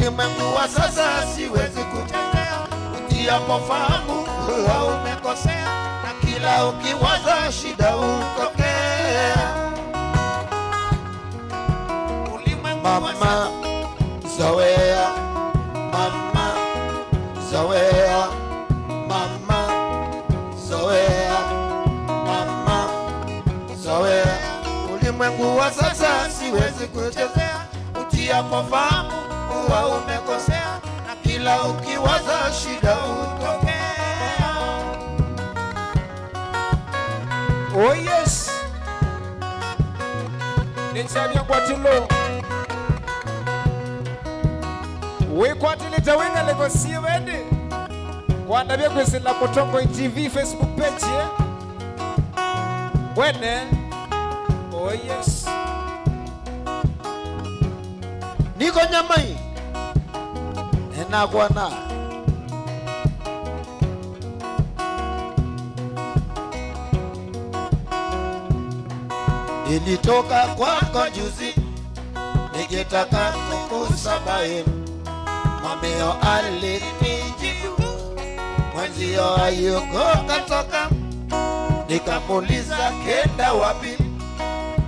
Ulimwengu wa sasa siwezi kuchezea, utiapo fahamu huwa umekosea, na kila ukiwaza shida utokea. Mama zoea, mama zoea, mama zoea, mama zoea. Ulimwengu wa sasa siwezi kuchezea, utiapo fahamu huwa umekosea, na kila ukiwaza shida utokea. Oh yes, Nichania kwa tilo wekwatile tawinga lego siwede kwa ndabia kwesela Mutongo TV Facebook page wene. Oh yes, niko Nyamai enagwana ilitoka kwako juzi, nikitaka kukusabahi mameo alinijibu, mwenzio hayuko katoka. Nikamuuliza kenda wapi,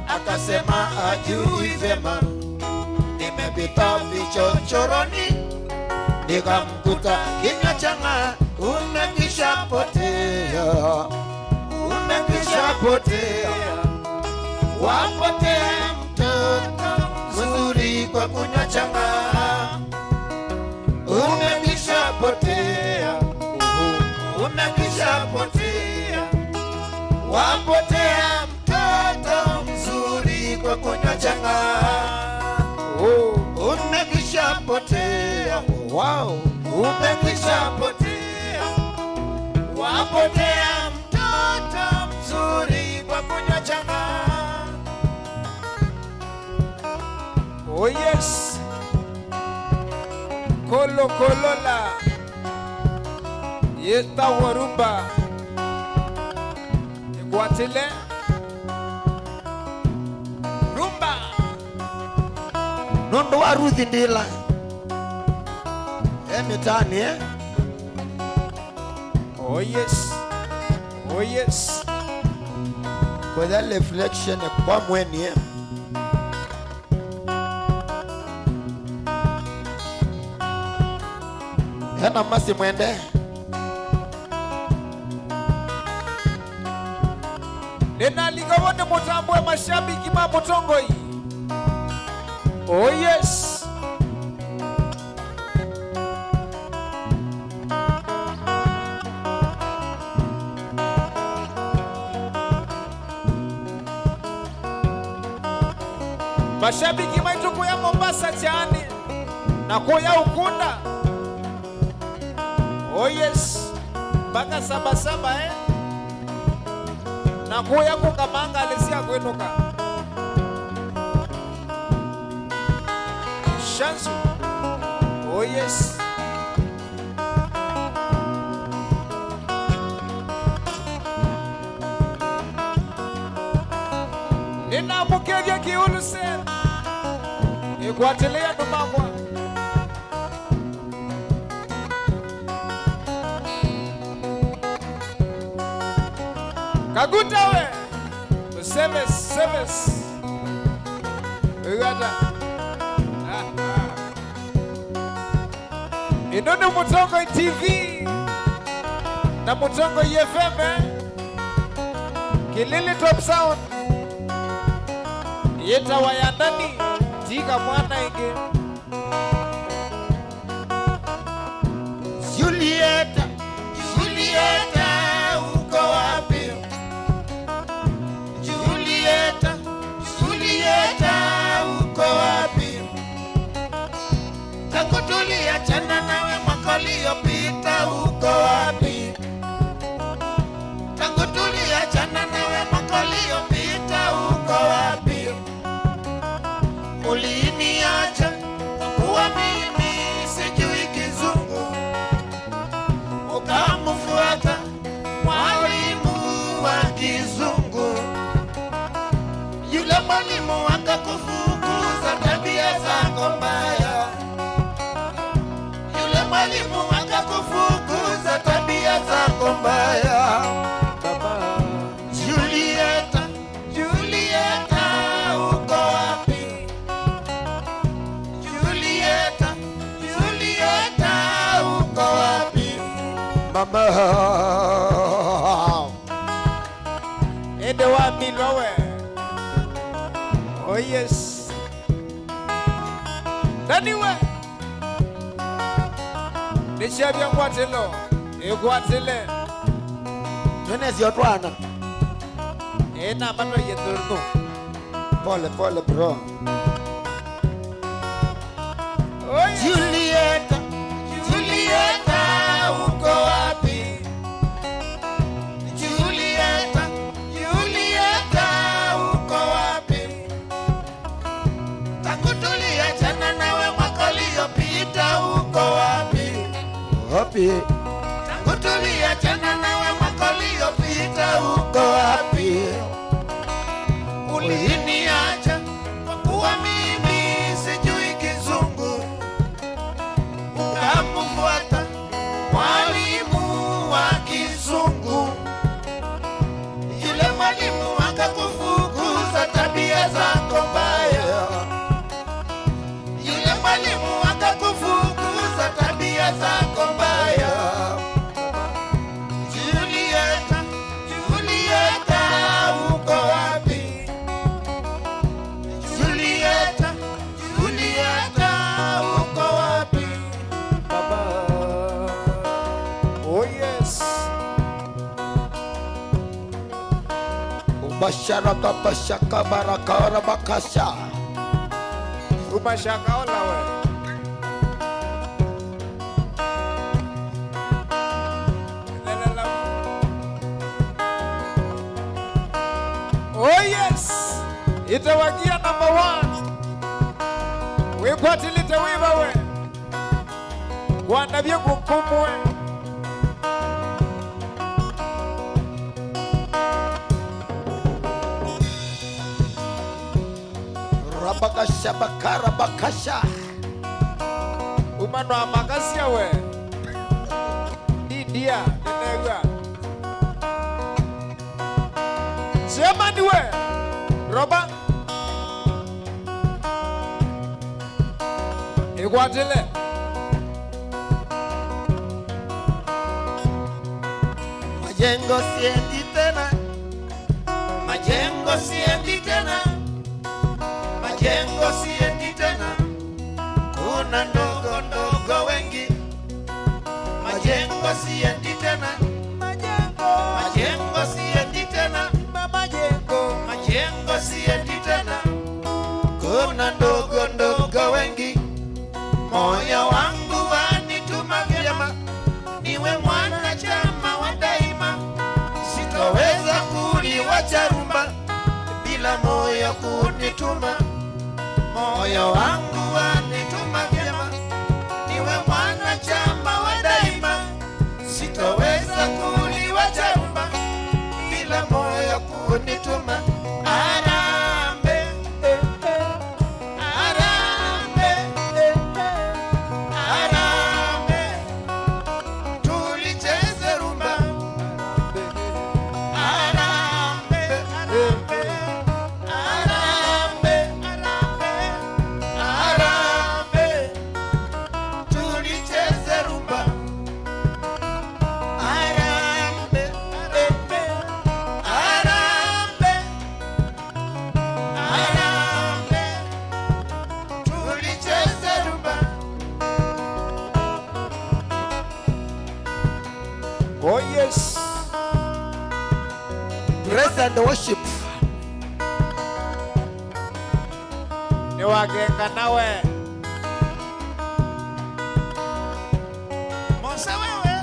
akasema ajui vyema. Nimepita vichochoroni, nikamkuta kinywa changa, umekisha potea, umekisha potea. Wapotea mtoto mzuri kwa kunywa changa, umekisha potea, umekisha potea. Wapotea mtoto mzuri kwa kunywa changa, umekisha potea. Wow, umekisha potea. Wapotea mtoto mzuri kwa kunywa changa. oh yes, kolo kolola yeta warumba ikwatile rumba nondo wa Ruthi ndila emitani oh yes, oh yes, kwa that reflection kwa mweni hena masi mwende nena ligawone mutambo ya mashabiki ma Mutongo hii. Oh yes, mashabiki maitu kuya Mombasa chani na kuya Ukunda. Oh yes, baka saba na kuya kukamanga alisia kwenuka Shansu. Oh yes, nina mukevya kiulu sen ikwatelea numangwa Kaguta we service Ugata Inone Mutongo TV na Mutongo FM Kilili Top Sound yeta wayandani tika mwana inge Julieta, Julieta uko wapi? Julieta, Julieta uko wapi? Takutulia chana nawe mwaka uliopita uko wapi? Takutulia chana nawe mwaka uliopita uko wapi? Uliniacha kuwa mimi sijui kizungu, ukamfuata mwalimu wa kizungu. Yule mwalimu akakufukuza tabia zako mbaya, mama. Ende wa milowe. Oh yes. Daniwe. Nishabia kwatelo. Ekwatele. Twene sio twana. Ena mato yedurno. Pole pole bro. Oh yes. Julieta, Julieta, uko wapi? Julieta, Julieta, uko wapi? Tangu tuliachana nawe mwaka uliopita, uko wapi? Wapi? Tangu tuliachana nawe mwaka uliopita, uko wapi? Uliniacha kwa kuwa mimi sijui kizungu, ukamfuata mwalimu wa kizungu. Yule mwalimu akakufukuza tabia zako mbaya. Yule mwalimu akakufukuza tabia zako mbaya. Julieta, Julieta, uko wapi? Julieta, Julieta, uko wapi? Baba. Oh yes. Ubashara kabashaka barakara bakasha. Umashaka ola we. Lalela. Oh yes. Itawagia number 1. Wikwatilite wiva we. Wanda vyo kukumwe. Rabakasha bakara bakasha. Umano amakasia we. Didia dinega. Siamani we. Roba. Ikwatile. Majengo siendi tena. Majengo siendi tena. Majengo siendi tena. Kuna ndogo ndogo wengi. Majengo siendi tena. Majengo siendi tena. Majengo siendi tena. Kuna ndogo ndogo wengi. Moyo wangu wanituma vyema niwe mwanachama wa daima. Sitoweza kuliwacha rumba bila moyo kunituma. Moyo wangu wanituma vyema niwe mwanachama wa daima. Sitoweza kuliwacha rumba bila moyo kunituma. Arambe, arambe, arambe, tulicheze rumba. Arambe, arambe, arambe, arambe, tulicheze rumba. Arambe, arambe, arambe, tulicheze rumba. Oh yes. Praise and worship. Ni wagenga nawe. Mose wewe.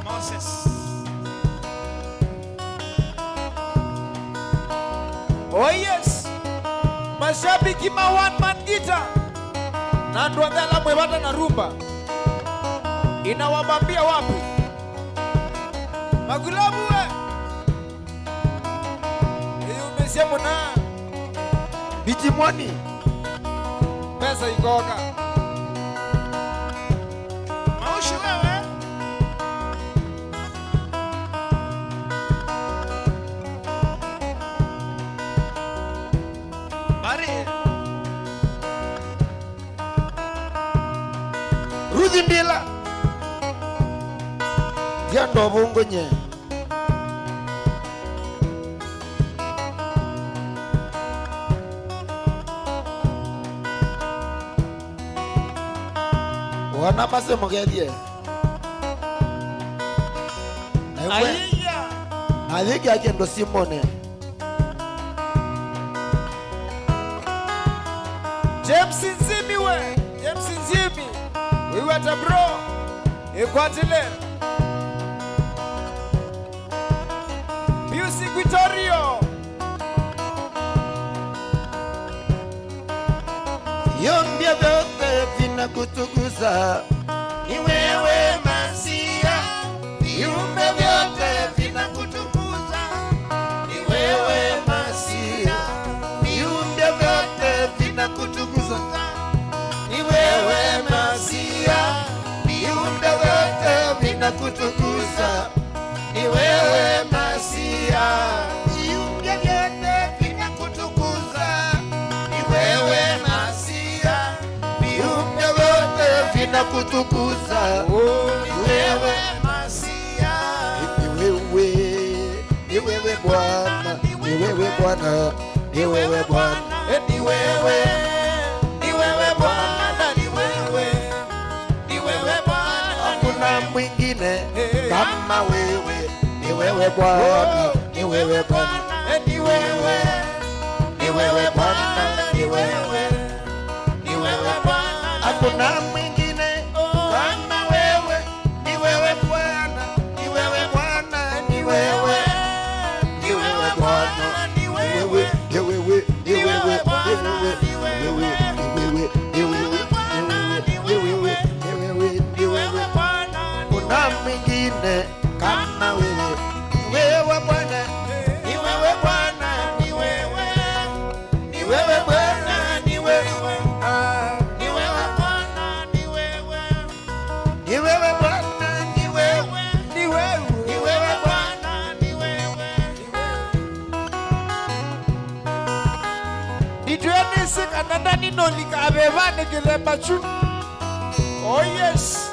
Moses. Oh yes. Mashabiki ma one man guitar. Na ndwandala mwebata na rumba. Inawabambia wapi? Magulabu we. Iyo umesema na Bijimwani. pesa ikoka. Maushi wewe. Bari. Rudi Mbila. Kiando bungunye. Wana mase mogelie. Ayya. Aliki akendo Simone. James Nzimi we. James Nzimi. Wewe ata bro. Ekwatile. Music Vittorio. Yombia vyote vinakutukuza. Ni wewe Masia. Viumbe vyote vinakutukuza. Ni wewe Masia. Viumbe vyote vinakutukuza. Ni wewe Masia. Viumbe vyote vinakutukuza. Ni wewe Masia. Viumbe vyote vinakutukuza. Ni wewe Masia. Viumbe vyote vinakutukuza. Ni wewe Masia. Ni wewe Bwana. Ni wewe Bwana. Ni wewe Bwana. Ni wewe. Ni wewe Bwana. Ni wewe. Ni wewe Bwana. Hakuna mwingine kama wewe. Ni wewe Bwana. Ni wewe Bwana. Ni wewe. Ni wewe Bwana. Ni wewe. Ni wewe Bwana. Hakuna mwingine kama wewe. Ni wewe Bwana. Ni wewe Bwana. Ni wewe. Ni wewe Bwana. Ni wewe. Ni wewe. Ni wewe Bwana. Ni wewe. Ni wewe. Ni wewe. Ni wewe. Ni wewe. Ni wewe Bwana. Kuna mwingine kama wewe. Wewe Bwana. Ni wewe Bwana. Ni wewe. Ni wewe Bwana. Ni wewe. Ni wewe Bwana. Ni wewe. Ni wewe Bwana. Ni wewe. Ni wewe. Ni wewe Bwana. Ni wewe. Nitweni sikananda ninolika abevane kilembachu. Oh yes.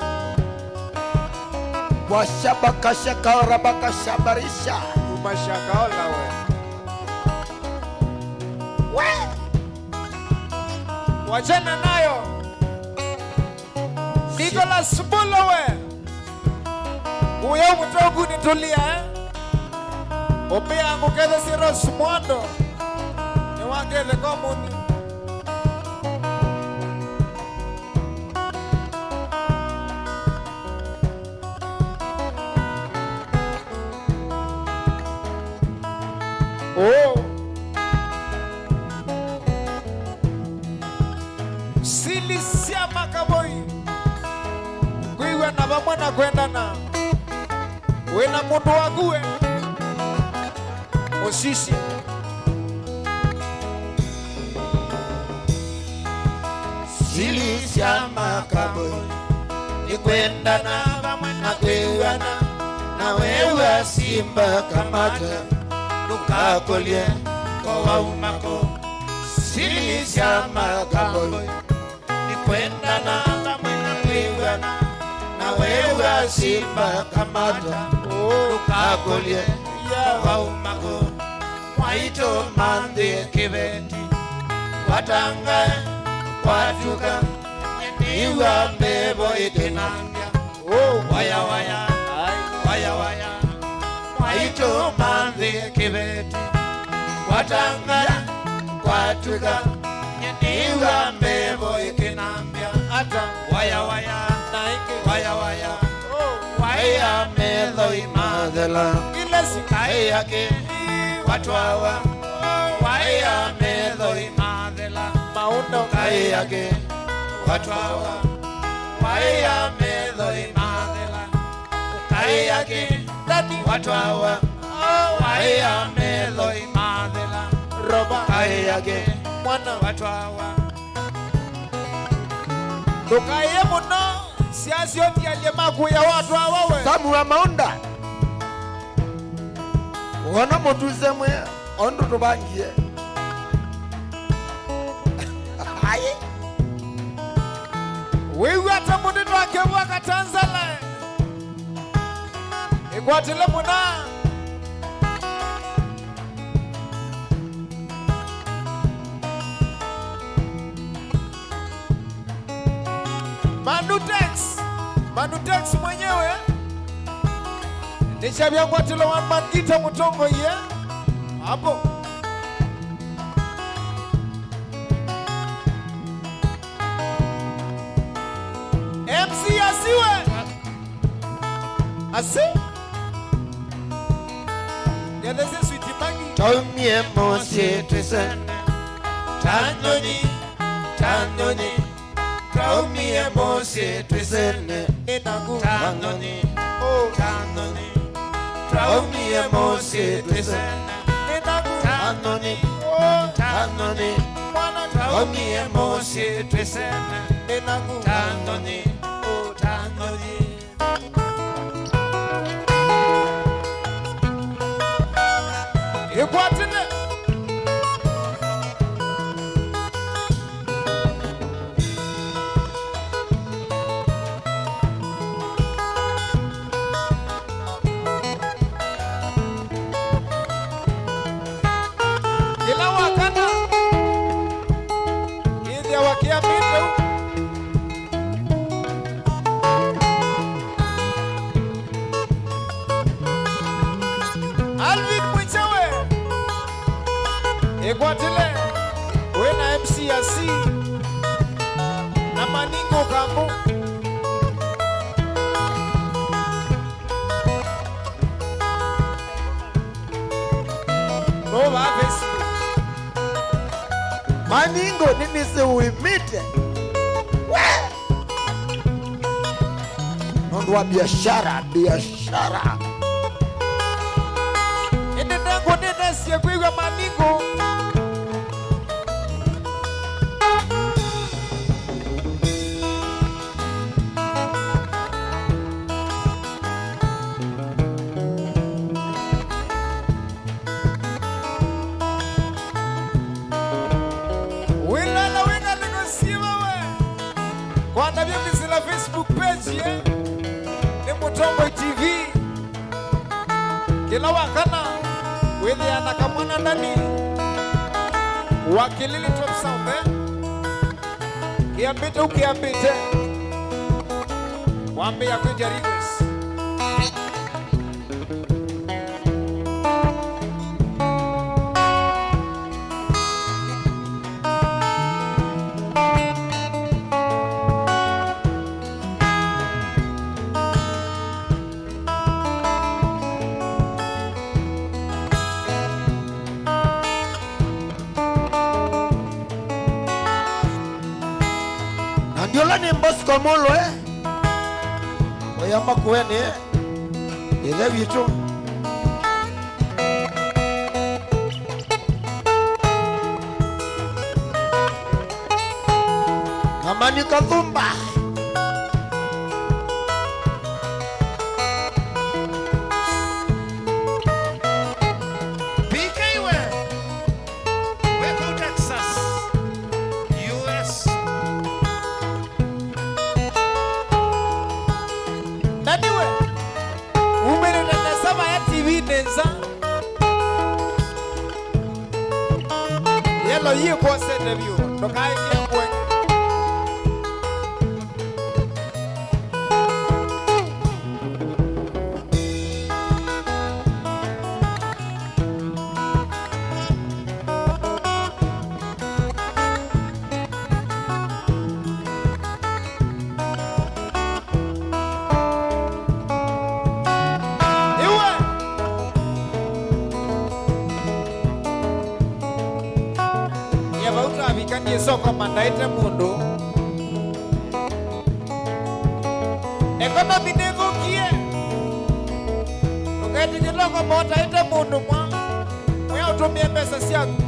Washabakashakaorabakashabarisha. Umashakaola we. Wachana nayo. Nicholas Bulo we. Uyo mtogu nitulia Opea ngukele siro smondo. Ni wangele komuni. Oh. Silisia makaboi. Kuiwe na bamwana kwenda na. Wena mundu wague. Osisi. Silisia makaboi. Ni kwenda na bamwana kwenda na wewe simba kamata. Nukakolie kwa umako. Silisia makaboi. Ni kwenda na bamwana kwenda na wewe simba kamata. Nukakolie kwa umako. Mwaito mande kibeti. Watanga watuka. Niwa mbebo ikinambia. Waya waya. Waya waya. Mwaito mande kibeti. Watanga watuka. Niwa mbebo ikinambia. Ata. Waya waya. Naike. Waya waya. Waya medho imadela. Ilesi. Kaya ke. Watu hawa. Waya medho imadela. Maundo. Kaya ke. Watu hawa. Waya medho imadela. Kaya ke. Dani. Watu hawa. Waya medho imadela. Roba. Kaya ke. Mwana. Watu hawa. Tukaye muno. Siasi yoti aliyemaku ya watu hawawe. Samu wa maunda. Wana motuze mwe. Ondo tubangie. Aye. Wewe hata mundu wakewa katanzala. ikwatile muna Manutex mwenyewe ni shabia kwatile wa Mangita Mutongo ye hapo MC asiwe asi yadese switi mangi Tomie mosi twesen Tanyoni Tomie mosi twesen Enagu Tanyoni oh Tomie mosi twesen Enagu Tanyoni oh Mwana Tomie mosi twesen Enagu Tanyoni ikwatile kila wakana ili wakia mito Alvin Mwichawe ikwatile wena MCAC na Maningo Kambu Rova Facebook Maningo nini se uimite Nondwa biashara ende nango nene siya kuiwa Maningo kwa ndabia kisila Facebook page ni Mutongo TV kila wakana wili anakamwana ndani wakilili top sound kiambite wambe ya kuja request Ndiola ni Bosco Molo oyamba kuene ile vitu Kamani Kathumba Yellow you go send the view. Look I can't wait. Kani soko mandaite mundu ekonomi nego kie ukati kiloko mota ite mundu mwa utumie pesa siaku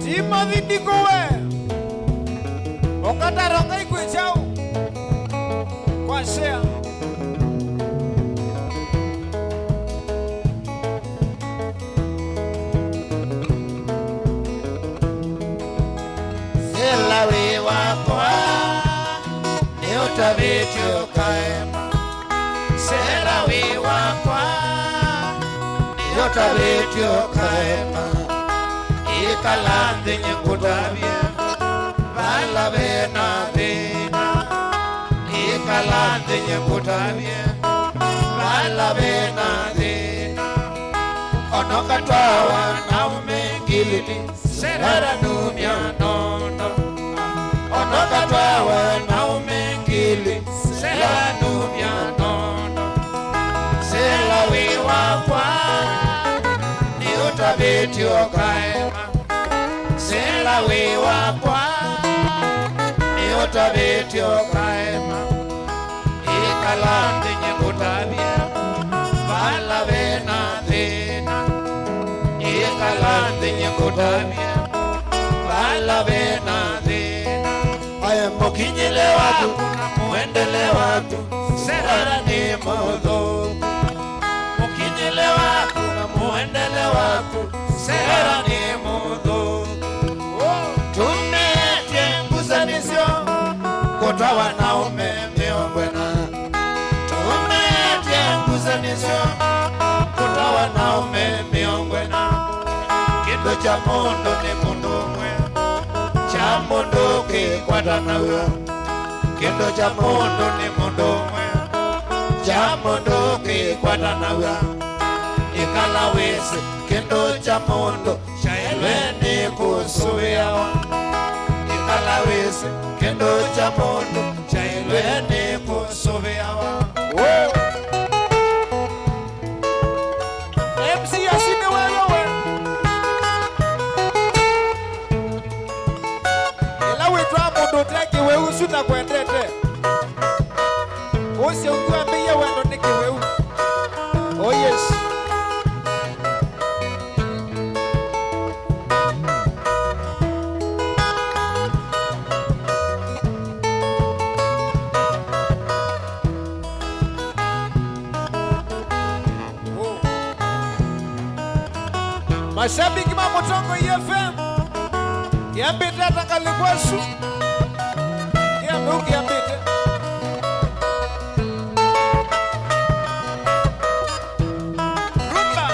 Tima vindiko we Enda rongai kujau kwa share. Selawi wakwa ni utabitio kaema. Selawi wakwa ni utabitio kaema. Ikalandi nyekutabie Vala vena vena Ikalandi nyekutabie Vala vena vena Onoka twawa na umengilini Serara numia nono Onoka twawa na umengili Serara numia nono Selawi wakwa Ni utabitio kaema. Selawi wakwa Ni utabitio kaema. Ikalandi nyekutabie Vala vena vena Ikalandi nyekutabie Vala vena vena. Aya mokinyile watu muendele watu Serara ni modho. Mokinyile watu muendele watu Serara ni modho. Tumetie nguzanisio Kota wanaume miongwena. Tumetie nguzanisio Kota wanaume miongwena. Kindo cha mundu ni mundu mwe. Cha mundu kikwata na uwa. Kindo cha mundu ni mundu mwe. Cha mundu kikwata na uwa. Ikala wisi kindo cha mundu Chailweni kusuyawa. Ikala wisi kindo cha mundu Chailweni kusuyawa. MC asini wewe. Ila witwa mundu teki wewe suta kwendete. Ose unguambie wendo niki wewe. Oh yes. Mashabiki wa Mutongo FM Kiambite atangalikwasu Kiambite Rumba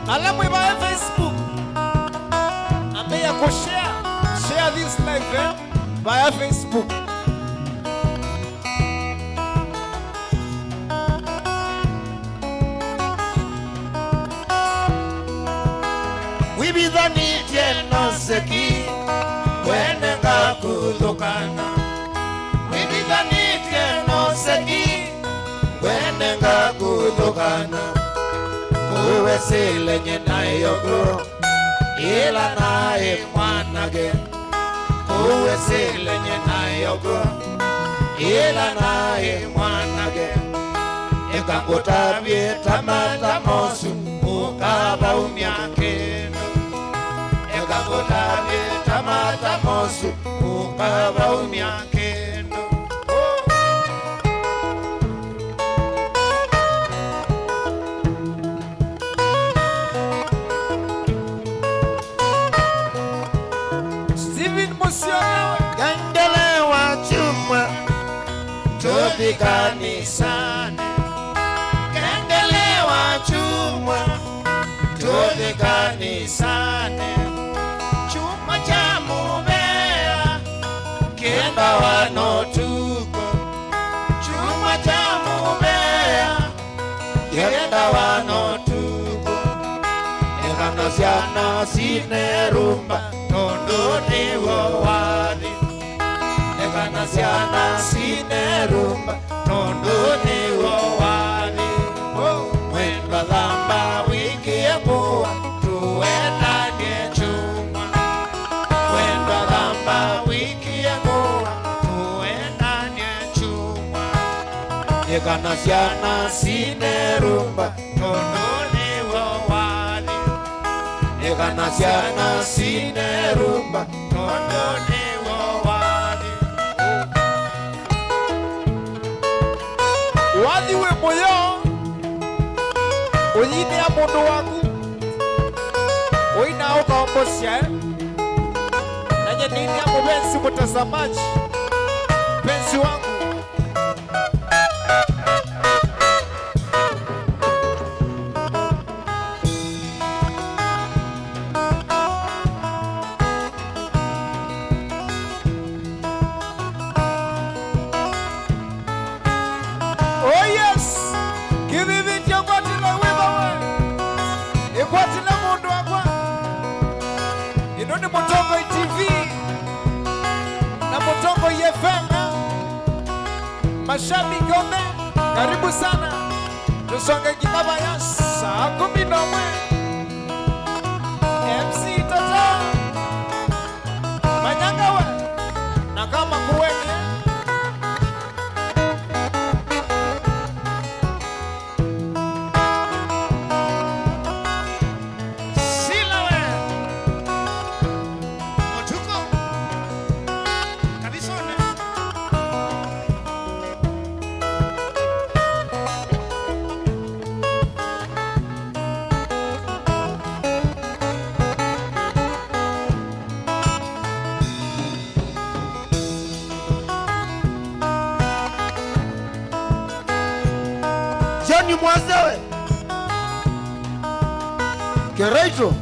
Alamu iba Facebook Ambeya share this live via Facebook. Wibidhani tieno seki Wene nga kudhukana. Wibidhani tieno seki Wene nga kudhukana. Kuwe sile nyena yogo Ila nae mwanage. Kuwe sile nyena yogo Ila nae mwanage. Ekangutabye tamata mosu Ukaba umyakeno. Ekangutabye tamata mosu Ukaba umyakeno. Gandele wa chuma Tobi kanisani. Gandele wa chuma Tobi kanisani. Chuma cha mubea Kenda wanotuko. Chuma cha mubea Kenda wanotuko. Ekanosiana sine rumba Tondoni wawadi. Ekanasiana sine rumba Tondoni wawadi. Mwendwa dhamba wiki ya kuwa Tuwenda niechu Ekana siana sinerumba Tondone wawani Ekana siana sinerumba Tondone wawani Wadi we moyo Uyini ya mundu waku Uina uka ombosia Nanye nini ya mubensi mutazamaji Pensi wangu Oh yes Give it your body la wewe Ikwatile mundu wakwa Inoni Mutongo TV na Mutongo FM Mashabi Gome karibu sana tusonge kibaba ya saa 11 MC Tata Manyanga we na kama kuweke Johnny Mwazewe Kereito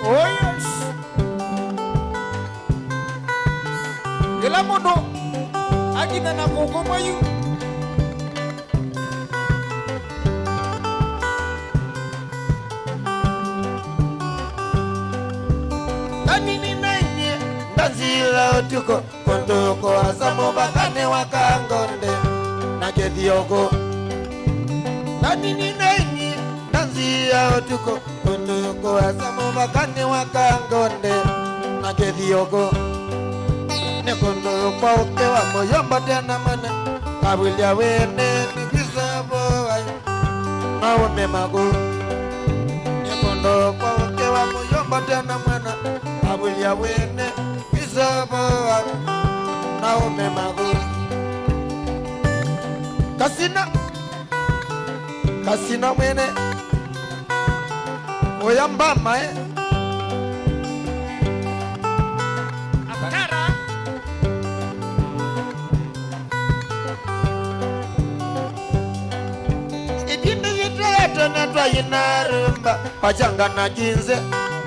Oh yes Gila mundu Agina na kukumwa yu Kanini nanye Ndazila otuko Konduko asamu bakane wakangonde Nakedhioko Kanini nanye Ndazila otuko Konduko asamu bakane wakangonde Nakedhioko Nekondo kwa uke wa moyomba tena mane Kabulia wene nikisabo Maone magu Nekondo kwa uke wa moyomba tena mane Kabulia wene nikisabo Maone magu Kasina mwene Oyamba mae Netwa inarumba Pachanga na jinze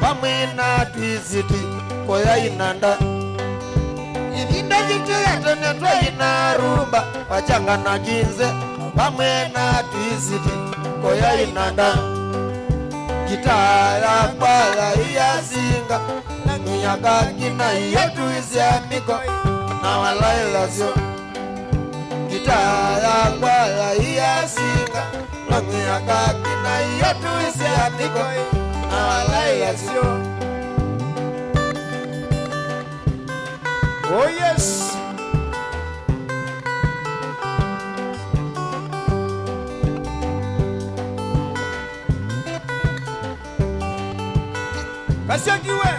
Pamwina twisiti Koya inanda Ivinda jitu yetu netwa inarumba Pachanga na jinze Pamwina twisiti Koya inanda Gitara kwala iya singa Nangiyaka kina iya tuisi amiko Na walaila sio Gitara kwala iya singa Nangiyaka kina iya tuisi amiko Na walaila sio Oh yes Kasiangiwe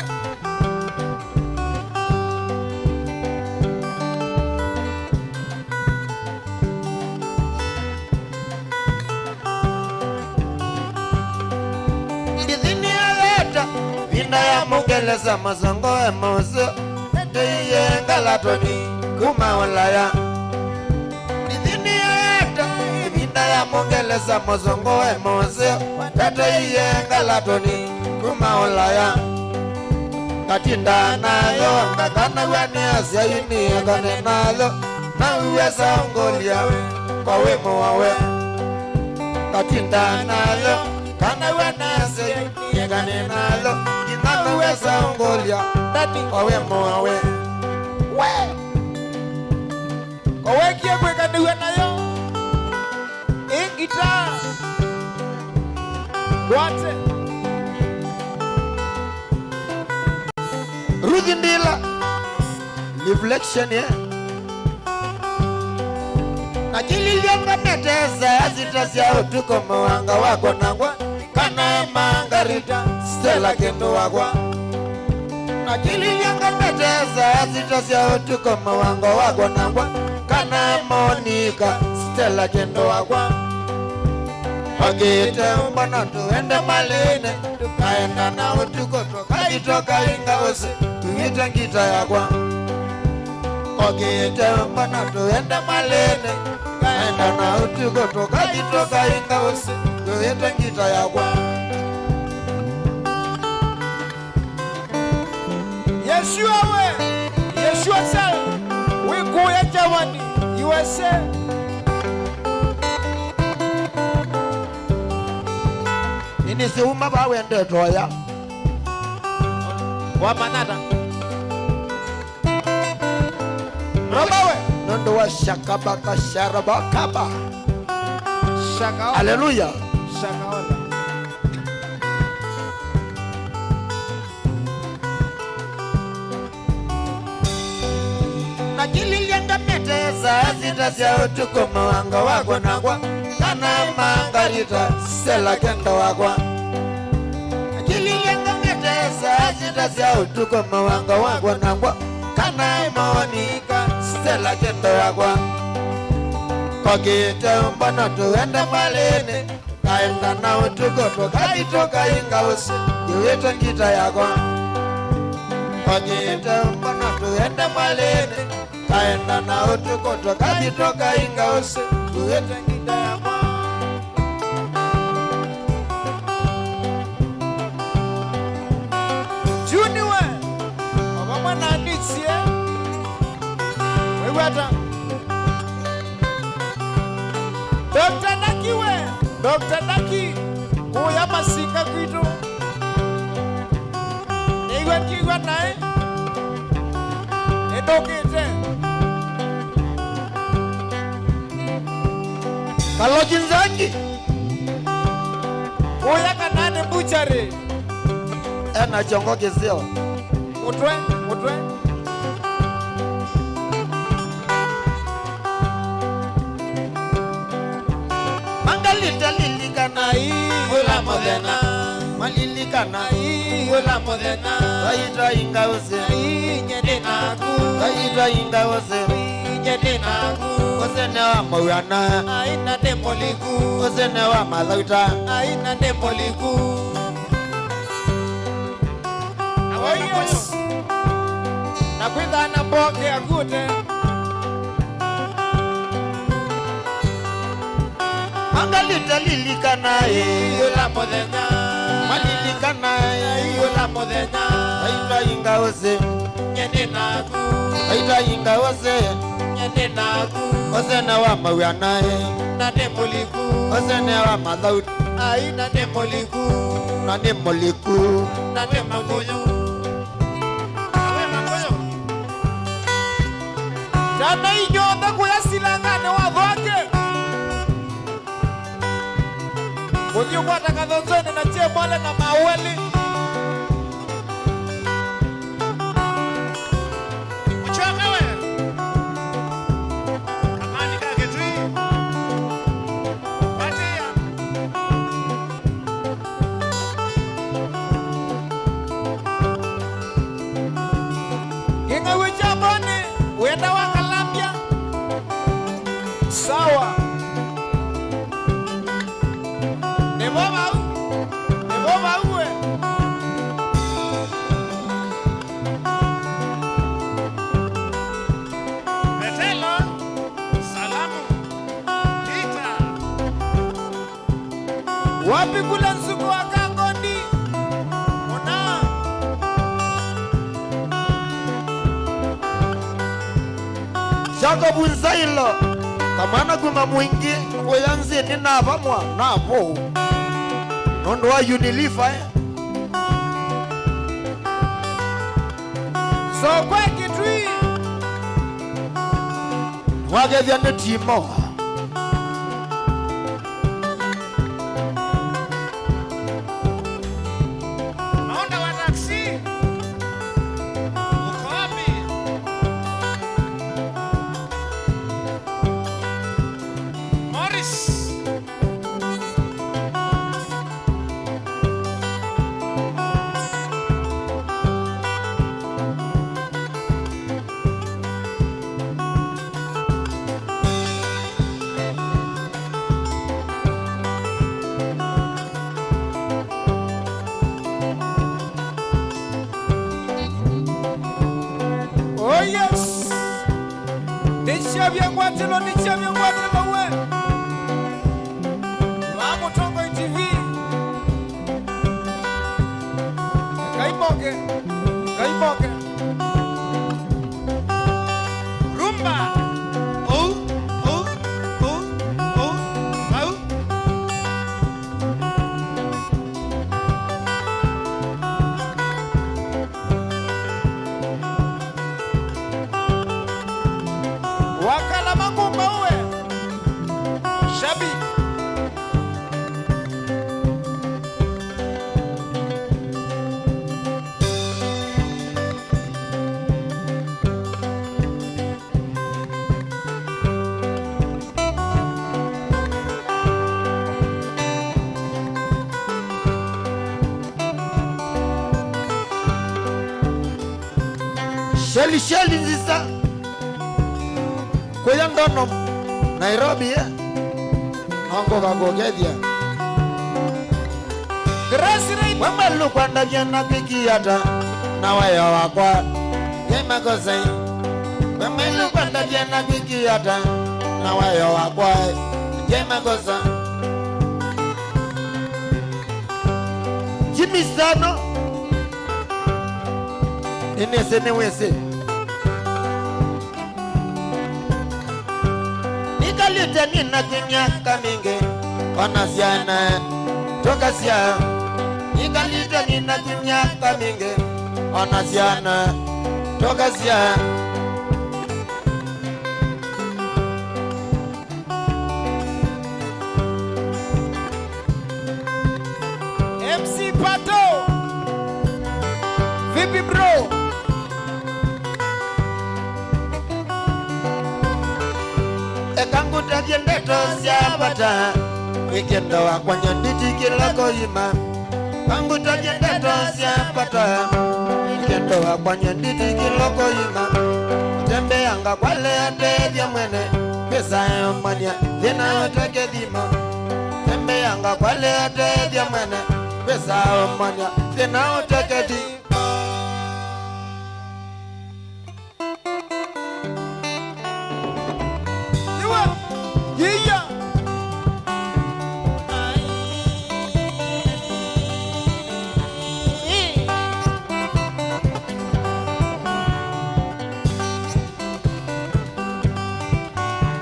Bidhini aleta Vinda ya mugeleza mazongo emozo Teye ngalatoni kuma walaya Bidhini aleta Vinda ya mugeleza mazongo emozo Teye ngalatoni kuma walaya Katinda nayo Kakana wani asya ini Kane nalo Na uweza ungolia Kwa wemo wawe Katinda nayo Kana wani asya ini Kane nalo Kina uweza ungolia mwandani owe mwawe we kowe kie kwikaniwe nayo ingita Dwate Ruthi Ndila reflection ya Nakililyanga meteza azitasia utuko mwanga wako nangwa Kana mangarita stela kendo wagwa Nakililyanga meteza azitasia utuko mwanga wako nangwa Kana Monica stela kendo wagwa Ogete mbana tuende malene Tukaenda na utuko tukajitoka ingawose Tuwita ngita yakwa Ogete mbana tuende malene Tukaenda na utuko tukajitoka ingawose Tuwita ngita yakwa Yeshua we Yeshua sel Wikuya Germany USA Inisi umaba wende toya Wamanada Robawe Nondo wa shakabaka sharabakaba Shakaola Hallelujah Shakaola Nakililyanga meteza azitasia utuko mwanga wako nangwa Kana mangarita stela kendo wagwa Nakililyanga meteza azitasia utuko mwanga wako nangwa Kana Monica stela kendo wagwa Kogete mbana tuende malene Kaenda na utuko tukajitoka ingawose Yuwita ngita yakwa Kogete mbana tuende malene Kaenda na utuko tukajitoka ingawose Yuwita ngita yakwa Juni we Obama na nitsie Wewata Dr. Daki we Dr. Daki Kuya masika kwitu Ewe kiwa nae Edokete Kalojinzaki Kuya kanane buchare Ena jongo kizio Mutwe Mangalita lilikana Ula modena Malilikana Ula modena Kaita ingawose Nyede naku Kaita ingawose Nyede naku Osene wa mwana Aina demoliku Osene wa malauta Aina demoliku Awayos Nakwitha na boke akute Mangalita lilikana Ula modena Malilikana Ula modena Kaita ingawose Nyede naku Kaita ingawose Nyede naku Osene wa mwana Na demoliku Osene wa malauta Aina demoliku Nani moliku Na demagoyo Jana inyonda kuya silangane wathwake Kuthi ukwata kathonzone na chemole na maweli Uchomewe Kamani kaketui Batia Kinga wijabone Wenda wakalambia Sawa Neboma uwe Betelo Salamu Pita Wapi kula nsuku wakangondi Ona Jacob Nzailo Kamana kuma mwingi Uyanzi nina vamwa na po Nondo wa Unilifa So kwa kitui wagethia nĩ timo naonda wa taksi uko wapi? Morris oh yes, nichia vyangwatilo we Mamo Tongo TV Kaiboke Rumba Wakala Magumba uwe Shabi Sheli nzisa Kuya ndono Nairobi Nongo kakogethia Grace Rain Wamalu kwanda jena kikiyata Na wayo wakwa Yema kosei Wamalu kwanda jena kikiyata Na wayo wakwa Yema kosa Jimmy Sano Inese ni wese Nikalite nina kinyaka mingi Onasiana Toka siya Nikalite nina kinyaka mingi Onasiana Toka siya MC Pato Vipi bro Ekanguta kiendeto siya bata Wikendo wakwanya nditi kilako ima Kanguta kiendeto siya bata Wikendo wakwanya nditi kilako ima Tembe yanga kwale ate vya mwene Pesa ya mwania Vina watake dhima Tembe yanga kwale ate vya mwene Pesa ya mwania Vina watake dhima Yeah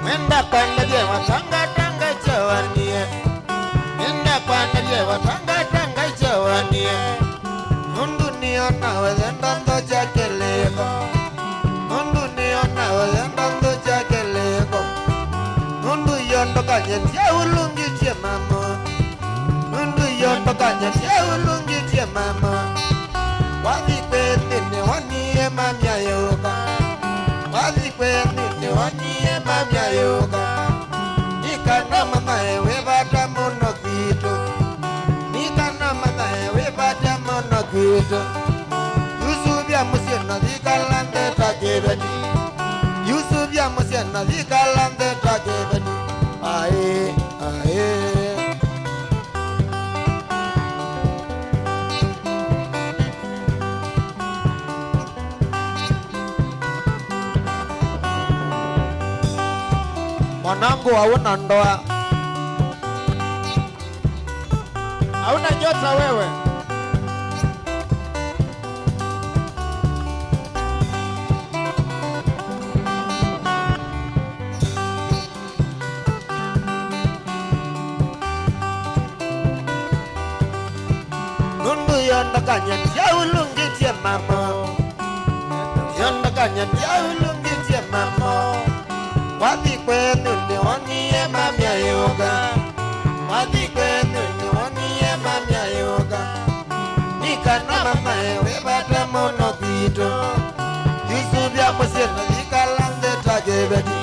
Nenda kwanda jewa tanga chawanie Nenda kwanda jewa tanga chawanie Nundu niona wezenda ndo chakeleko Nundu niona wezenda ndo chakeleko Nundu yondo kanyetia ulungi tia mama Nundu yondo kanyetia ulungi tia mama Wathi kwendine waniye mamya yoka Wathi kwendine waniye mamya yoka Nikana mama ewe bata mono kito Nikana mama ewe bata mono kito Yusubia musiena vikalande takebedi Yusubia musiena vikalande takebedi Ae Mwanangu hauna ndoa Hauna nyota wewe Nundu yonda kanyetia ulungi tia mama Kanya ulungitie mamo Wathi kwenu ni onie mamia yoga Wathi kwenu ni onie mamia yoga Nikana mama ewe bata mono kito Yusubia musena vikalande takebeti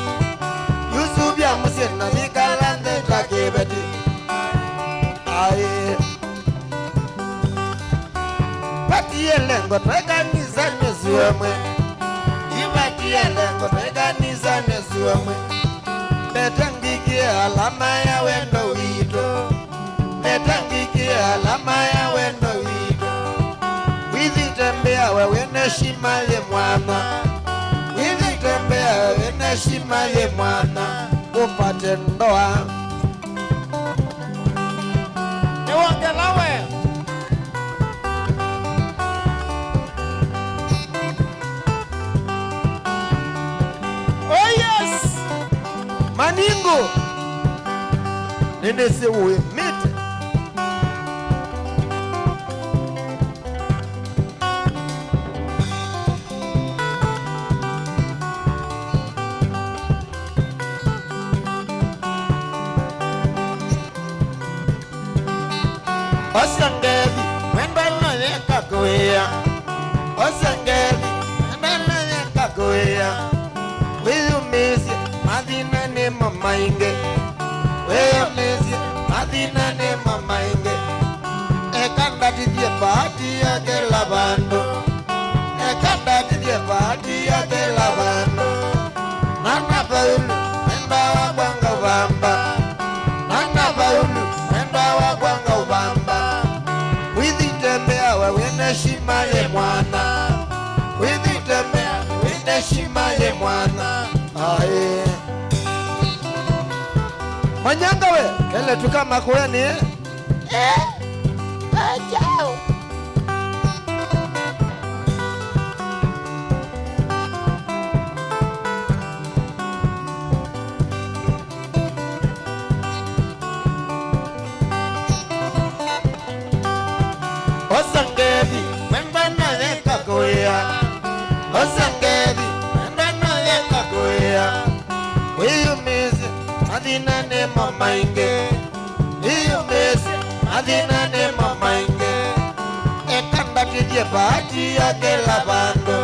Yusubia musena vikalande takebeti Aye Patie lengo tweganiza nesuemwe Ipatie lengo tweganiza nesuemwe Betangikie alama ya wendo wito Betangikie alama ya wendo wito Withi tembea wewe neshima ye mwana Withi tembea wewe neshima ye mwana Upate ndoa Niwangelawe Maningo Nene se uwe mite Osangevi Wenda nane kakoea Osangevi Wenda nane kakoea Wiyu mezi Madina ne mama inge Weyo mezi Madina ne mama inge Ekanda tidie bahati yake labando Ekanda tidie bahati yake labando Nana paulu Wenda wabanga ubamba Nana paulu Wenda wabanga ubamba Withi tembea wawene shima ye mwana Withi tembea wawene shima ye mwana Aye Manyanga we Kele tukama kweni Ajao Osangevi Mwembana leka kuya Osangevi Mwembana leka kuya Wiyu mizi Madina ne mama inge Wiyu mizi Madina ne mama inge Ekanda tidie bahati yake labando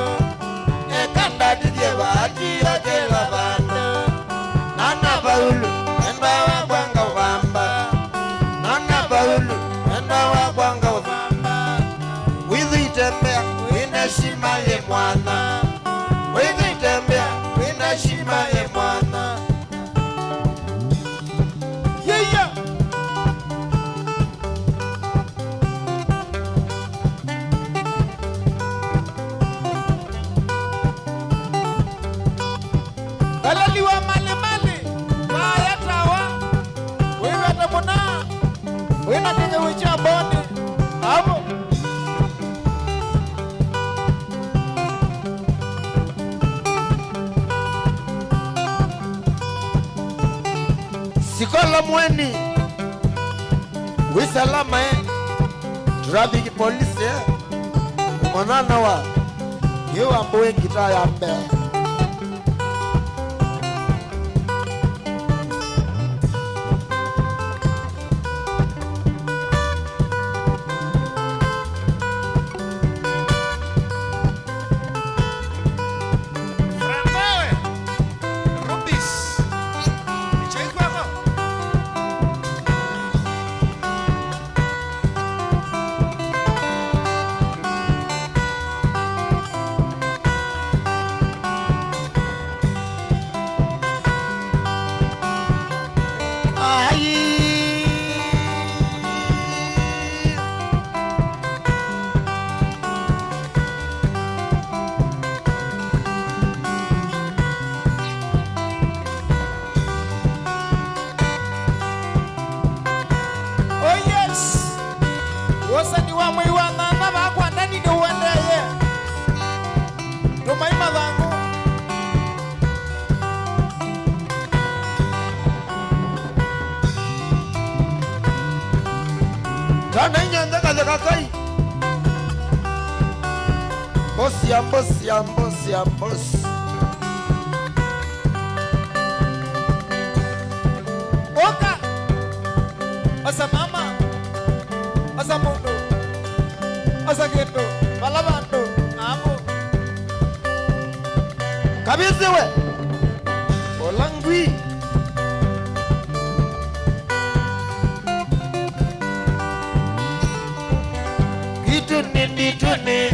Ekanda tidie bahati yake labando Nana paulu Mwemba wabwanga ubamba Nana paulu Mwemba wabwanga ubamba Withi tembea Wina shima ye mwana Withi tembea Wina shima ye mwana Yeah Alaliwa male male Maya tawa Wewe atamuna Wewe natenge wicha bone Abo Sikola mweni Wisalama Traffic police Umonana wa Yewa mboe kita ya mbe Frangoe Rubis Micheko hapo Wasani wa mwiwana na bakwa ndani ni uendeye Tumaima dhangu Kana inyanda kaza kakai Bosia ya boss. Oka asa mama asa mundu asa kendo balabando amo Kabisa we Olangwi Bitune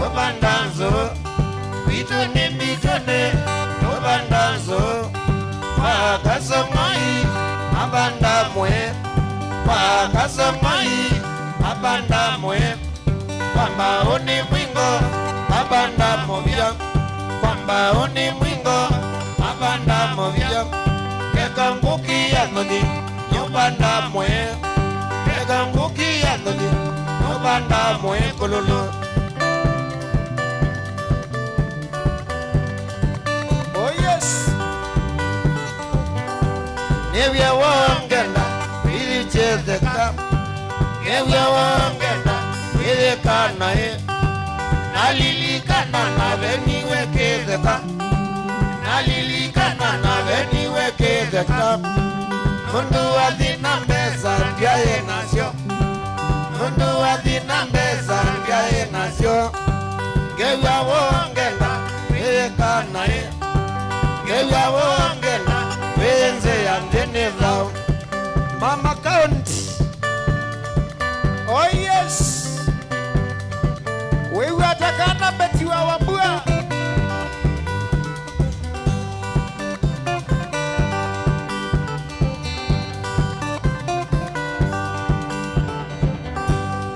Obandanzo Bitune Obandanzo Wakasamai Abandamwe Wakasamai Abandamwe Kwamba oni mwingo Abandamovya Kwamba oni mwingo Abandamovya Kekambuki yanoni Nyobandamwe Kekambuki yanoni Nyobandamwe kololo. Oh yes. Nevya wangenda ili chezeka. Nevya wangenda ili kanae. Nalilikana na veniwe kezeka. Nalilikana na veniwe kezeka. Mundu adina mbeza ndiaye nasyo. Mundu adina mbeza ndiaye nasyo. Nevya wangenda ili kanae. Nevya wangenda wenze ya ndene zao. Mama County. Oh yes. Wewe atakana beti wa Wambua.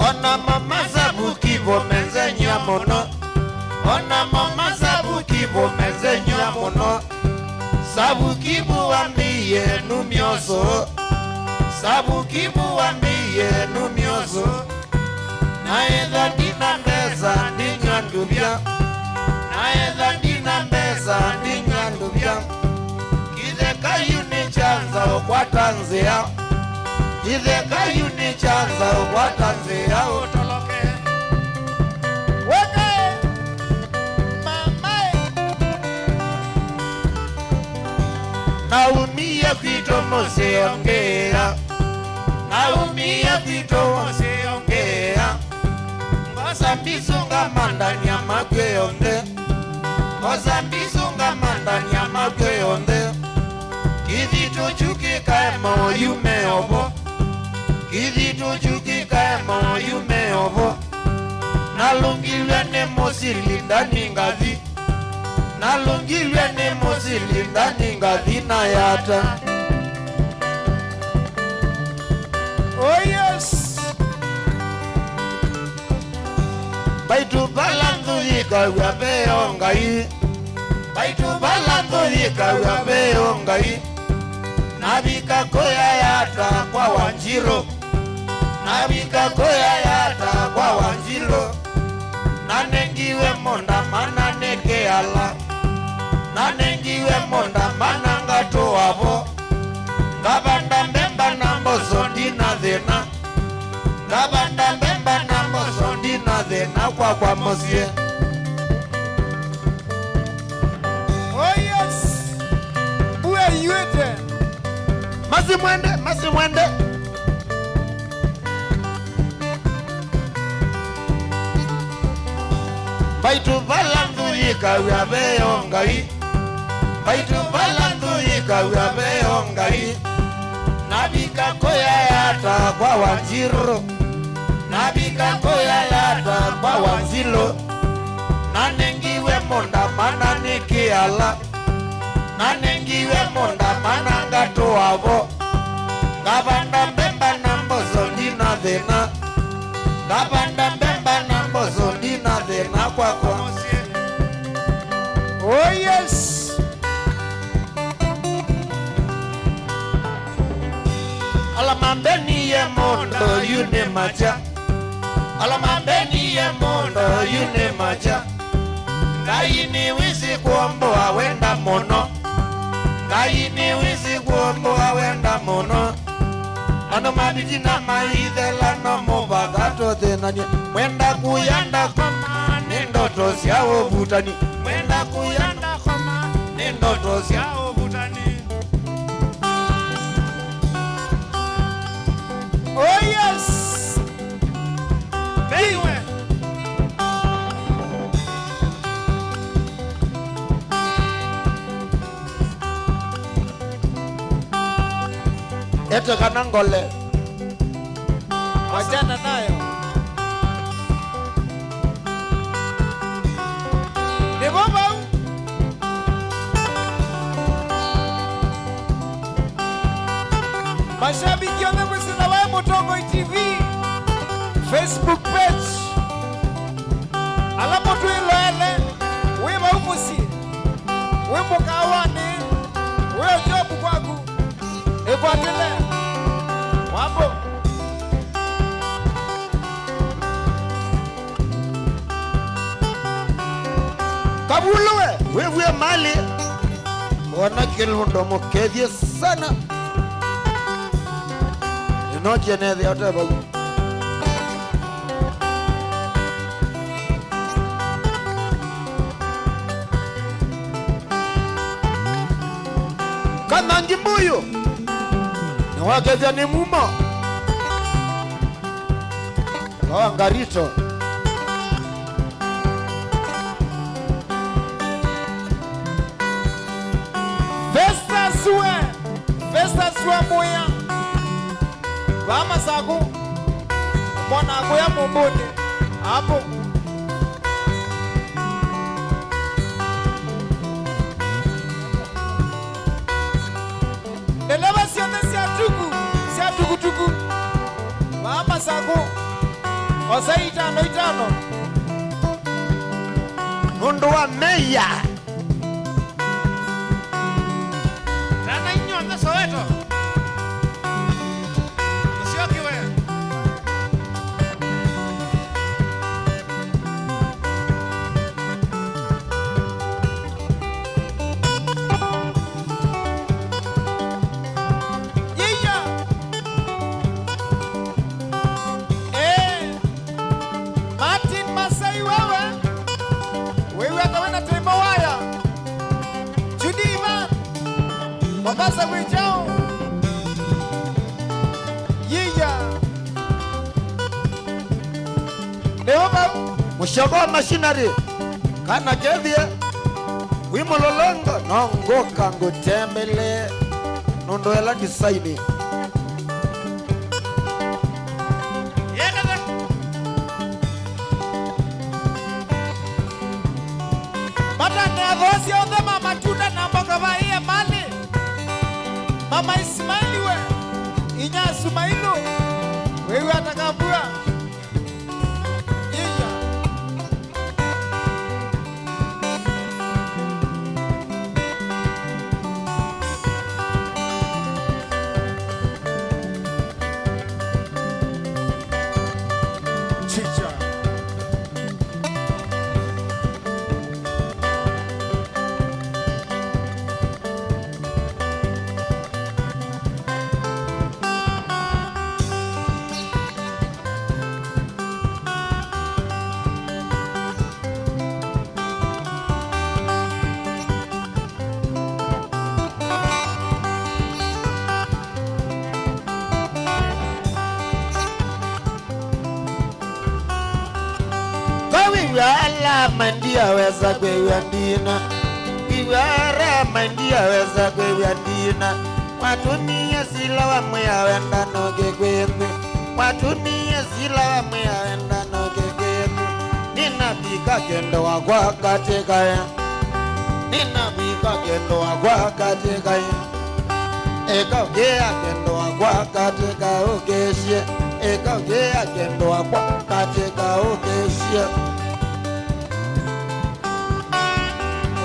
Ona mama zabuki bomeze nyamono. Ona mama zabuki bomeze nyamono. Sabuki buambiye numyoso. Sabuki buambiye numyoso. Naedha dina mbeza ni nyandubya. Naedha dina mbeza ni nyandubya. Kidheka yuni chanza kwa tanzia. Kidheka yuni chanza kwa tanzia utoloke. Weke mamae. Naumia kwito mose ongea. Naumia kwito mose ongea. Ngosambisunga mandani ya magweyonde. Ngosambisunga mandani ya magweyonde. Kidhito chuki kaemo yume obo. Kidhito chuki kaemo yume obo. Nalungilwe ne mosili ndani ngazi. Nalungilwe ne mosili ndani ngazi na yata. Oh yes. Baitu balandu yika wabe ongai. Baitu balandu yika wabe ongai. Nabika koya yata kwa Wanjiro. Nabika koya yata kwa Wanjiro. Nanengiwe monda mana neke ala. Nanengiwe monda mana ngato wabo. Ngabanda mbemba na mbozo ndina dhena. Ngabanda mbemba na mbozo ndina dhena kwa mosie. Oh yes. Uwe yuete. Masi mwende. Baitu balandu yika wabe ongai. Baitu balandu yika wabe ongai. Nabika koya yata kwa Wanjiro. Nabika koya yata kwa Wanjiro. Nanengiwe monda mana niki ala. Nanengiwe monda mana ngato wabo. Ngabanda mbemba na mbozo ndina dhena. Ngabanda mbemba na mbozo ndina dhena kwa mosie. Oh yes. Alamambeni ye mondo yune macha. Alamambeni ye mondo yune macha. Ngaini wisi kuombo awenda mono. Ngaini wisi kuombo awenda mono. Ano mabiji na maidhela no mubagato dhenanye. Mwenda kuyanda kama nindoto ndoto cia uvutani mwenda kuyanda khoma ni ndoto cia uvutani. Oh yes. Beiwe ete kana ngole Wachana nayo. Ni baba. Mashabiki wamekuwa wa Mutongo TV Facebook page. Alapo tuilele wema umusi. Wemo kawane. Wewe jobu kwaku. Ekwatele. Wambo. kabulwe wewe mali wana kilundo mokethie sana inoje ne the other bag kana ngimbuyo ni wakethia ni mumo kwa ngarito Festa suwe moya Vama saku Mbona akuya mbonde Hapo Nelewa sione siya tuku Vama saku Osa itano Nundu wa meya Rana inyonza Soweto Usiokiwe Yiya Martin Masai wewe atawena tembo waya Chudima Mombasa Wijao Yiya Neoba Mushogo machinery kana kethie wimololongo nongoka ngutembele nondo ela design Yekata Mata nevosi onde mama chuda na mboga vaie mali Mama Ismaili we Inya Sumailo wewe atakambua Yiya Chicha Wala mandia weza kwewe ndina Iwara mandia weza kwewe ndina Watumia sila wa mwea wenda noge kwenu Watumia sila wa mwea wenda noge kwenu Nina pika kendo wa kwa katika ya Nina pika kendo wa kwa katika ya Eka ugea kendo wa kwa katika ukeshie Eka ugea kendo wa kwa katika ukeshie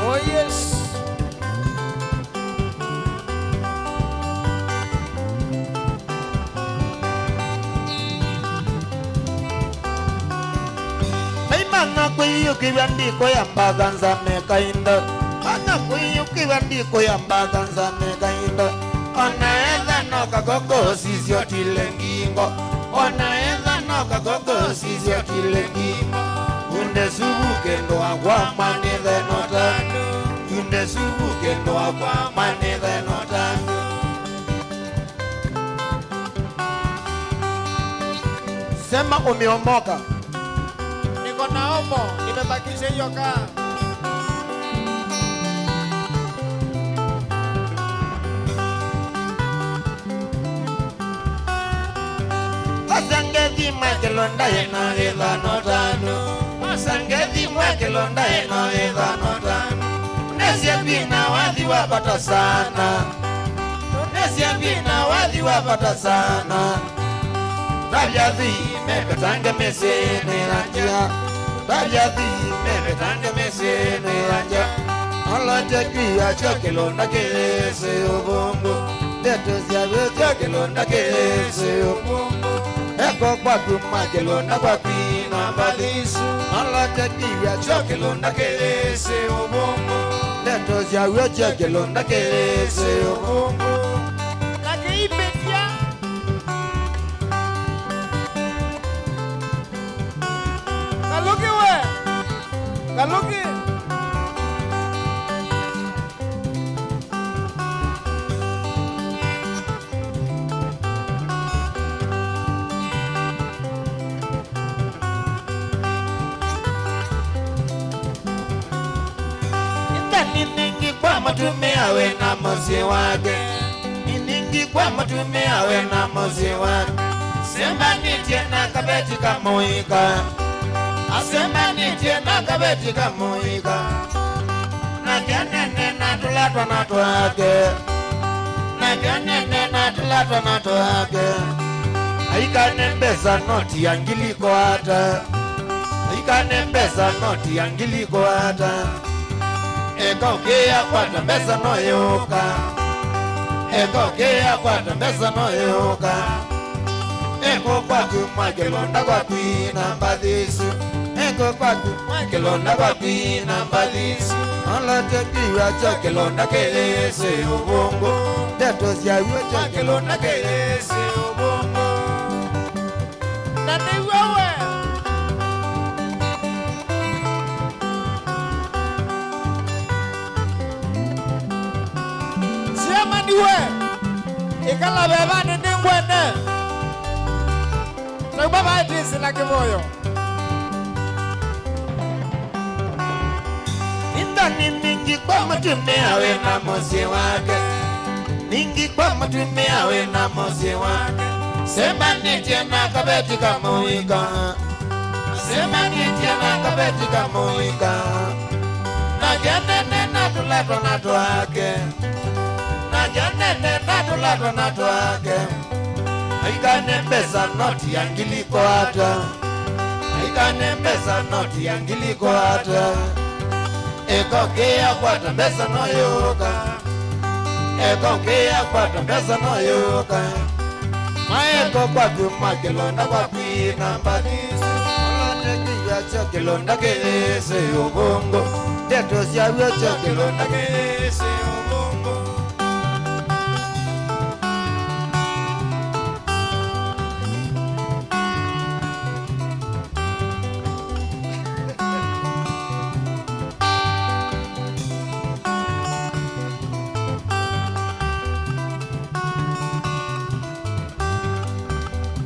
Oh yes Mana kuyu kiwandiko ya mbaganza mekainda Mana kuyu kiwandiko ya mbaganza mekainda Onaeza noka koko sisio tilengingo Onaeza noka koko sisio tilengingo Yunesubuke ndo agwa manithe notano. Yunesubuke ndo agwa manithe notano. Sema umeomoka. Niko na omo, nimebakisha hiyo kaa. Asangethi makelonda eno ithano tano. Asangethi makelonda eno ithano tano. Nesia bina wathi wapata sana. Nesia bina wathi wapata sana. Tajathi mepetange mesene anja. Tajathi mepetange mesene anja. Alante kia chakelonda kelese obongo. Deto siawe chakelonda kelese obongo. Eko kwa kumakelonda kwa pina mbalisu. Alante kia chakelonda kelese obongo. Deto siawe chakelonda kelese obongo. Lagi imedia. Kaluki we. Kaluki. Niningi kwa matume awe na mozi wake. Niningi kwa matume awe na mozi wake. Sema nitie na kabeti kamuika. Asema nitie na kabeti kamuika. Na kianene na tulatwa na tuake. Na kianene na tulatwa na tuake. Aikane mbeza noti angiliko hata. Aikane mbeza noti angiliko hata. Eko kia kwata mbeza no yoka. Eko kia kwata mbeza no yoka. Eko kwa kumakelonda kwa kwina mbadhisu. Eko kwa kumakelonda kwa kwina mbadhisu. Alante kiwa chakelonda kelese ubongo. Deto siawe chakelonda kelese ubongo. Nani wewe? Siama niwe. Ikala beba ni ningwene. Baba atisi na kiboyo. Indani ningi kwa matume awe na mozi wake. Ningi kwa matume awe na mozi wake. Sema nitie na kabeti kamuika. Sema nitie na kabeti kamuika. Na janene na tulatwa na tuake. Na janene na tulatwa na tuake. Aikane mbeza noti angiliko hata. Aikane mbeza noti angiliko hata. Eko kia kwata mbeza no yoka. Eko kia kwata mbeza no yoka. Maeko kwa kumakelonda kwa pina mbadisu. Alante kia chakelonda kelese ubongo. Deto siawe chakelonda kelese ubongo.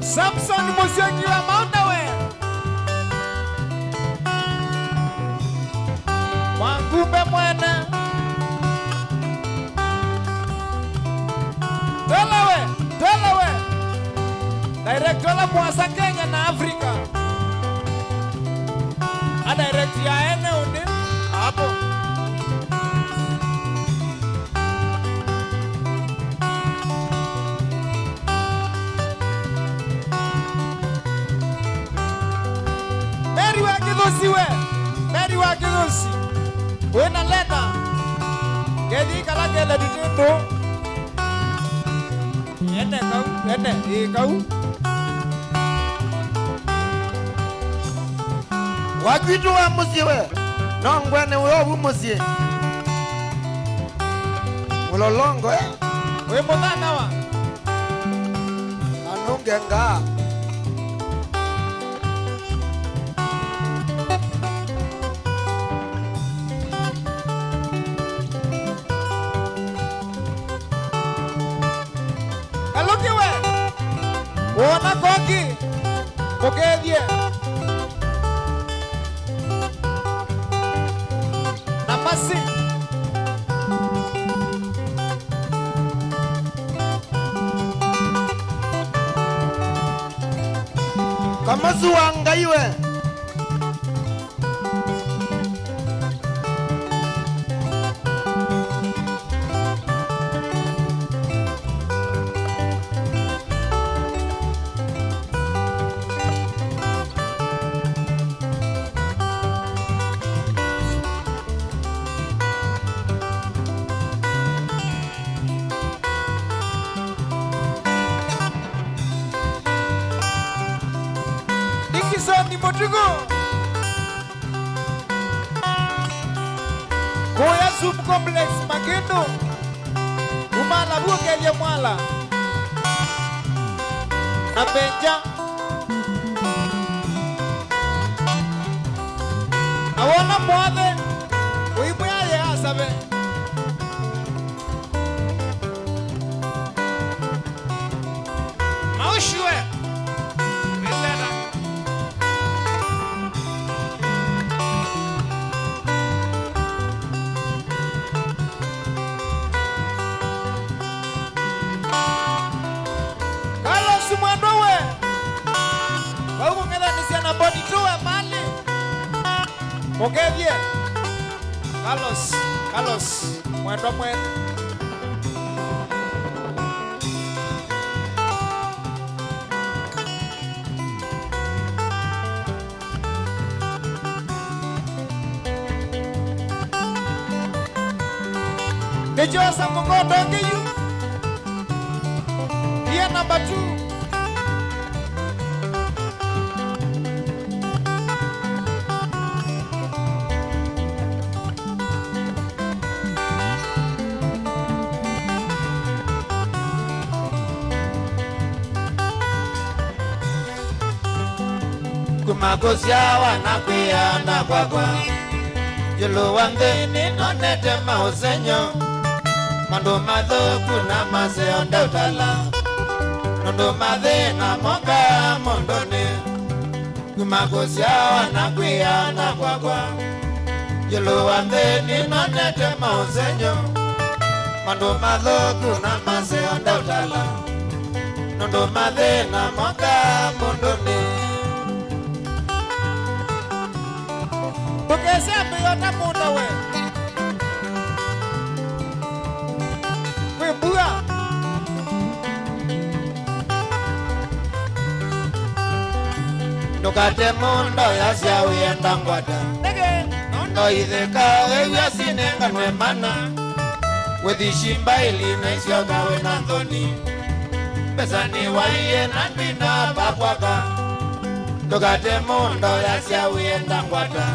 Samson Musyoki wa Maundawe. Mwangumbe mwene. Tolewe. Director la Mwasa Kenya na Afrika. A direct ya ene undi. Hapo. Meri wa kidosi. Wena leta. Gedi kala gele ditindo. Ene kau. Wakitu wa musiwe. Nongwene uovu musie. Ulolongo ya. We mudana wa. Anunge nga. Mugethie na Masi Kamazu wangaiwe Dikisoni Motugo Koya Sub Complex Magendo Umala Bukelie Mwala na Benja Awona Mwathe Uibu ya ye asabe Maushwe. Milena. Carlos Mwandowe Wauku ngeda nisiana body tuwe mali Mugethie Carlos Mwendo mwene Nijosa Mungondo Ngiyu Dia number 2 Kumagosia wanakwia na kwakwa Yulu wangeni nonete mausenyo Mandu madhuku na maseo ndautala Nundu madhi na monga mondoni Kumagosia wanakwia na kwakwa Yulu wangeni nonete mausenyo Mandu madhuku na maseo ndautala Nundu madhi na monga mondoni Bukese mbiyota munda we Kwibua Nukate mundo yasya uyenda ngwata Nege Nondo itheka wewya sinenga nwemana Wethishimba ilina isyoka wena nthoni Pesa ni waiye na ndina pakwaka Nukate mundo yasya uyenda ngwata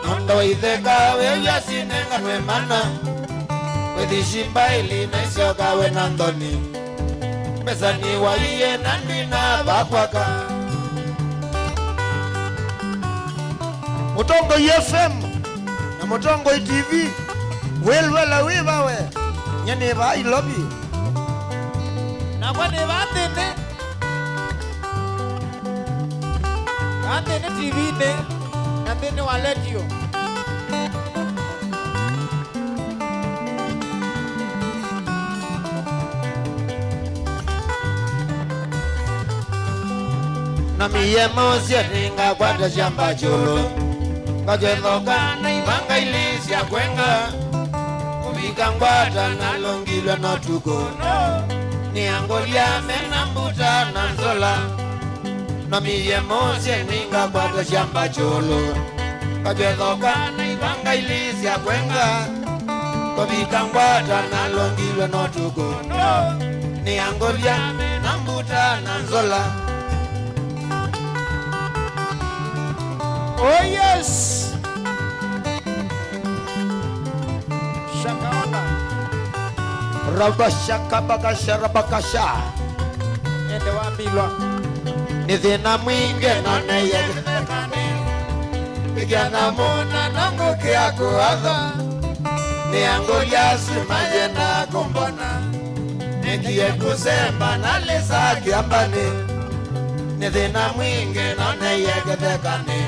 Nondo itheka wewya sinenga nwemana Wethishimba ilina isyoka wena nthoni Pesa ni waiye na ndina pakwaka Mutongo FM na Mutongo TV welwela wibawe nyene ba ilobi Na kwa ni vatene Vatene TV ne Na tene wa radio na miyemo sietinga kwata shamba chulo Kajethoka na ibanga ilisia kwenga Kubika ngwata na longilwa na tukono Ni angolia mena mbuta na nzola Na miyemo sietinga kwata shamba chulo Kajethoka na ibanga ilisia kwenga Kubika ngwata na longilwa na tukono Ni angolia mena mbuta na nzola Oh yes Shakaola Rabashaka bakasha rabakasha Ende wa milwa Ni thina mwingi none yethekane Igana muna nangu kia kuatha Ni angolia simaye na kumbona Nikie kusemba na lisa kiambani ni thina mwingi none yegethekani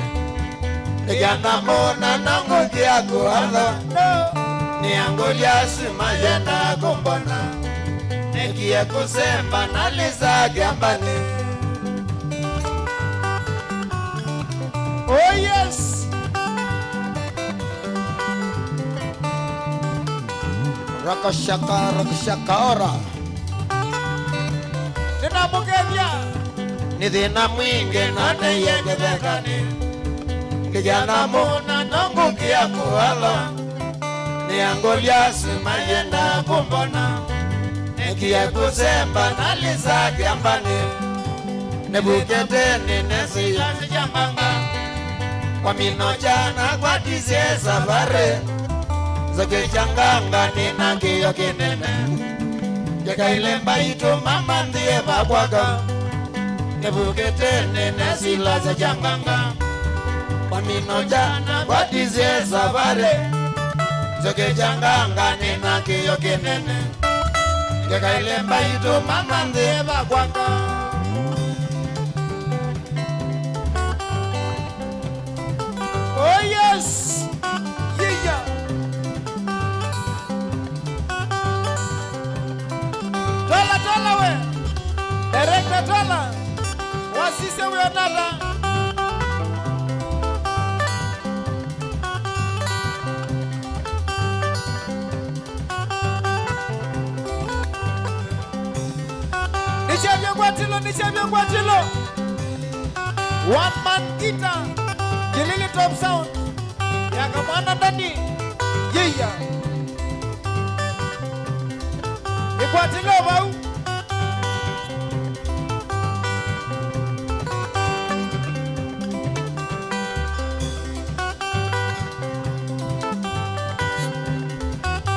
Kijana mona nangu kiaku adho Ni angolia sima yenda kumbona Nekie kusemba nalisa kiambani Oh yes. Rakashaka ora Nina mugevya Ni thina mwingi none yegethekani Kijana mona nangu kiaku adho Ni angolia sima yenda kumbona Nekie kusemba nalisa kiambani Nebukete nesi yasi jambanga Kwa mino jana kwa tisie safari Zoke changanga nina kiyo kinene Jeka ilemba ito mama ndiye babwaka Nebukete nesi yasi jambanga Kwa mino jana kwa tisie safari Zoke changanga nina kiyo kinene Jeka ilemba ito mama ndiye babwaka Oh yes. Yeah. Tola we. Director Tola. Wasise we onata. Nishabye kwatilo. One man guitar. Kilili top sound Yaka mwana ndani Yeya Ikwatilo bau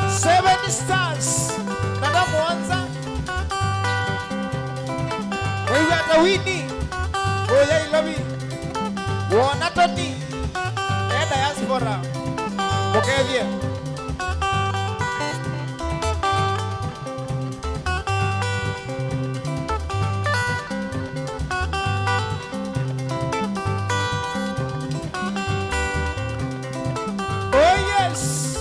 Seven stars Nada Mwanza Wewe ata wini Oya ilawi Wona Tony diaspora Bokevie Oh yes.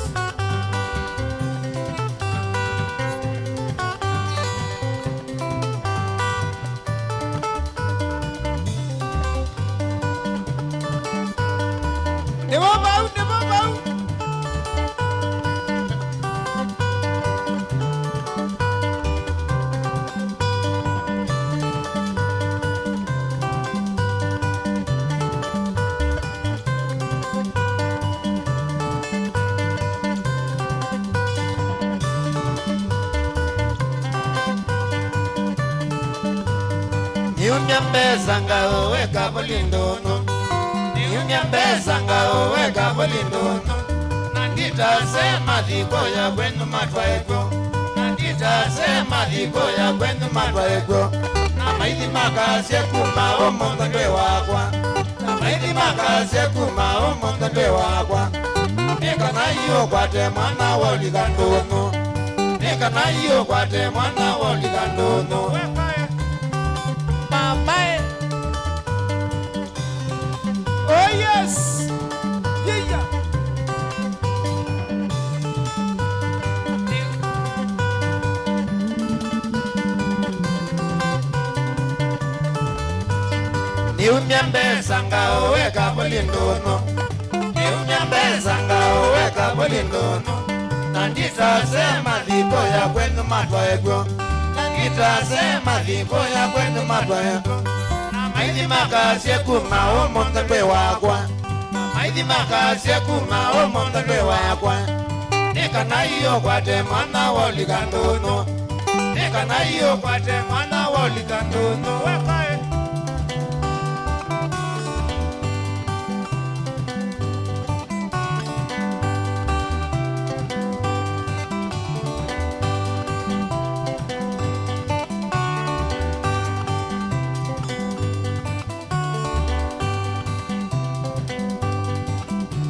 Never bow. Niunyambezanga oweka bolindono Niunyambezanga oweka bolindono Nanditasema dhiko ya kwenu matwaego Nanditasema dhiko ya kwenu matwaego Na maidhi makasye kuma omonga ndwe wakwa Na maidhi makasye kuma omonga ndwe wakwa Nikana iyo kwate mwana woligandono Nikana iyo kwate mwana woligandono Mamae. Oh yes. Yeah. Niunyambezanga oweka bolindono Niunyambezanga oweka bolindono Nanditasema dhiko ya kwenu matwaego Nanditasema dhiko ya kwenu matwaego Na maidhi makasye kuma omonga ndwe wakwa Na maidhi makasye kuma omonga ndwe wakwa Nikana iyo kwate mwana woligandono Nikana iyo kwate mwana woligandono Wekae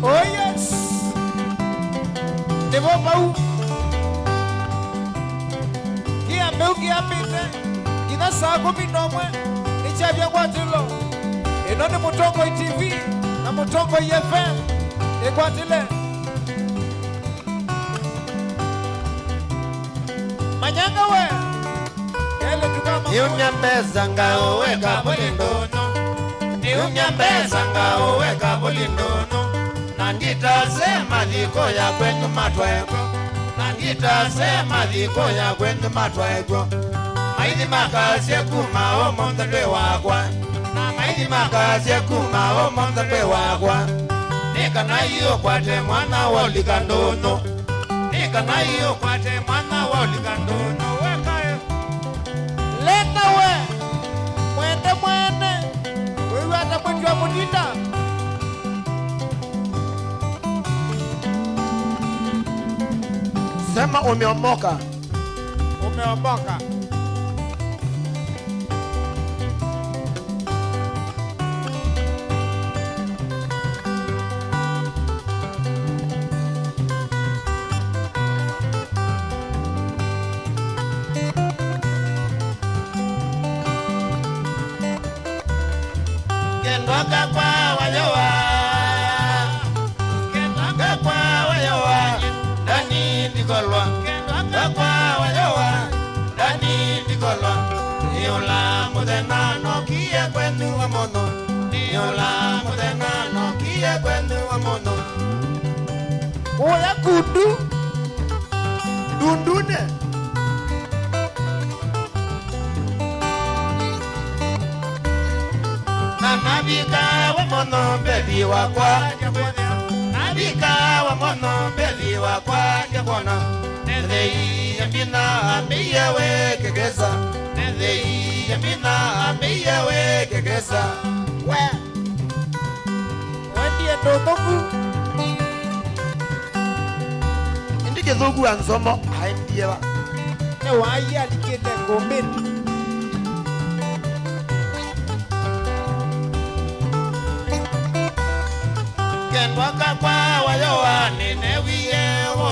Oh yes. Never bow. Kia meu kia pite. Ina sago binomwe. nichavya kwatilo ino ni Mutongo TV na Mutongo FM ikwatile manyanga we ele tukama Niunyambeza ngao weka bulindono Niunyambeza ngao weka bulindono Nangitasema liko ya kwenye matwego Nangitasema liko ya kwenye matwego Maidi makazi ya kuma omo mdandwe wagwa Na maidi makazi ya kuma omo mdandwe wagwa Nika na iyo kwate mwana wa ulikandono Nika na iyo kwate mwana wa ulikandono Wekayo lena we mwende wewe hata mwenjwa mudinda Sema umeomoka umeomoka Kendwaka kwa wayowa Kendwaka kwa wayowa Dani ndikolwa Kendwaka kwa wayowa Dani ndikolwa Niola mudena nokie kwenu wa mono Niola mudena nokie kwenu wa mono oya kundu Dundune Nabika wa mono bebi wakwa Nabika wa mono bebi wakwa Jabona Nedei yambina ambiye we kegeza Nedei yambina ambiye we kegeza we wendie ndotoku Indike dhugu anzomo haimdiewa ne waya alikende ngomeni Kendwaka kwa wayowa nene wiyewo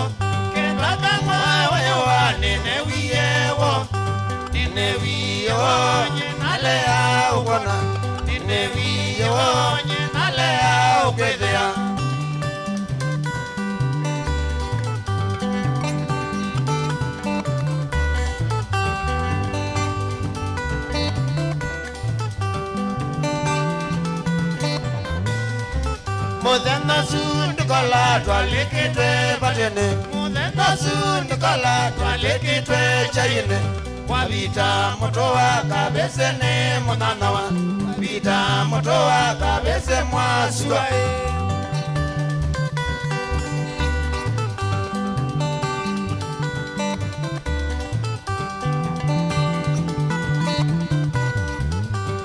Kendwaka kwa wayowa nene wiyewo Nene wiyewo nyenale ya ugona Nene wiyewo nyenale ya ukwedea Mudena sundikola twalikitwe batene Mudena sundikola twalikitwe chayine Wabita motowa kabesene monanawa Wabita motowa kabese mwasua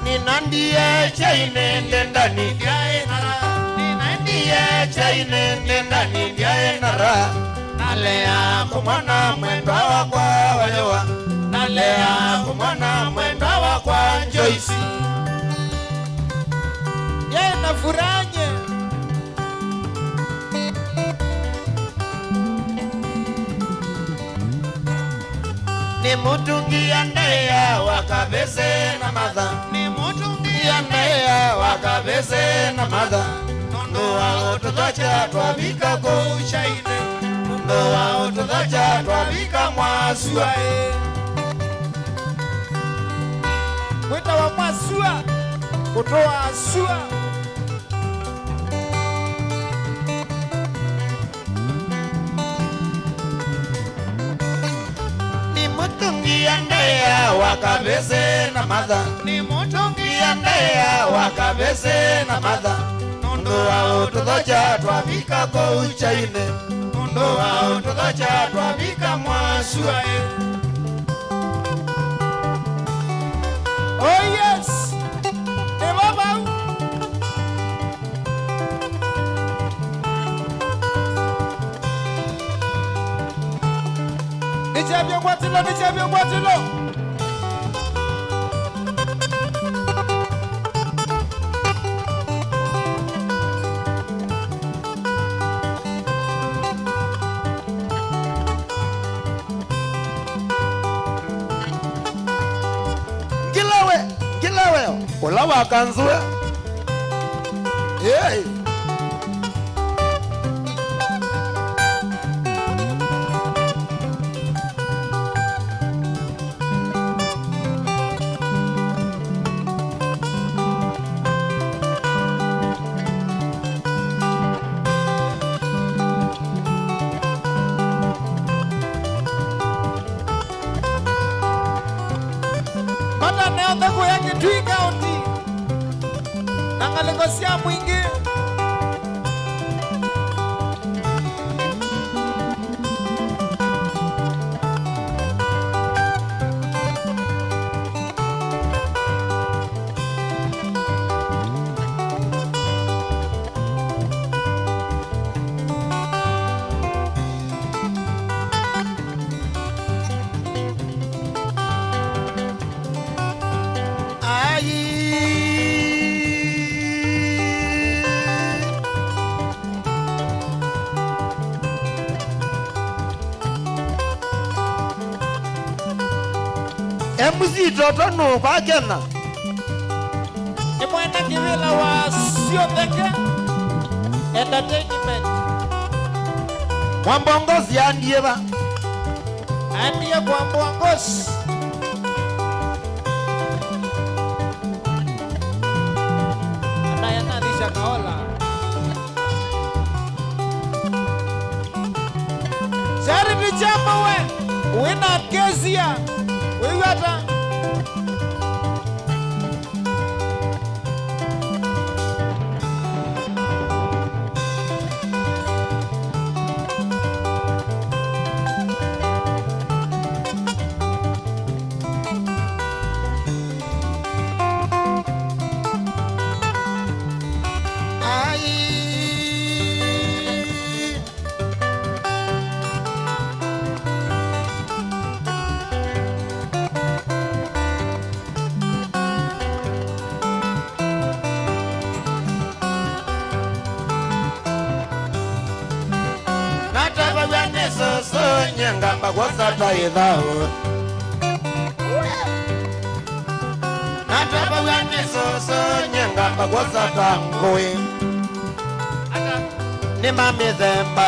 Ninandie chayine ndendani kya inara Chaine ndani ndiye nara Nalea kumwana mwendwa wakwa wayowa Nalea kumwana mwendwa wakwa Joyce ye na furanye Ni mutungi ya ndeya wakabese na madha Ni mutungi ya ndeya wakabese na madha Ndoa otodacha twabika ko shaine Ndoa otodacha twabika mwasua wita wa mwasua kutoa asua Ni mutungi ya ndeya wakabese na madha Ni mutungi ya ndeya wakabese na madha Ndoa otodacha twabika ko shaine Ndoa otodacha twabika mwasua oh yes ne baba nichavya kwatilo Gilawe Ula wakanzwe. Hey. Mata neothegu ya Kitui County Nangalegosia mwingi MC Toto no bakena. ni mwenda kivila wa Siotheke Entertainment Mwambongozi andieba. Andiye kwa Mbwangosi Anayanadhisha kaola Charity Chamba we Wina Kezia Wewe hata Nyangamba kwa sata idhao. Nataba wani soso nyangamba kwa sata ngui. Ni mamizemba.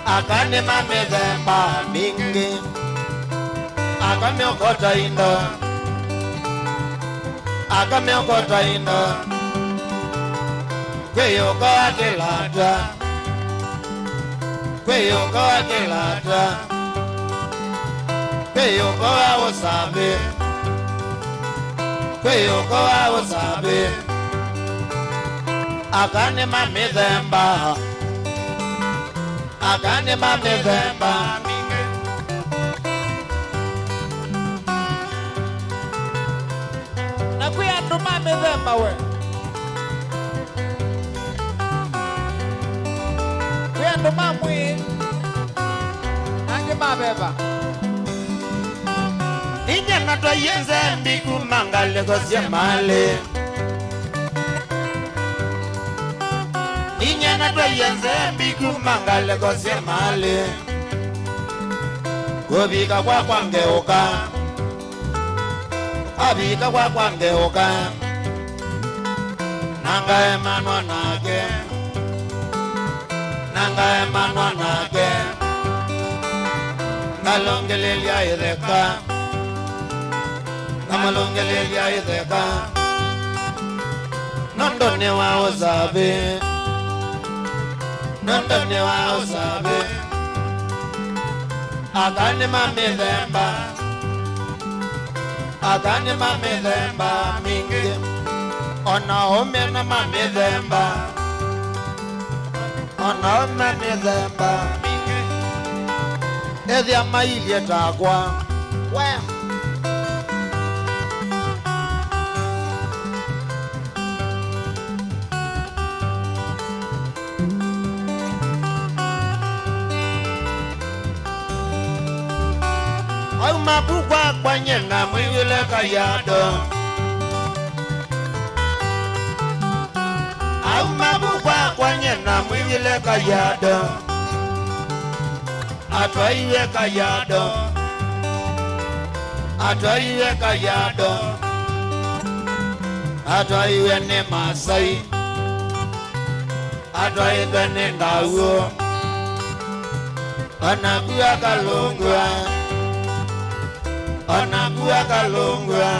Aka ni mamizemba mingi. Aka miokota indo. Aka miokota indo. Kweyo kwa kilata. Kweyo kwa kilata. Kweyo kwa usabi. Kweyo kwa usabi. Akane mamizemba. Akane mamizemba. na kuya nduma mizemba we kuya nduma mwi Ange mabeba Ninya nato yenze mbiku mangale kosye male. Ninya nato yenze mbiku mangale kosye male. Kubika kwa kwangeuka. Abika kwa kwangeuka. Nanga emanwa nage. Nanga emanwa nage. Ngalongelelia ireka. Namalongelelia ireka. Nondone wa uzabe. Nondone wa uzabe. Agane mamizemba. Agane mamizemba mingi. Ona ome na mamizemba. Ona ome mamizemba mingi. Ethia maili etagwa. Well. Au mabugwa kwa nyena mwile kayado. Au mabugwa kwa nyena mwile kayado. Atwaiwe kayado. Atwaiwe kayado. atwa iwe ni Masai, atwa iwe ni Ndauo, onakua Kalungwa, onakua Kalungwa,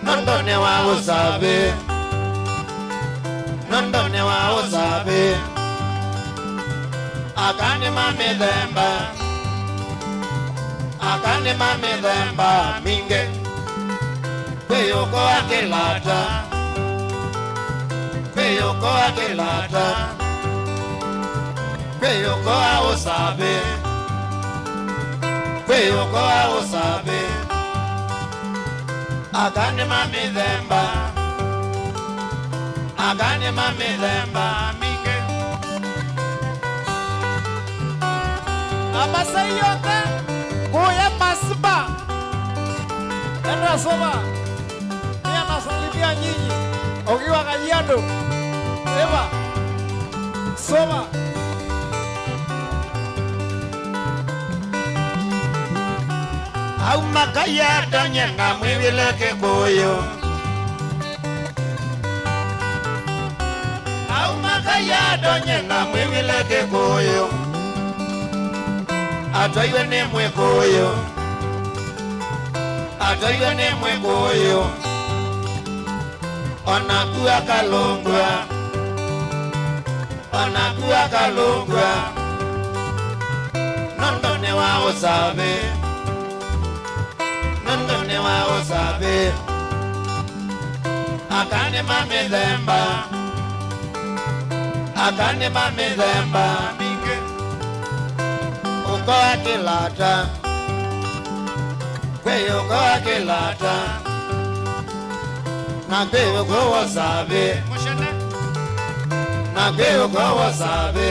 nondone wa usabe, nondone wa usabe, akani mamithemba, akani mamithemba minge, kwiyuko akilata, kwiyuko akilata, kwiyuko usabe, kwiyuko usabe, akani mamithemba, akani mamithemba minge. Amasai yote kuya Masiba enda soba pia nasalimia nyinyi ukiwa Kajiado eba soba au makaya donyenga mwibile Kikuyu, au makaya donyenga mwibile Kikuyu, atwa iwe ni Mwikuyu, atwa iwe ni Mwikuyu, onakua Kalungwa, onakua Kalungwa, nondone wa usabe, nondone wa usabe, akani mamithemba, akani mamithemba minge, uko akilata, kwiyuko akilata, na kwiyuko usabe, na kwiyuko usabe,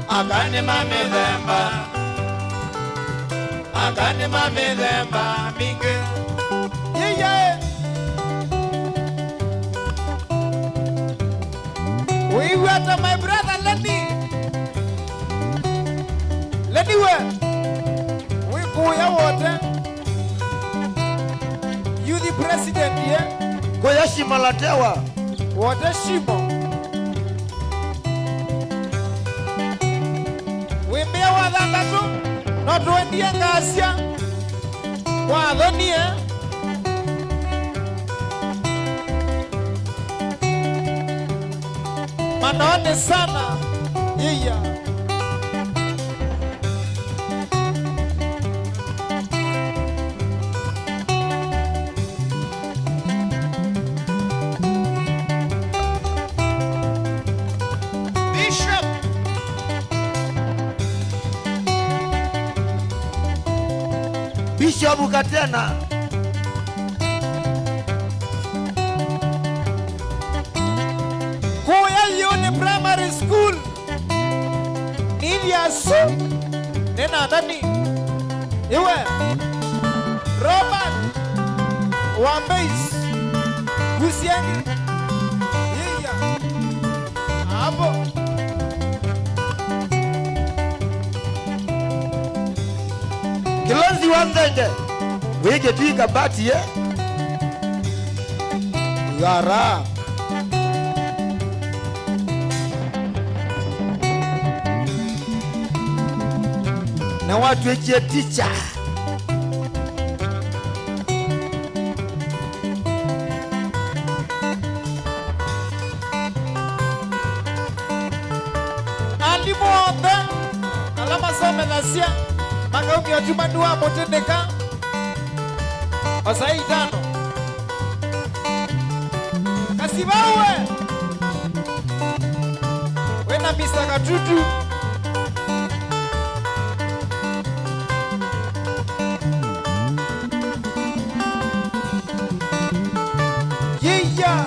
akani mamithemba, akani mamithemba minge. yeye we were my brother Lenny we kuya wote you the president here Kuya shimo la tewa, wote shimo wimbia wathangatu no twendie ngacia wathonie manone sana iya Bishop Bishop Katena, kuya yone primary school Iliasu nena nani iwe Robert Wambais Kusiangi iya hapo Kilonzi Wandenge, wike tuika bati ye, yara, na watu echie teacher, alimu othe alama some nasia makaumi ya juma dua motendeka osai tano kasibawe wena Mr. Katutu yeah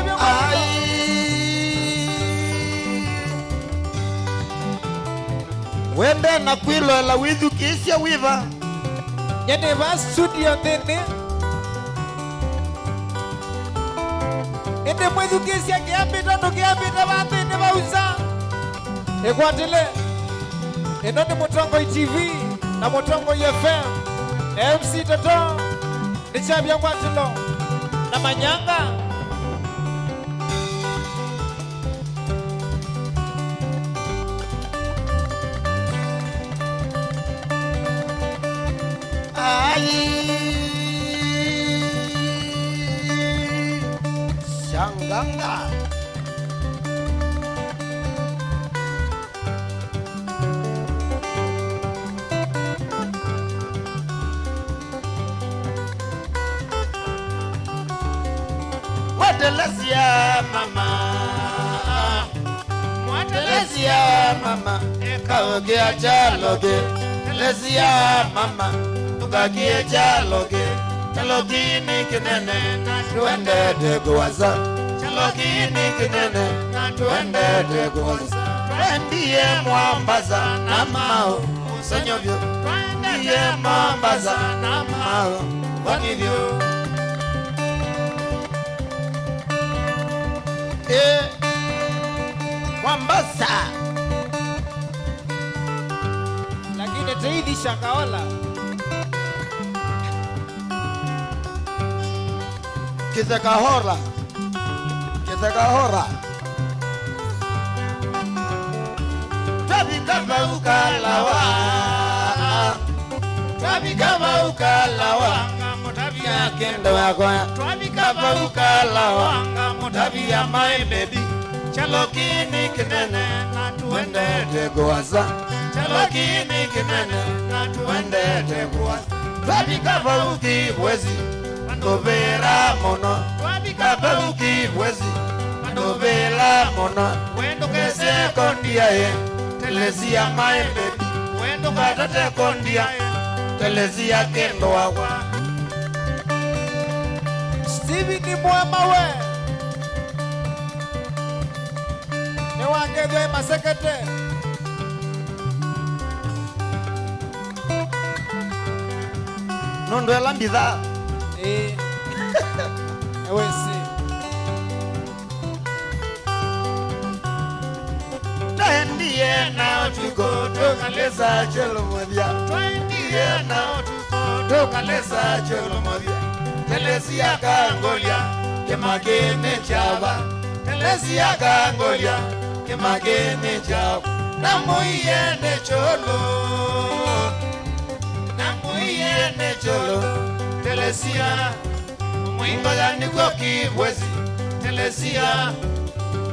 Nichapia kwa wende na kwilo la withu kisya wiva Yene va studio tene Ende mwethu kisya kiambita no kiambita vatene vauza Ekwatile Eno ni Mutongo TV na Mutongo FM MC Toto Nichapia kwatilo na Manyanga Shanganga Mwatelesia mama Mwatelesia mama Ekaogea chaloge Telesia mama Tukakie chaloge Chalogini kinene Tuende teguwaza Chalogini kinene Tuende teguwaza Tuendie mwambaza na mao Sanyovyo Tuendie mwambaza na mao Wanivyo Mwambaza Lakini teidi shakaola Kizekahora Kizekahora Tabi kama ukalawa Tabi kama ukalawa Tabia kendo wako Tabi kama ukalawa Tabia my baby Chalokini kinene Tuende teguwaza Chalokini kinene Tuende teguwaza Tabi kama ukibwezi Ndovera mono Kaba ukibwezi Ndovera mono Wendo kese kondia ye Telesia my baby Wendo katate kondia Telesia kendo wawa Stevie ni mwema we Ni wangedwe masekete Nondo la mbidha Ewe si Tuendie nao tuko Tukaleza chelo mwabia Tuendie nao tuko Tukaleza chelo mwabia Telesia kangolia Kemakene chava Telesia kangolia Kemakene chava Namuiene cholo Namuiene cholo Telesia Mwingolani kwa kibwezi Telesia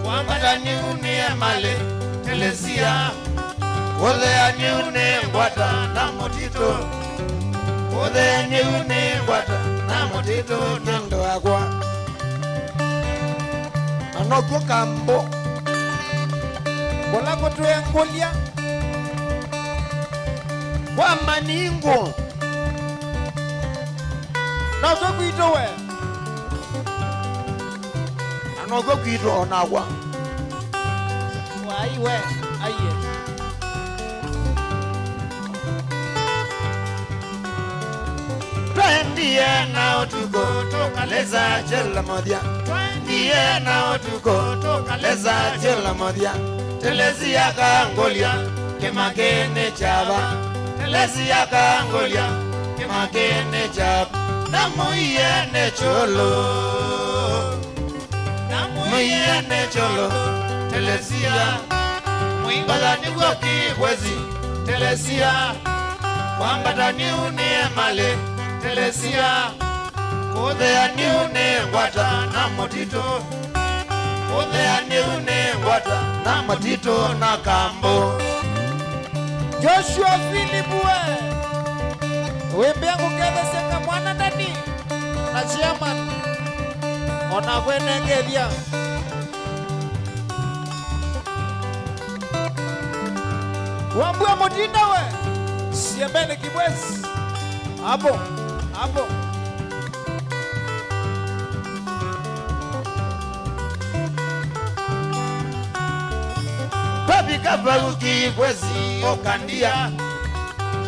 Wambadani unie male Telesia Woleani une ngwata na motito Woleani une ngwata na motito Nendo agwa Anoko kambo Bola kutue ngulia Wamaningo Na uzo kuito we Anoko kuito onagwa Wai we Aye Tuendie nao tuko Tukaleza chela modia Tuendie nao tuko Tukaleza chela modia Telesia kangolia Kemakene chava Telesia kangolia Kemakene chava Namuiene cholo Namuiene cholo Telesia Mwingolani kwa kibwezi Telesia Wambatani unie male Telesia Kudeani une ngwata na motito Kudeani une ngwata na motito na kambo Joshua Philip we Wembe yangu kebe seka mwana ndani Na chairman Ona kwene ngevya Wambua mutinda we Siembene kibwezi Hapo Hapo twabikava ukikwezi okandia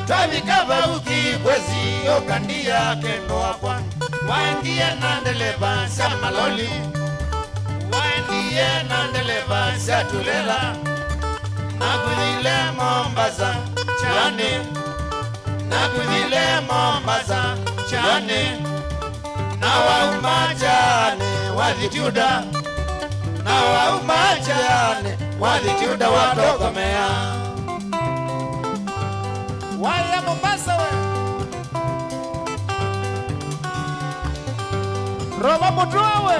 twabikava ukikwezi okandia kendo wakwa waendie na ndeleva cia maloli waendie na ndeleva cia tulela nakuthile Mombasa chane nakuthile Mombasa chane na waumachane wathitiuda na waumachane wathitiuda watokomea waya Mombasa we Roba Mutua we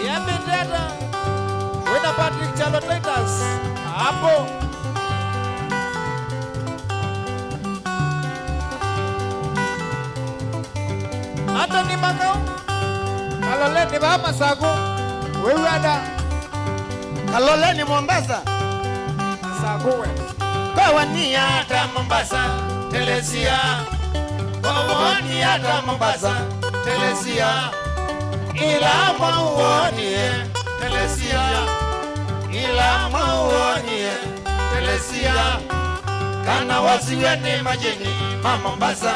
Yambi Dada Wina Patrick Chalotitas hapo hata ni makao Kalole ni Bahama Sagu wewe ada Kalole ni Mombasa Sagu we Kawani hata Mombasa Telesia Kawani hata Mombasa Telesia ila mauonie Telesia ila mauonie Telesia kana wasiwene majini Mombasa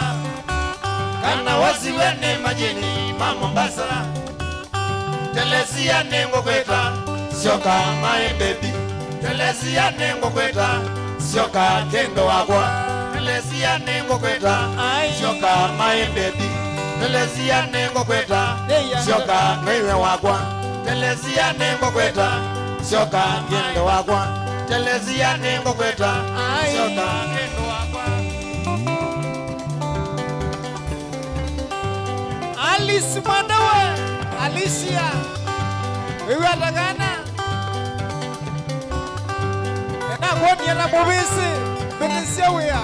kana wasiwene majini Mombasa Telesia nengo kweta sioka my baby Telesia nengo kweta sioka kendo wakwa Telesia nengo kweta sioka my baby Telesia nengo kweta sioka mwewe wakwa Telesia nengo kweta sioka kendo wakwa Telesia nengo kweta sioka kendo wakwa Alice Mandawe Alicia wewe atagana ena ngoni na mubisi Benisia wea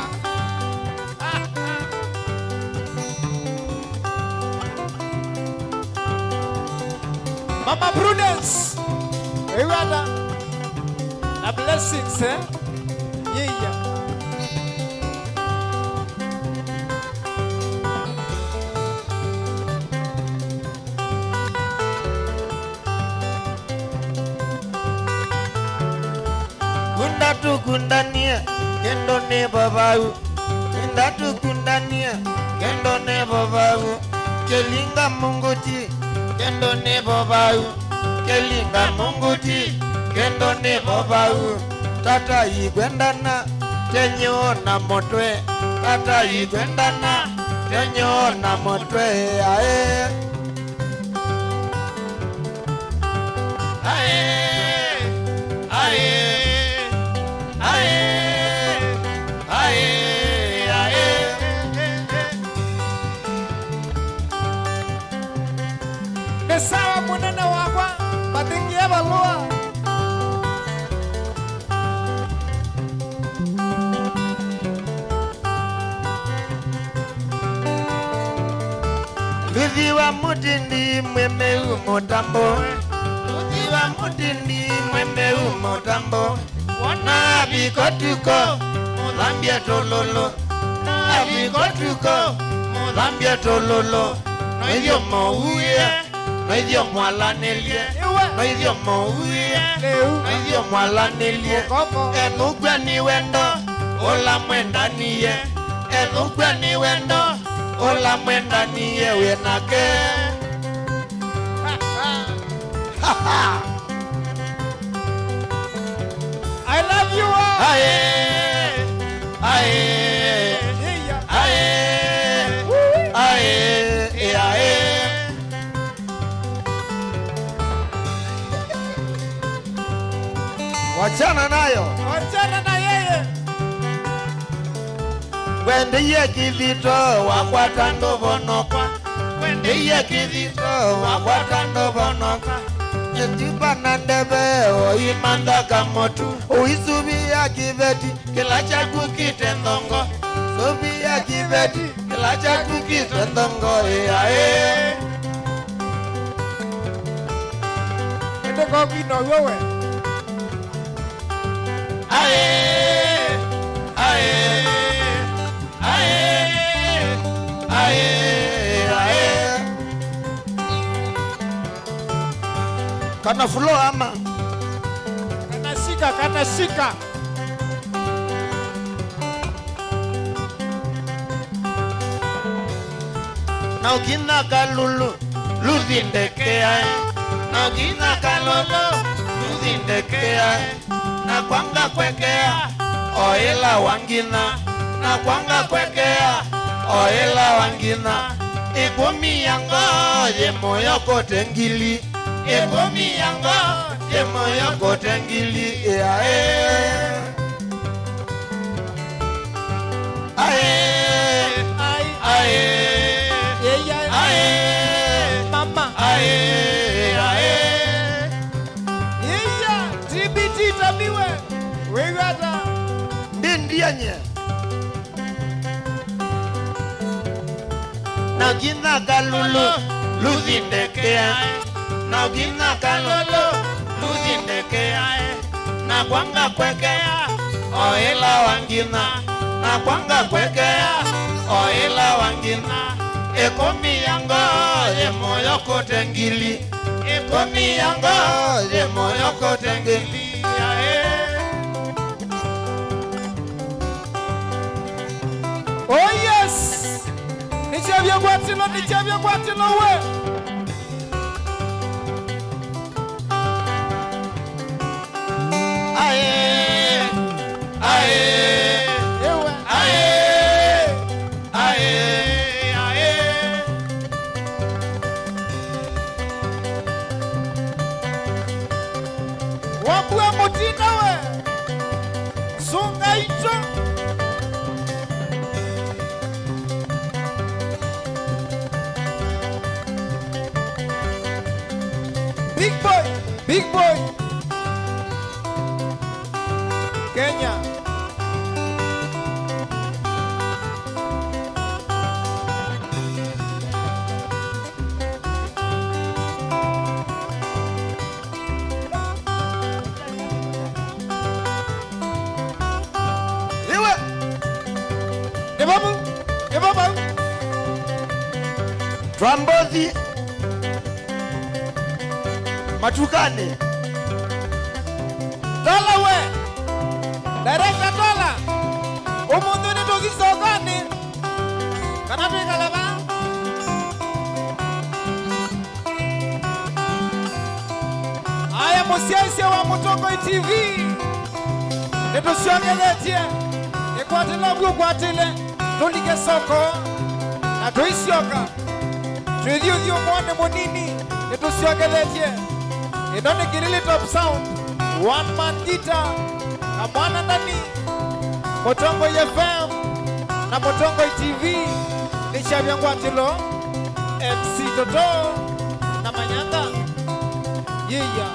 Mama Prudence wewe ata na blessings yeah Kundania kendo ne babau Indatu kundania kendo ne babau Kelinga munguti kendo ne babau Kelinga munguti kendo ne babau Tata igwendana tenyo na motwe Tata igwendana tenyo na motwe ae ae ae Sawa munene wakwa matingi ya balua Luthi wa mutindi mweme umotambo Luthi wa mutindi mweme umotambo Wana bikotuko mudhambia tololo Na bikotuko mudhambia tololo Noidyo mouye Noidyo mwalanelie Noidyo mouye Noidyo mwalanelie Enugwe ni wendo Ola mwenda niye Enugwe ni wendo Ola mwenda niye wenake I love you all Aye Aye Aye Aye Aye Wachana nayo wachana na yeye Wende ye kivito wakwata ndobonokwa Wende ye kivito wakwata ndobonokwa Yetipa na ndebe oimanda kamotu Uisubi ya kiveti kila chaku kitendongo Subi ya kiveti kila chaku kitendongo Ae ende kwa kino wewe Ae Ae Ae kana fulo ama kana shika shika kata shika. Na ukina kalulu luzindekea, na ukina kalulu luzindekea, na kwanga kwekea oila wangina, na kwanga kwekea oila wangina. Ikumi yango ye moyo kotengili, ikumi yango ye moyo kotengili. Mama TBT tabiwe wegata ndindianye na gina kalulu luzindekea, na gina kalulu luzindekea, na kwanga kwekea oila wangina, na kwanga kwekea oila wangina. Ekomi yango ye moyo kotengili, ekomi yango ye moyo kotengili. Oh yes, nichavya kwatilo we. Aye, aye, Ewe. aye, aye. Wabue mutina we. Sunga ito. Big boy. Kenya. Iwe. Ebabu. Twambozi Matukane Dola we. Director Dola. Umundu ni togi sokoni. Kanatu ikalaba. Aya musiasia wa Mutongo TV. Neto siongeletie. Ekwatila mgu kwatile. Tolike soko. Na toisioka. Tuidhiudhiu mwone monini. Neto siongeletie. Idoni Kirili Top Sound, one man guitar, kamwana ndani, Mutongo FM, na Mutongo TV, nishavya ngwatilo, MC Toto, na Manyanga, yeah.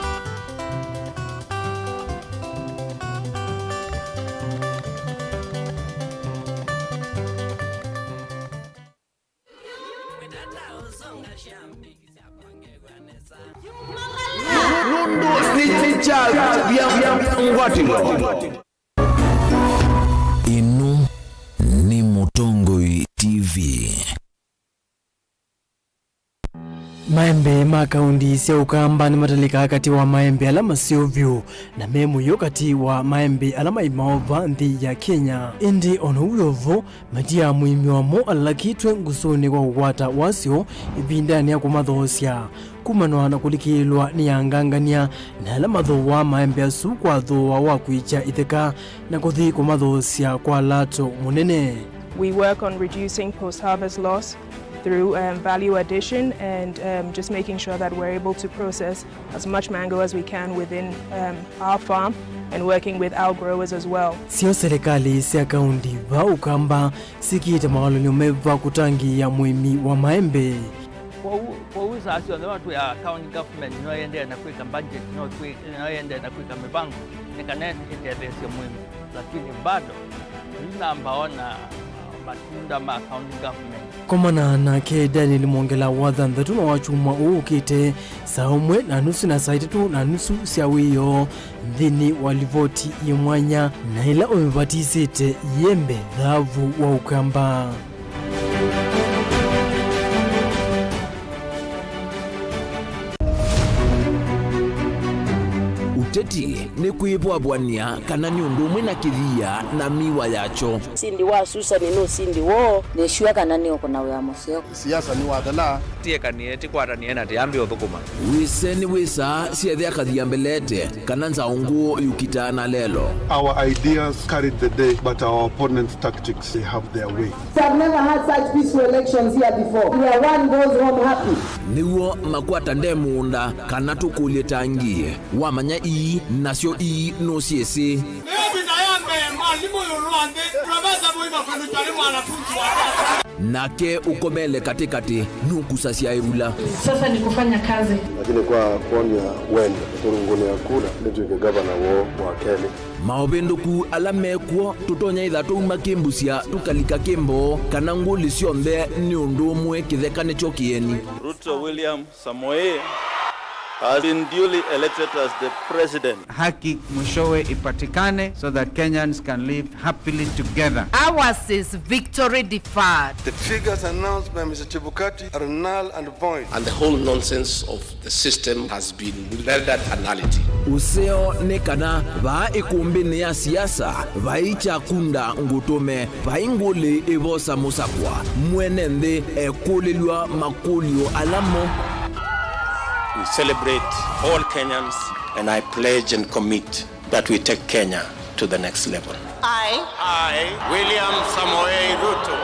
Inu ni Mutongo TV. Maembe makaundi sia ukamba ni matalika kati wa maembe alama siovyo na memu yokati wa maembe alama imaova nthi ya Kenya. Indi ono uyovo madia muimi wa mo alakitwe ngusoni kwa uwata wasio ibindani ya kumadhoosya. Kumanwa na kulikilwa ni yangangania na alama dhowa maembe asu kwa dhowa wakuicha itheka na kuthi kumadhoosya kwa lato munene. We work on reducing post-harvest loss through value addition and just making sure that we're able to process as much mango as we can within our farm and working with our growers as well. Sio serikali sia kaundi va ukamba sikita mawaloni umeva kutangi ya muimi wa maembe. Kwa uza asio na watu ya county government inoyende na kuika budget inoyende na kuika mipango nikanene itebesio muhimu, lakini bado nina ambaona matunda ma county government. Komana na ke Daniel Mongela wathan the tuna wachuma ukite saumwe na nusu na saititu na nusu siawiyo ndhini walivoti imwanya na ila umevatisite yembe dhavu wa ukamba. giteti ni kuibwabwania kana ni undu umwe na kithia na miwa yacho sindi wa Susan no sindi wo ne shua kana ni okona wa museo siasa ni wadala tie kanieti kwatanie na tiambi uthukuma wiseni wisa siethia kathia mbelete kana nzaungu yukitana lelo. Our ideas carried the day, but our opponents' tactics, they have their way. We have never had such peaceful elections here before, where one goes home happy. Niwo makwata ndemunda kana tukulie tangie wamanya ii nasio ii no siesi nake ukomele katikati nukusasia irula. Sasa ni kufanya kazi, Lakini kwa kuonya wenda turunguni akura ndio gavana wa Kenya maobendoku alamekwo tutonya ithatu makimbusia tukalika kimbo kana nguli cionthe ni undu umwe kithekane chokieni. Ruto William Samoei has been duly elected as the president. haki mwishowe ipatikane so that Kenyans can live happily together. ours is victory deferred. The figures announced by Mr. Chebukati are null and void. And the whole nonsense of the system has been rendered a nullity. Useo ne kana va ikumbini ya siasa vaicha kunda ngutume vainguli evosa musakwa mwenende ekulilwa makulio alamo. We celebrate all Kenyans, And I pledge and commit that we take Kenya to the next level. I, William Samoei Ruto,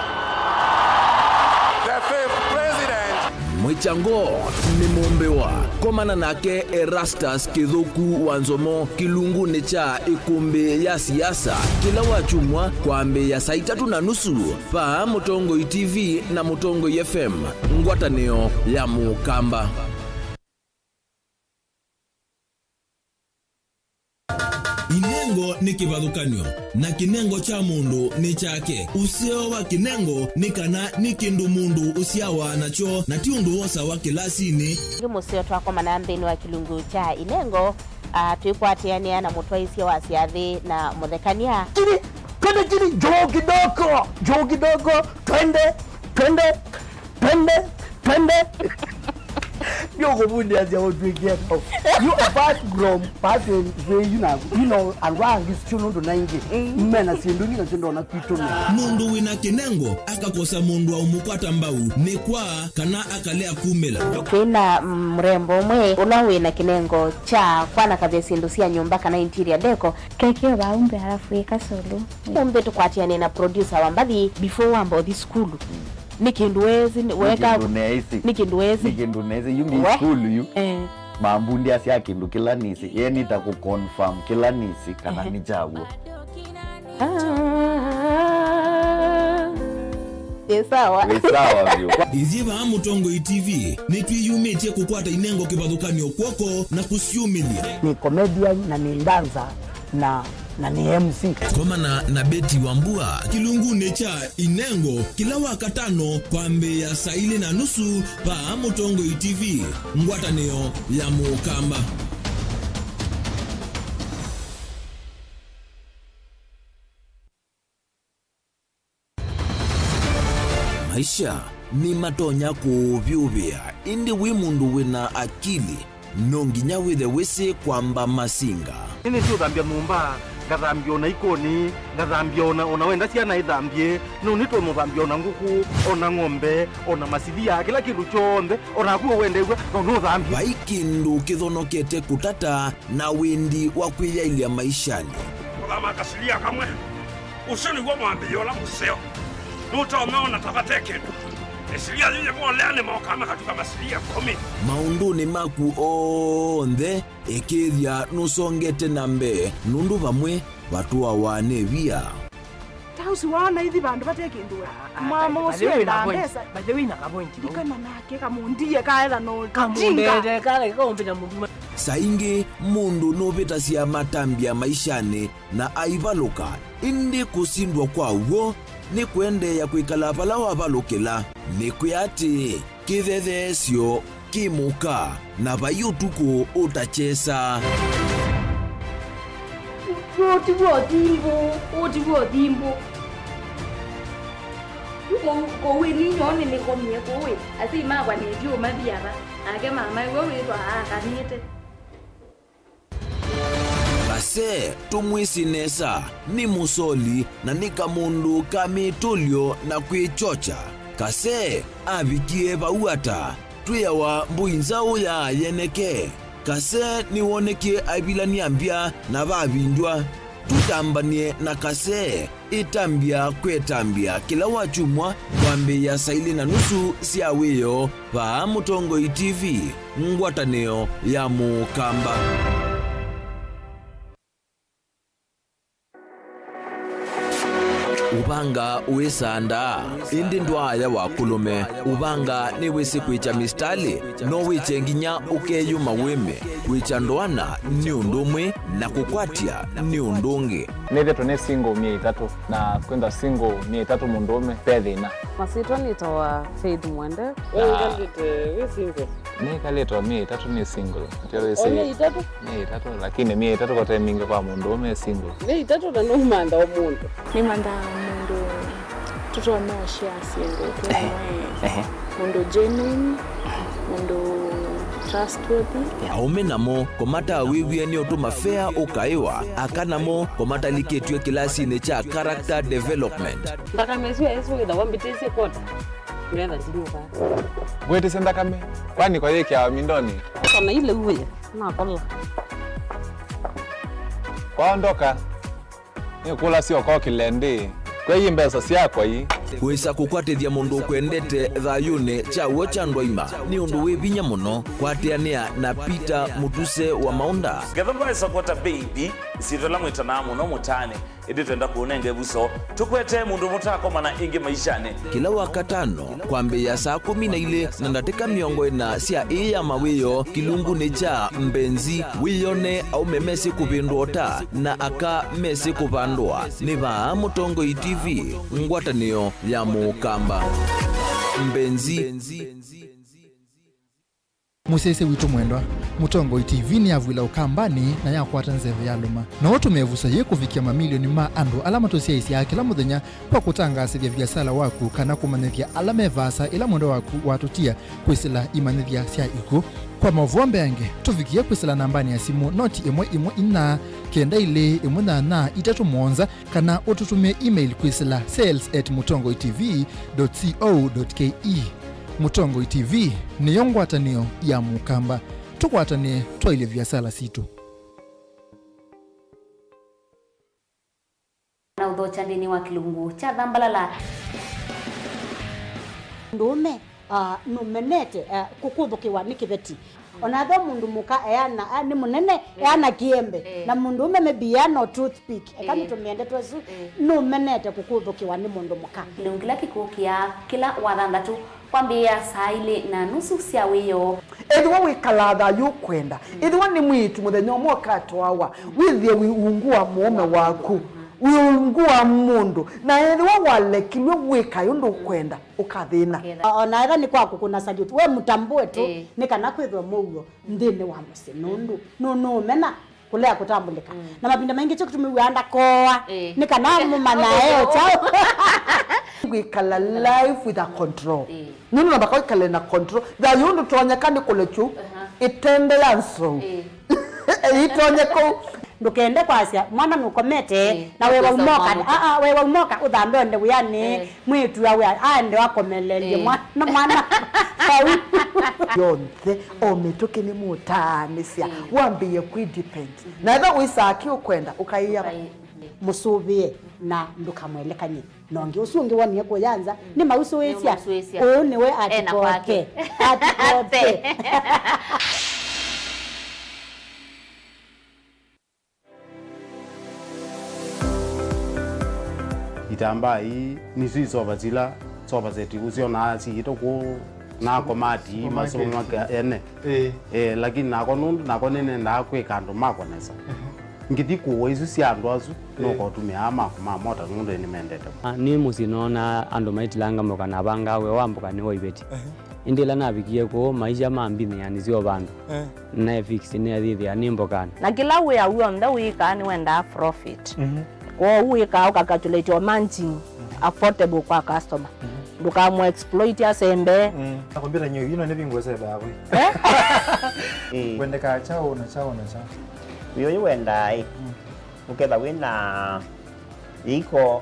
the fifth president. Mwichango ni mumbewa komana nake Erastus Kithuku Wanzomo kilunguni cha ikumbi ya siasa kila wachumwa kwa mbe ya saa 3:30 pa Mutongoi TV na Mutongoi FM ngwatanio ya Mukamba. Inengo ni kivathukanio na kinengo cha mundu ni chake. Usio wa kinengo ni kana ni kindu mundu usiawa nacho na ti undu wosa wa kilasini. Museo twakoma na nthini wa kilungu cha Inengo twikwatiania na mutwaisia wa siathi na muthekania Kile jo kidogo twende Yoko bundi as you drink here. You apart from passing you know around this chuno ndo naingi. Mena sinduni na sindo na kitu. Mundu wina kinengo akakosa mundu wa umukwata mbau ni kwa kana akalea kumela. Kwina mrembo mwe unawe na kinengo cha kwana kabisa ndusia nyumba kana interior deco keke baumbe halafu ikasolo. Umbe tukwatiane na producer wa mbali before wambo this school. Nikinduwezi weka nikinduwezi yumi school yu mambundi asia kindu kila nisi yeni ta ku confirm kila nisi kana ni jago sawa vyo Iziva Mutongoi TV ni twiyumitie kukwata inengo kivathukanio kwoko na kusiumilia. Ni comedian na ni dancer na ni MC. Komana na Betty Wambua kilunguni cha Inengo kila wakatano kwa mbe ya saa 4:30 pa Mutongoi TV ngwatanio ya Mukamba. Maisha ni matonya kuvyuvia indi wi mundu wina akili nonginya withe wisi kwamba masinga. Nini sio dhambia mumba ngathambia ona ikoni ngathambia ona wenda ciana ithambie no nitwe muthambia ona nguku ona ng'ombe ona masithia kila kindu chonthe ona kuo wendegwe no thambia vaikindu kithonokete kutata na windi wa kwiyailia maishani. Kama kasilia kamwe usini gwa mwambia ola museo nutaomeona tavateke esilia zile mwolene maokama katika masilia 10 maunduni maku onthe ikithia nusongete na mbe nundu vamwe vatuwa wanevia tausi wana hithi bandu batekinduwe mama usio na pesa Badewina kapointi dikana nake kamundie kaela no kamundete kale kaombina mundu saingi mundu novitasia matambia maishani na aivaluka indi kusindwa kwauo ni kuendeya kwikala vala wavalukila ni kuyati kithethesyo kimuka na vayutuku utachesa Otiwo timbo kowe ni nyone ni komye kowe asi magwa ni dio mathiara ake mama wewe ito akanite kase tumwisi nesa ni musoli na ni kamundu kamitulio na kwichocha kase abikie bauata tuyawa mbuinzao ya yeneke kase ni woneke abilani ambia na babindwa tutambanie na kase itambia kwetambia kila wachumwa kwambe ya saili na nusu siaweyo pa Mutongo TV ngwataneo ya Mukamba. Ubanga uisanda indi ndwaya wakulume ubanga ni wisi kwicha mistali no wiche nginya ukeyu maweme kwicha ndwana ni undumwe na kukwatia ni undungi nithe tune single 300 na kwenda single 300 mundume pethina masito nitawa Faith Mwende we single ni kaleto 300 ni single ndio si ni 3 lakini 300 kwa mingi kwa mundume single ni 3 na no manda wa mundu ni manda mundu tuto na share single mundu genuine mundu trustworthy aume namo komata wiwie ni otuma fair ukaiwa akanamo komata liketwe kilasi ne cha character development ndaka mezu yesu ida wambitese kota ngenda zinuka gwete senda kame kwani kwa yeke ya mindoni kana ile uwe na kola kwaondoka ni kula sio kwa kilende kwa hii mbesa siako hii kwisa kukwatithia mundu kwendete thayune cha wochandwa ima ni undu wibinya muno kwatiania na Peter Mutuse wa Maunda gathomba support baby sitola mwitana muno mutane indi twenda kuonenge buso tukwete mundu mutako mana ingi maishane kila wakatano kwambe ya saa 12 na ndateka miongo ina sia iya mawiyo kilungu ni cha mbenzi wiyone au memesi kubindota na aka mesi kubandwa ni ba Mutongo TV ngwatanio ya Mukamba mbenzi musese witu mwendwa Mutongo TV ni avwila ukambani na yakwata nzeve ya luma na watu mevusa ye kufikia mamilioni ma andu alama tosia isi ya kila muthenya kwa kutangasa vya biasala waku kana kumanethia alama evasa ila mwendo waku watutia kwisila imanethia sia iku kwa mavombe yange tufikia kwisila nambani ya simu noti imwe ina kenda ile imwe na itatu monza kana ututume email kwisila sales@mutongotv.co.ke Mutongo TV ni yongwatanio ya Mukamba tukwatane twaile biasala situ na udhocha ndini wa kilungu cha Dhambalala ndume numenete kukuthukiwa ni kiveti onatho mundu muka eana ni munene eana kiembe na mundu ume mebiano toothpick kama tumiende twesu numenete kukuthukiwa ni mundu muka ndungila kikukia kila wathandatu kwambia saile na nusu cia wiyo edwa wikalatha yukwenda edwa ni mwitu muthenya mwakato wawa withie wiungua mume waku wiungua mundu na edwa walekilwe wika yundu kwenda ukathina ona ega ni kwaku kuna salute we mutambue tu ni kana kwithwa mugo ndini wa musinundu no mena kulea kutambulika na mabinda mengi cyo kutumiwanda koa ni kana mumana eo chao wikala life with a control nini nabaka wikala na control da yundu tuonyekani kule chu itende yanso itonye ko ndukende kwasia mwana nukomete na wewe umoka wewe umoka uthambe nde yani mwitu awe ande wakomelelie mwana yonthe ometoke ni mutanisia wambie kwidepend na ndo wisaki ukwenda ukaiya musubie na ndukamwelekanye nonge usungi wani ko yanza ni mausuwesia one we atikoke itamba hii ni zisoba zila soba zetu uzio na si itoko na komati masomo maka ene lakini nako nundu nako nene ndakwe kando mako nesa ngiti kuwa isu si andu azu noko tumia amako mamota nundu ni mendete ni musinona andu maitilanga moka na banga we wambuka ni woibeti indila nabikie ko maisha mambini yani sio bandu na fix ni adhithi ani mbokana na kila we ya uyo nda wika ni wenda profit kwa uwika ukakatulate managing affordable kwa customer dukamu exploit ya sembe nakwambia nyo yino ne bingwese bawe kwende ka chao na chao Wiyo wenda uketha wina iko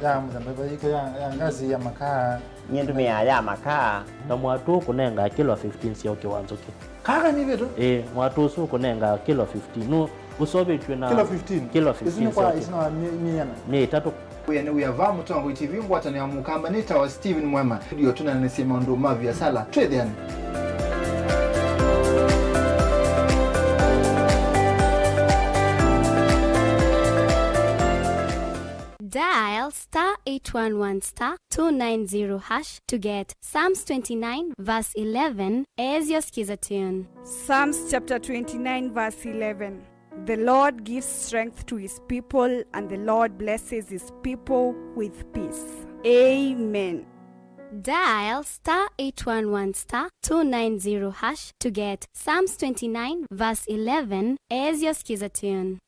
ya mzambeba iko ya ngazi ya makaa nyentumia ya makaa na mwatu kunenga kilo 15 sio kiwanzoke kaka ni vitu mwatu su kunenga kilo 15 no usobetwe na kilo 15 isini kwa isina miana ni tatu yani uyava Mutongo TV ngwatani ya mukamba nita wa Steven Mwema ndio tunanesema ndo mavi ya sala twende yani. Dial *811*290# to get Psalms 29 verse 11 as your skiza tune. Psalms chapter 29 verse 11. The Lord gives strength to his people, and the Lord blesses his people with peace. Amen. Dial *811*290# to get Psalms 29 verse 11 as your skiza tune.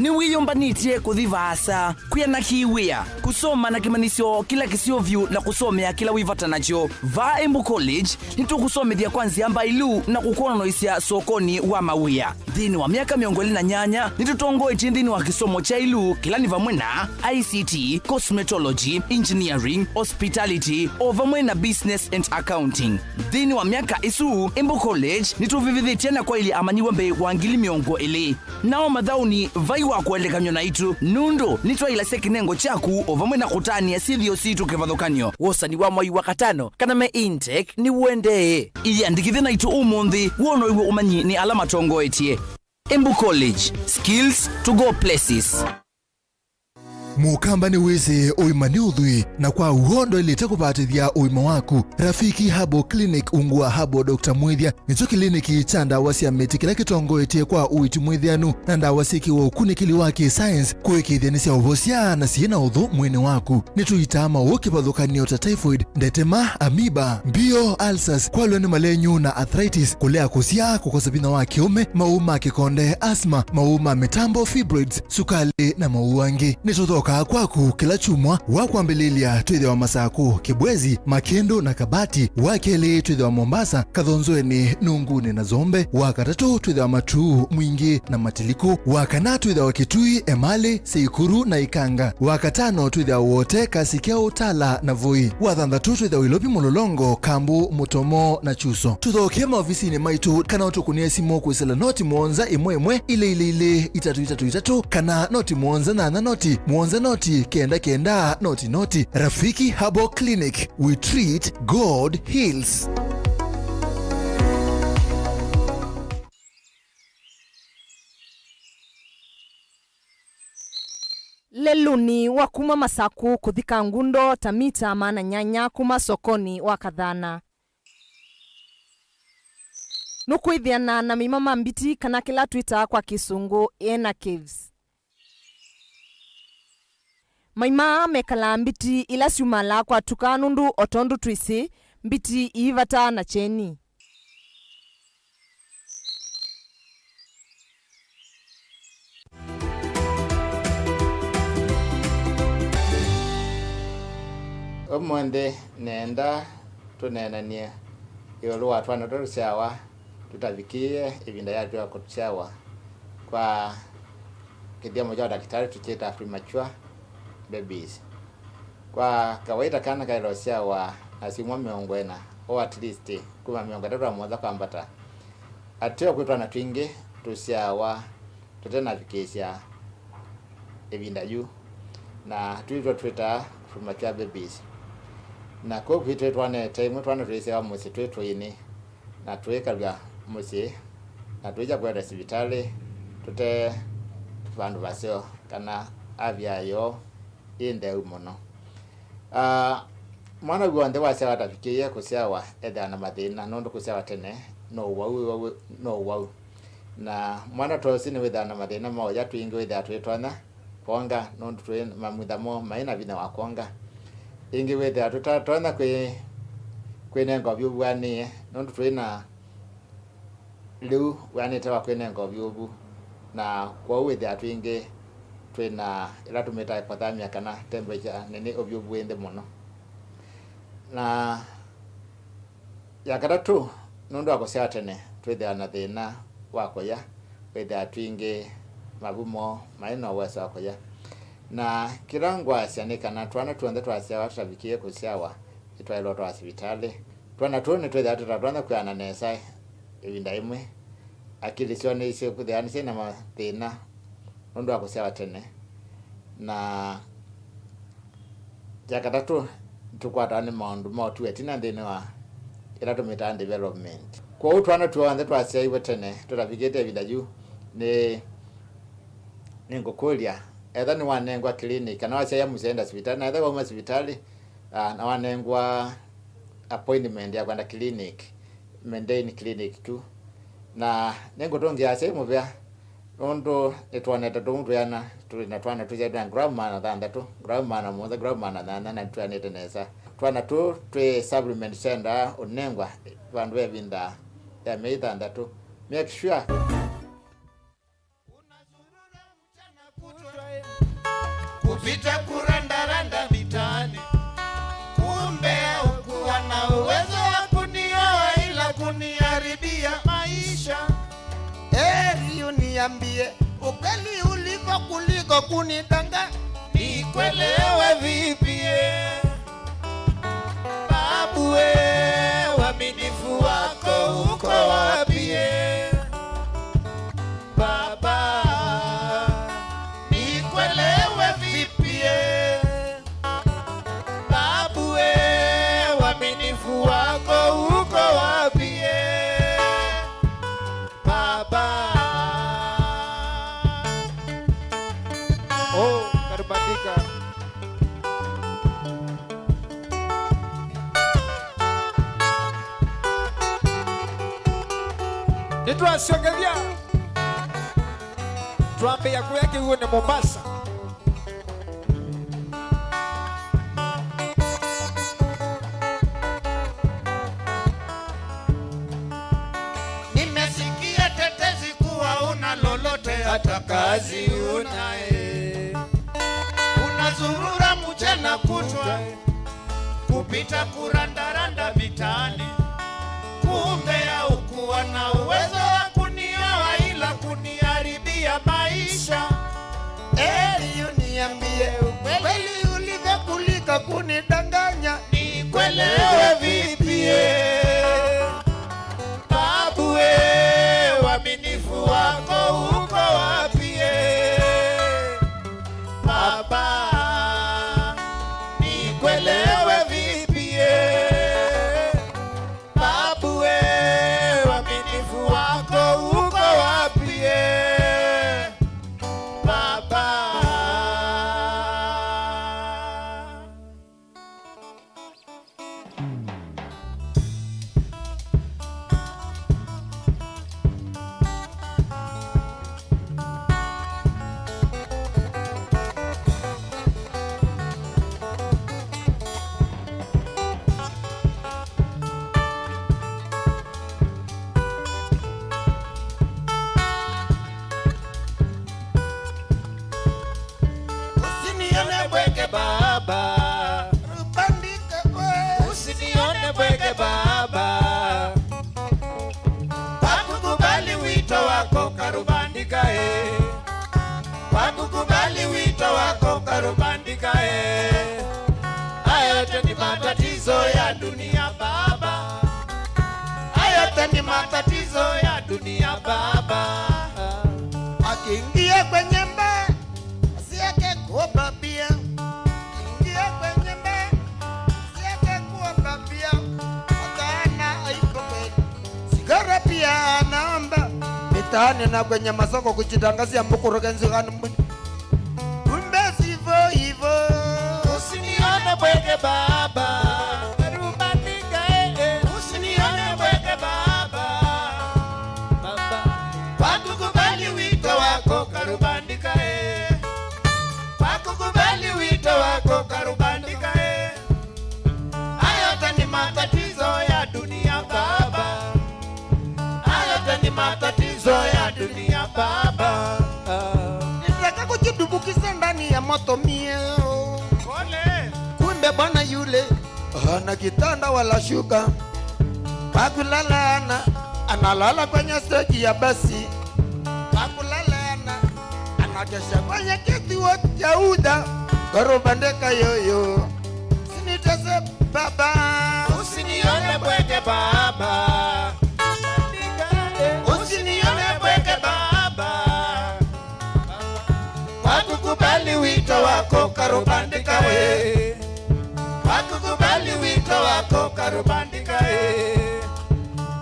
Ni wiyombanitye kuthivasa kuyana kiwia kusoma na kimanisyo kila kisiovyu na kusomea kila wivata nacho va Embu College nitukusomethia kwanzia amba ilu na kukononoisya sokoni wa mawia thini wa miaka 28 nitutongoetie thini wa kisomo cha ilu kila ni vamwe na ICT, cosmetology, engineering, hospitality o vamwe na business and accounting. Thini wa miaka isu Embu College nituvivithitie na kwa ili amanyiwa mbe wa ngili miongo ili nao mathauni vai wa kuelekanyo na itu nundu nitwa ila sekinengo chaku ovamwe na kutania sithio situ kivathukanyo wosa ni wa mwai wa katano kana me intake ni wende iandikithia na itu umunthi wono iwe umanyi ni alama tongoetie. Embu College, skills to go places. Mukamba ni weze uimani udhui na kwa uhondo ili takupatithia uima waku. Rafiki Habo Clinic ungua Habo Dr. Mwithia nicho kliniki cha ndawa cia miti kila kitongoetie kwa uiti mwithianu na ndawa siki wa ukunikili wake science kuikithia ni cia uvosia na siena udhu mwene waku. Nituitama ukipathukanio ta typhoid, ndetema, amiba, mbio, ulcers, kwalwe ni malenyu na arthritis, kulea kusia, kukosa bina wa kiume, mauma kikonde, asma, mauma mitambo, fibroids, sukali na mauangi. Nituthoka kwaku kila chumwa wakwambililia twithe wa Masaku, Kibwezi, Makendo na Kabati, wakeli twithe wa Mombasa, Kathonzoeni, Nunguni na Zombe, wakatatu twithe wa Matuu, Mwingi na Matiliku, wakana twithe wa Kitui, Emali, Seikuru na Ikanga, wakatano twithe wa wote Kasikeo, Tala na Voi, wathanthatu twithe wa Ilopi, Mulolongo, Kambu, Mutomo na Chuso. Tuthokie maofisini maitu kana utukunie simu kwisela noti mwonza imwe ile itatu kana noti mwonza na noti mwonza noti kenda noti. Rafiki Habo Clinic, we treat, God heals. Leluni wa kuma Masaku kuthika ngundo tamita maana nyanya kuma sokoni wa Kathana. Nukuithiana na mimama mbiti kana kila Twitter kwa Kisungu ena caves. Maima mekala mbiti ila siumala kwa tukanundu otondu twisi mbiti ivata na cheni. Omonde nenda tunenania yolu watu wanatorushawa tutavikie ibinda yatu ya kutushawa kwa kidia moja wa daktari tucheta premature babies. Kwa kawaida kana kairoshawa asimwa miongwena o at least kuma miongo tatu mmoja kwambata atio kwitwa na twingi tushawa tutena vikesha ibinda yu na tuitwa Twitter premature babies. Na kwa kwitwa twane time twane tuisha musi twetwa ini na tuikaga musi na tuija kwenda hospitali tute vandu vasio kana avya yo inde umuno. Mwana gwande washa watafikia kusiawa edha na mathina nondo kusiawa tene no wau na mwana tosi ni witha na mathina moja twingi witha twetwana konga nondo twen mamudamo maina vina wakonga ingi witha tutatwana kwenengo byubwani nondo twena lu wani tawa kwenengo byubu na kwa witha twingi twena ila tumeta ipathamia kana temperature nini obyubwende muno. Na ya katatu nundu akosewa tene twithia na thina wakoya withia twingi magumo maina uwezo wakoya na kirangwa cianikana twana tuanthe twaciawa tutavikie kuciawa itwailwa twa hospitali twana tuni twithia tutatwana kwiana nesa ivinda imwe akili cio ni icio kuthia ni ciina mathina nundu akosewa tene na jakatatu tukwata ni maundu motu etina thini wa ira tumita development kwa utwana tuanthe twacia iwe tene tutavikite ivinda yu ni ngukulia etha ni wanengwa clinic kana wacia ya musenda hospitali na etha wa hospitali na wanengwa appointment ya kwenda clinic maintain clinic tu na nengo tongi acia muvya ondo etwaneta tondu yana tuna twana tuja na grandma na grandma na mother grandma na twaneta nesa twana tu twe supplement center onengwa vandu vevinda ya meitha ndatu make sure kupita kurandaranda mitaani, kumbe ukuwa na uwezo wa kunioa ila kuniharibia maisha. Heri uniambie ukweli ulivyo kuliko kunidanga, nikuelewe vipi? Babu we, uaminifu wako uko wapi? Baba, nikuelewe vipi? Babu we, uaminifu wako uko wapi? Baba. Oh, Karubandika. Nitwasongelia tuambe ya kuyake huo ni Mombasa. Nimesikia tetezi kuwa una lolote hata kazi unae, unazurura mchana kutwa kupita kurandaranda mitaani, kumbe haukuwa na uwezo wa kunioa ila kuniharibia maisha. Heri uniambie ukweli ulivyo kuliko kunidanganya, nikuelewe vipi? Babu we, uaminifu wako uko wapi? Baba, nikuelewe vipi? Babu we, uaminifu wako uko wapi? Baba. Usinione bweke baba, Rubandika we. Usinione bweke baba, pakukubali wito wako Karubandika pakukubali wito wako Karubandika Hayo yote ni matatizo ya dunia baba, hayo yote ni matatizo ya dunia baba. Akiingia kwenye mba asiake kuopa pia, ingia kwenye mba asiake kuopa pia, akaana haiko kweli. Sigara pia anaomba mitaani na kwenye masoko kujitangazia mkurugenzi gani, kumbe sivyo hivyo. Usinione bweke baba, Rubandika usinione bweke baba, baba pakukubali wito wako Karubandika pakukubali wito wako Karubandika Hayo yote ni matatizo ya dunia baba, hayo yote ni matatizo ya dunia baba. Nitaka kujidumbukiza ndani ya moto mie, kumbe bwana yule hana kitanda wala shuka, Pakulala analala kwenye steji ya basi. Pakulala anakesha kwenye kituo cha UDA. Karubandika yoyo, usinitese baba, usinione bweke baba, usinione bweke baba. Wakukubali wito wako karubandika we, wakukubali wito wako karubandika we.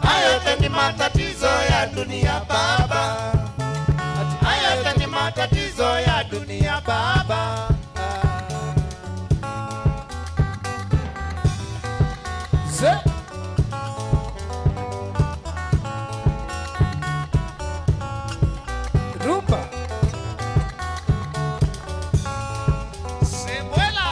Hayo ni matatizo ya dunia baba, hayo ni matatizo ya dunia baba. Rumba Semuela.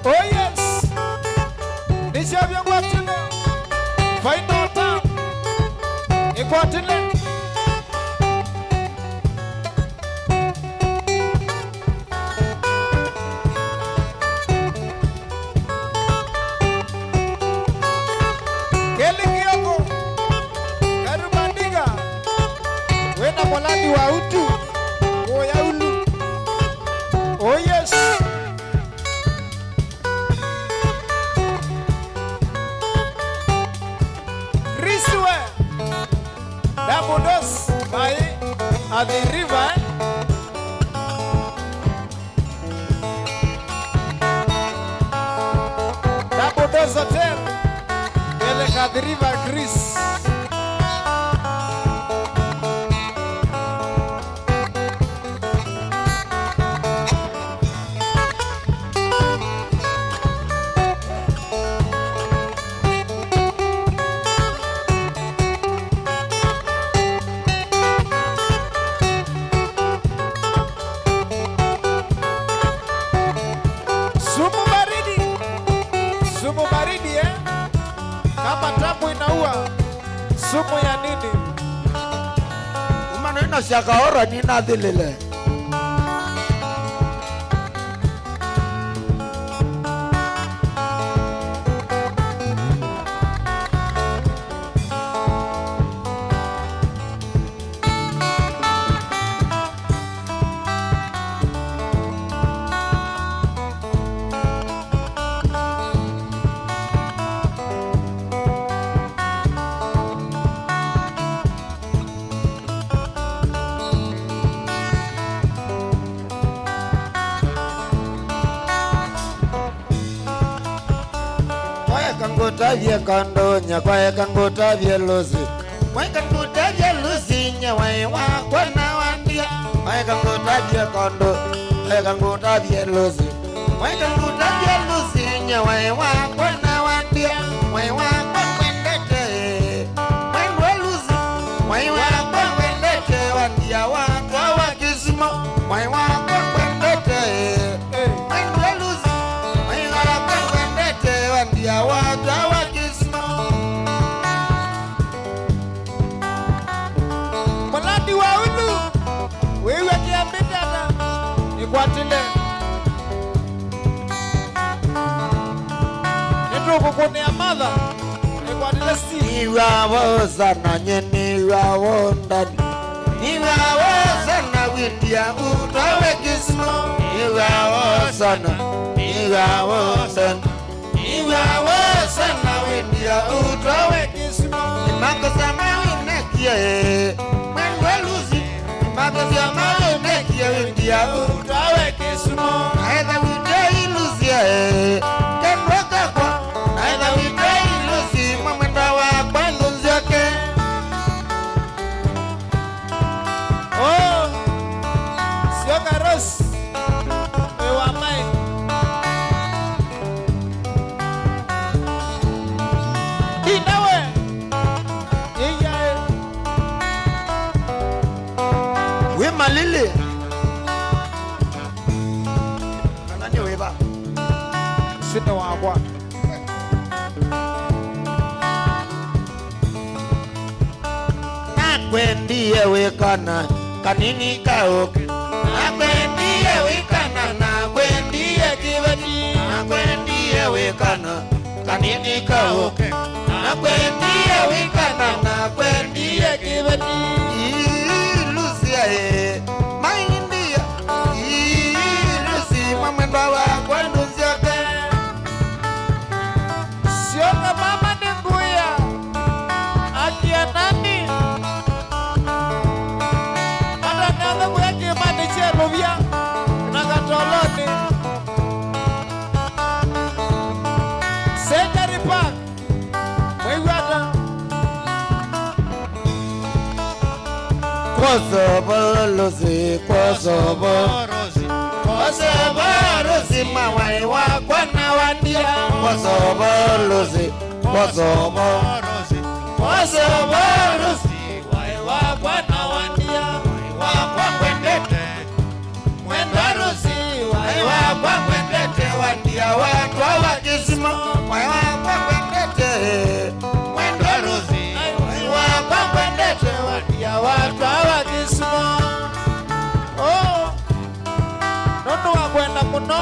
Oh yes, nishavyo ngwatile final time ikwatile. Keli Kioko Karubandika wena molandi wa utu oya ulu. Oh yes, Riswe Damodos by the river. Damodos Hotel Ele River Chris. Sumu baridi kama tamu inaua. Sumu ya nini? Umano ina shakaora ni nadhilile. Kangotavye kandonya kwae kangotavye lusi kwae kangotavye lusi nyewae wakwa na wandia kwae kangotavye kondo kwae kangotavye lusi kwae kangotavye lusi nyewae wakwa na wandia kwae wakwa kwendete kwae lusi kwae wakwa kwendete wandia wakwa wakisimo kwae wakwa kwendete kwae lusi kwae wakwa kwendete wandia wakwa molandi wa ulu wewe kiambitana ikwatile nituku kunia madha ikwatile si niwawo sana niwawo ndani niwawo sana windia utawe kismo niwawo sana niwawo sana windia utawe kismo imakosa mawinekie mwenweluzi imakosa mawinekie windia utawe kismo naedha wite iluzie kenweka kwa naedha wite iluzi mwamwenda wa kwa iluzi yake. Oh, sio karos ewa mai inawe iyae we malili sina wakwa Nakwendiye wekana kanini kaoke Nakwendiye wekana nakwendiye kibeti Nakwendiye wekana kanini kaoke Nakwendiye wekana nakwendiye kibeti Lucia maindia Lucia mamenda wakwa Lucia ke Sionga mama ni nguya Akia nani Ada nanga mweke mani chelo vya Nakatoloni Secondary Park Mwewata Kosobolozi Kosobolozi Kosobolozi mawai wakwa na wandia Kosobolozi Kosobolozi Kosobolozi wai wakwa na wandia Wakwa kwendete Mwendaruzi wai wakwa kwendete wandia Wakwa wakisima wai wakwa kwendete Mwendaruzi wai wakwa kwendete wandia Wakwa wakisima Oh Nono wakwenda muno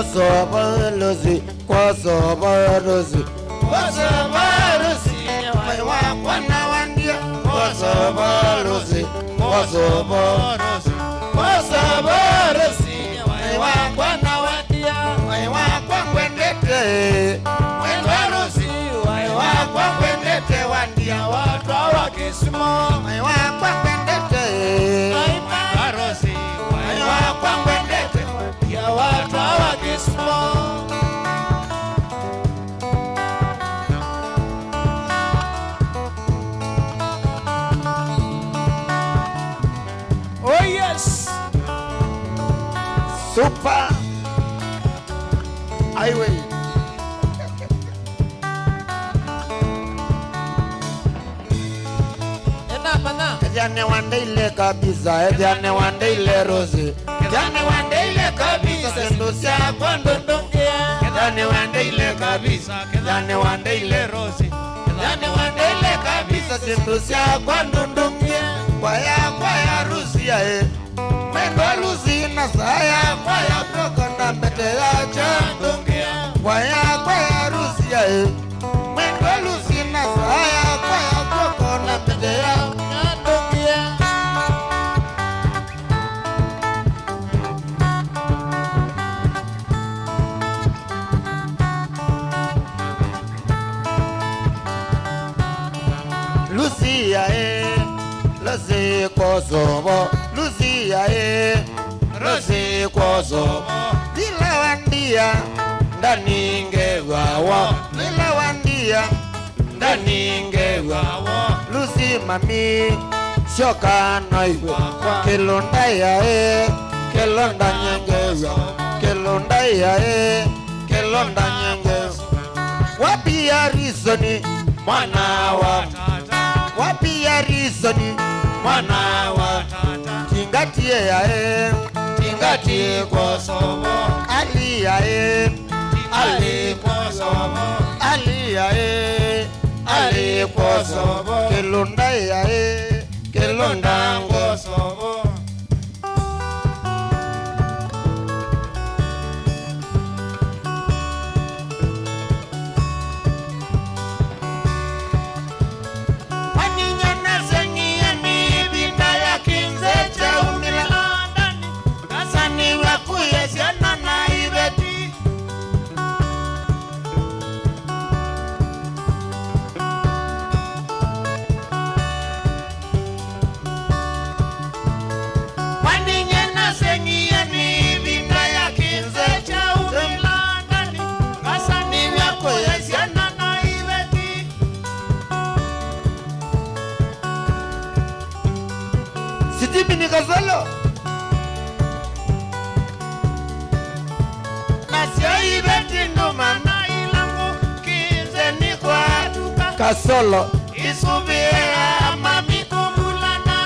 Kosobolozi Kosobolozi Kosobolozi wai wakwa na wandia Kosobolozi Kosobolozi Kosobolozi wai wakwa na wandia Wai wakwa kwendete Mwendaruzi wai wakwa kwendete wandia Watu wakisimo wai wakwa kwendete Mwendaruzi wai wakwa kwendete wandia Watu wakisimo Oh yes Super Highway Ena mana Jane wande ile kabisa Jane wande ile rose Jane wande ile kabisa Sendosia kwa ndondongea Jane wande ile kabisa Jane wande ile rose Jane wande ile kabisa Sendosia kwa ndondongea Kwa ya Rusia Mwendo Lusi na saya Kwa ya koko na mbete ya chandongea Kwa ya Rusia Mwendo Lusi na saya Kwa ya koko na mbete ya chandongea Lucia Lucy Kosovo Lucia Lucy Kosovo Dila wandia ndani ngewawa Dila wandia ndani ngewawa Lucy mami shoka noiwe Kelonda ya Kelonda nyengewa Kelonda ya Kelonda nyengewa Wapi ya Rizoni mwana wa Wapi ya Rizoni mwana wa Tingatie ya Tingatie Kosovo Ali ya Ali Kosovo Ali ya Ali Kosovo Kelonda ya Kelonda Kosovo Kasolo isubira mami kumulana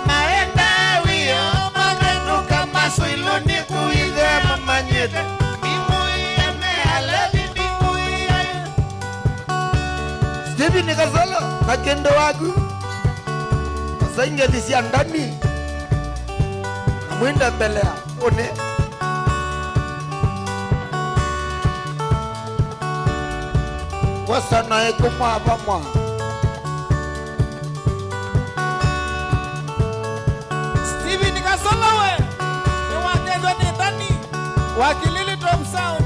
Maenda wio maganuka maswiluni kuide mamanyete Stevie Nikasolo na kendo wagu Sainge disia ndani Mwenda mbele ya one Wasana eko mwaba mwa Stevie Nikasolo we ni wakezo ni ndani Wakilili Top Sound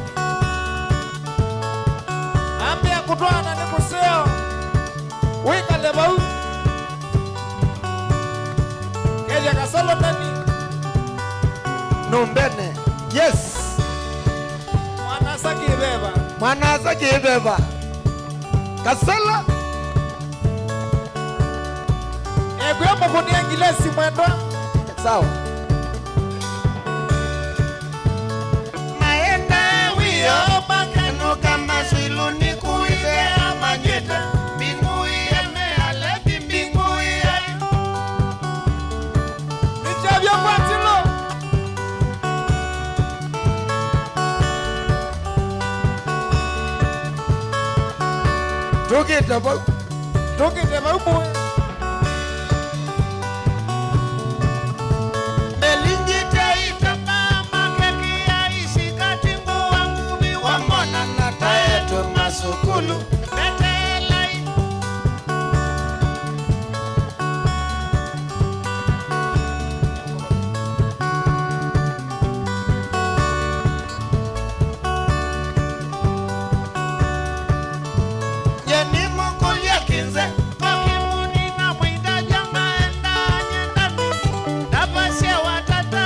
Ambi ya kutuana ni kuseo Wika lebau Keja Kasolo ndani Numbene Yes Mwanasaki ibeba Mwanasaki ibeba Kasolo Egwe mokuni angilesi mwendwa Sawa Maenda wio maganuka maswiluni kuide amanyete Nichabia kwatilo Tukite bau Melingite itama makekia isikati nguwa ngumi wamona na taetu masukulu Betelai Yeni mukulia kinze Kakimuni na mwida jamaenda nyendani Napasia watata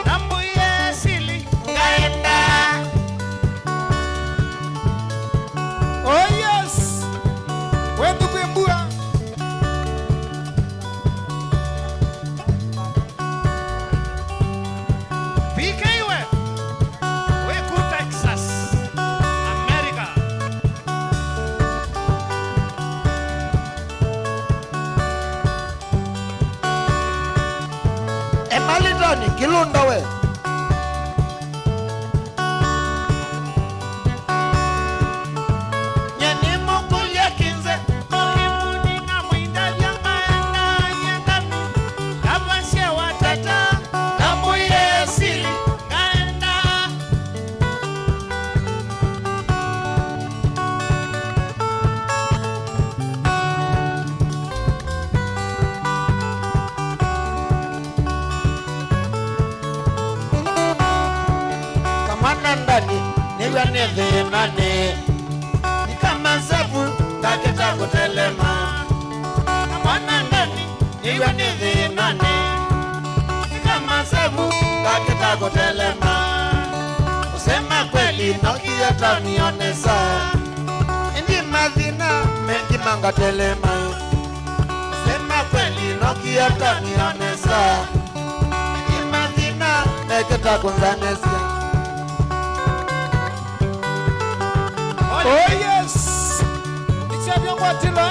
Nambuye sili Ngaenda Oh yes Wendu kuimbua PKwe Weku Texas America Emalitoni Kilunda we Nyeni mukulia kinze Kakimuni na mwida jamaenda nyendani Napasia watata Nambuye sili Ngaenda Kamana ndani niwe nithinani Ni kama nsefu ngakita kutelema Kamana ndani niwe nithinani Ni kama nsefu ngakita kutelema Kusema kweli nokiyata nionesa Ndi madhina mengi mangatelema Kusema kweli nokiyata nionesa Ndi madhina mekita kunzanesia Oh yes Nichabia kwatilo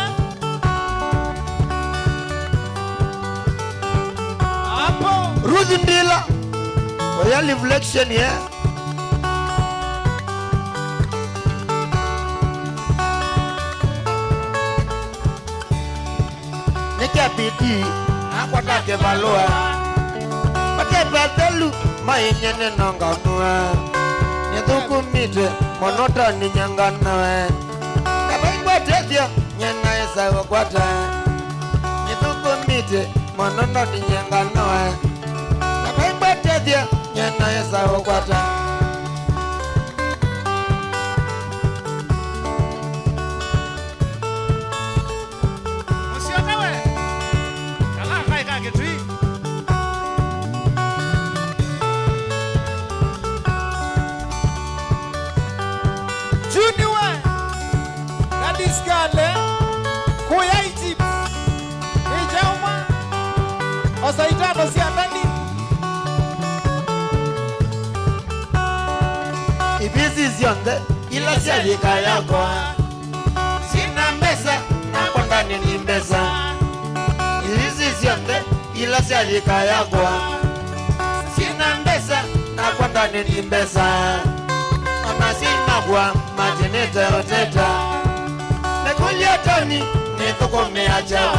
Hapo Ruthi Ndila Royal Reflection here Nikia bidii Nakwatake balua Pake batelu Mainyene nonganua Nithukumite Monota ni nyanganawe Kabaingwa tethia Nyena esa wakwata Nithukumite Monota ni nyanganawe Kabaingwa tethia Nyena esa wakwata Musiokawe Kala kaika kitui Junior sionde ila sialika yakwa sina mbesa nakwa ndani ni mbesa hizi sionde ila sialika yakwa sina mbesa nakwa ndani ni mbesa ona sina kwa majenete oteta nekulia toni nitukomea chao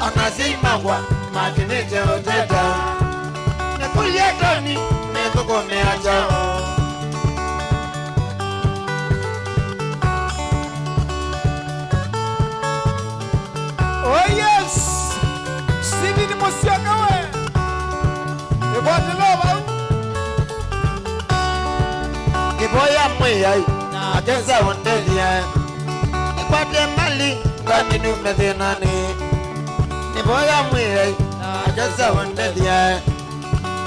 ona sina kwa majenete oteta nekulia toni nitukomea chao. Oh yes, Stephen Musiakawe. Ekwatelova. Kiboya mweya ageza ondelia. Ekwate mali ngani numedhenani. Kiboya mweya ageza ondelia.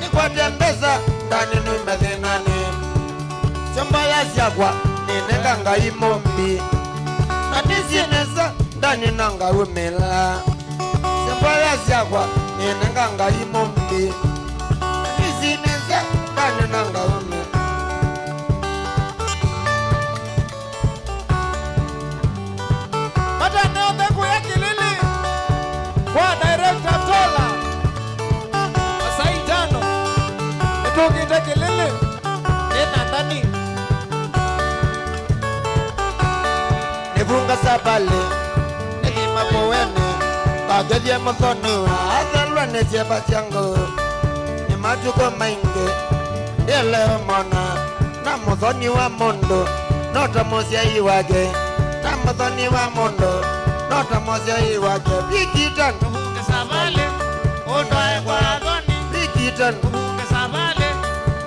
Ekwate mbeza ngani numedhenani. Chambala siakwa ninenga ngai mombi. Natisineza ndani nanga umela sembala siakwa ninenga ngai mombi natisineza ndani nanga umela Mata neombe kuya kilili kwa director Tola Masai tano Nitungite kilili Nina ndani Nivunga sabale Nilima powene Kagelie mthonu Azalwa necheba chango Nimatuko mainge Ile mona Na mthoni wa mondo Nota mosia iwage Na mthoni wa mondo Nota mosia iwage Bikitan Nivunga sabale Ondoe kwa adhoni Bikitan Nivunga sabale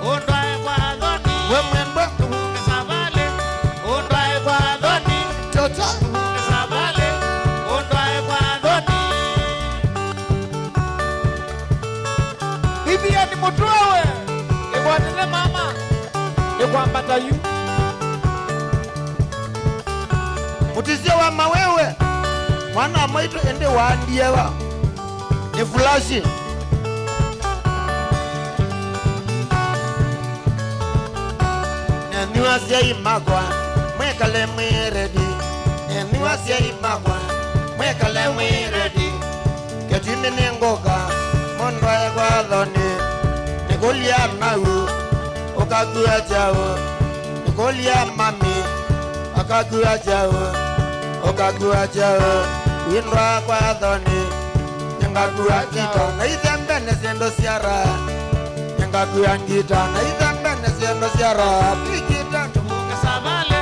Ondoe kwa adhoni Wemwembo Nivunga sabale Ondoe kwa adhoni Tota Sabale Ondoe kwa adhoni Bibi ya ni mutuawe Ekwatele mama Ekwambata yu Mutizia wa mawewe Mwana maitu ende waandiewa Ni fulashi Niwasia imagwa Mwekale mwiredi Niwasia imagwa Mwekale mwiredi Ketimi ningoka Mondoe kwa dhoni Nikulia nau Ukagua chao Nikulia mami Ukagua chao Ukagua chao Windwa kwa dhoni Nyangagua kita Na izembene siendo siara Nyangagua ngita Na izembene siendo siara Pikita Tumunge sabale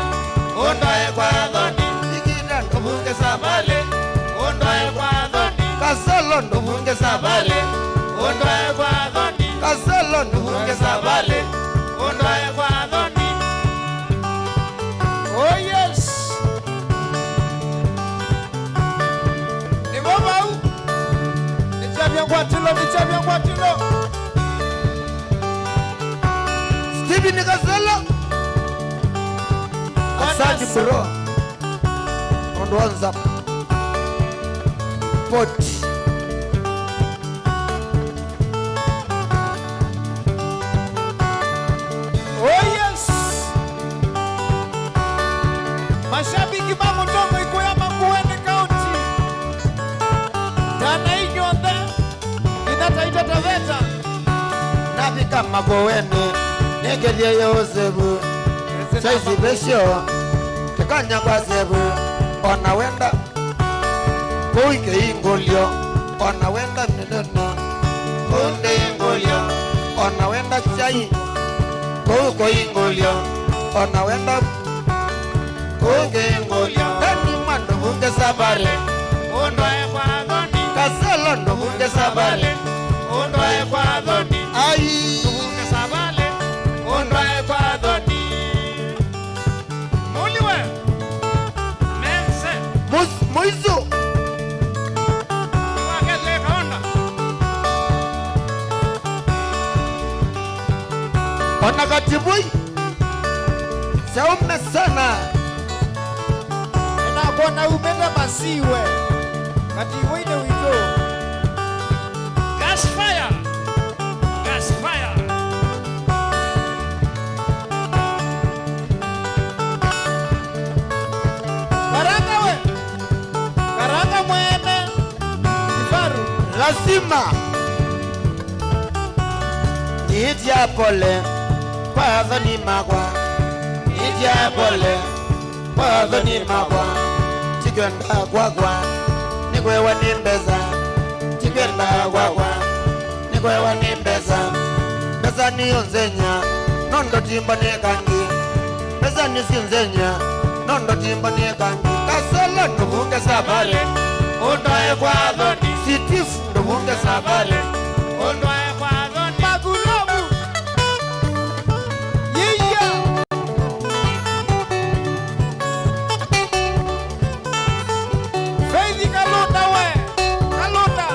Ondoe kwa dhoni Pikita Tumunge sabale Ondoe kwa dhoni Kaselo Tumunge sabale Ondoe kwa dhoni Kaselo Tumunge sabale Ondoe kwa dhoni Oh yes Ni mama u Nichabia kwa tilo Stephen Kaselo Asante bro Ondoanza Poti Oh yes Mashabiki mamu tongo ikuya Makueni County Tana inyonde Inataita Taveta Nafika Makueni Negelie Yosebu Saisi besho Tekanya kwa sebu Ona wenda Kuike ingolio Ona wenda mineno Kunde ingolio Ona wenda chai Kuko ingolio Ona wenda Kuke ingolio Kani mando kunge sabare Ondoe kwa dhoni Kaselo ndo kunge sabare Ondoe kwa dhoni Ai Kunge sabale Ondoe kwa dhoni Muliwe Mense Moizo Wakele kaonda Ona katibui Saume sana Ena kona umenda masiwe Kati wine wito Gas fire Gas fire uzima. Nitia pole kwa dhani magwa, nitia pole kwa dhani magwa. Tikwenda gwagwa nikwewa nimbeza, tikwenda gwagwa nikwewa nimbeza. Beza niyo nzenya nondo timba nekangi, beza nisinzenya nondo timba nekangi. Kasala ndumunge sabale ondoe kwa dhoni, sitifu ndumunge sabale ondoe kwa dhoni. Magulabu Yiya Faith kalota we kalota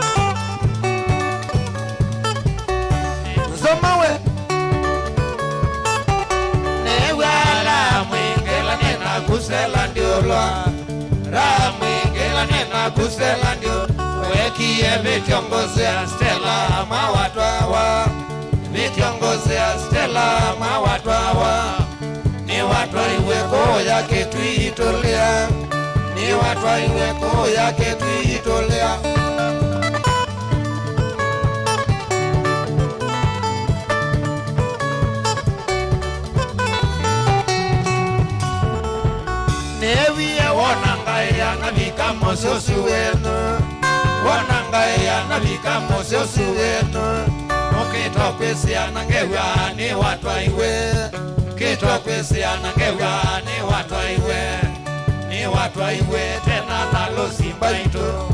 Nzoma we Newala mwingela nena kusela ndiolwa, ra mwingela nena kusela ndio. Wekie vitongozea Stella mawatwawa, vitongozea Stella mawatwawa. Ni watwa iweko yake tuitolea, ni watwa iweko yake tuitolea. Newie wanangaya na vikamo sosu wenu, wanangaya na vikamo sosu wenu. Ukitwa kwesiana ngewa ni watwa iwe, kitwa kwesiana ngewa ni watwa iwe. Ni watwa iwe tena nalo simbaito,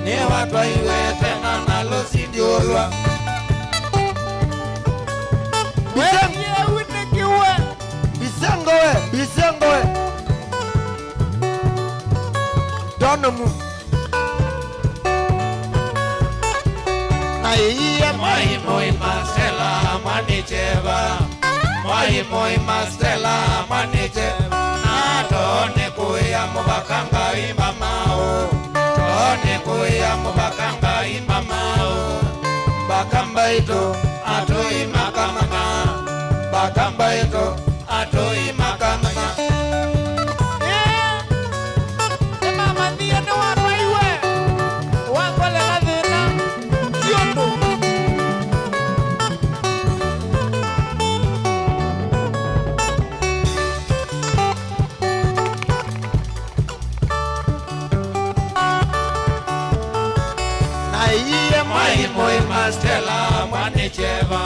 ni watwa iwe tena nalo sindiolwa. Bisengowe, bisengowe Donomu na iye mai moi Stella manicheva, mai moi Stella manicheva. Na tone kuya mubakanga imamao, tone kuya mubakanga imamao. Bakamba ito atoi makamama, bakamba ito atoi makamama. Mama ndiye ndo watwa iwe Wangole na dhina Kiondo Na iye mai moi Stella manicheva,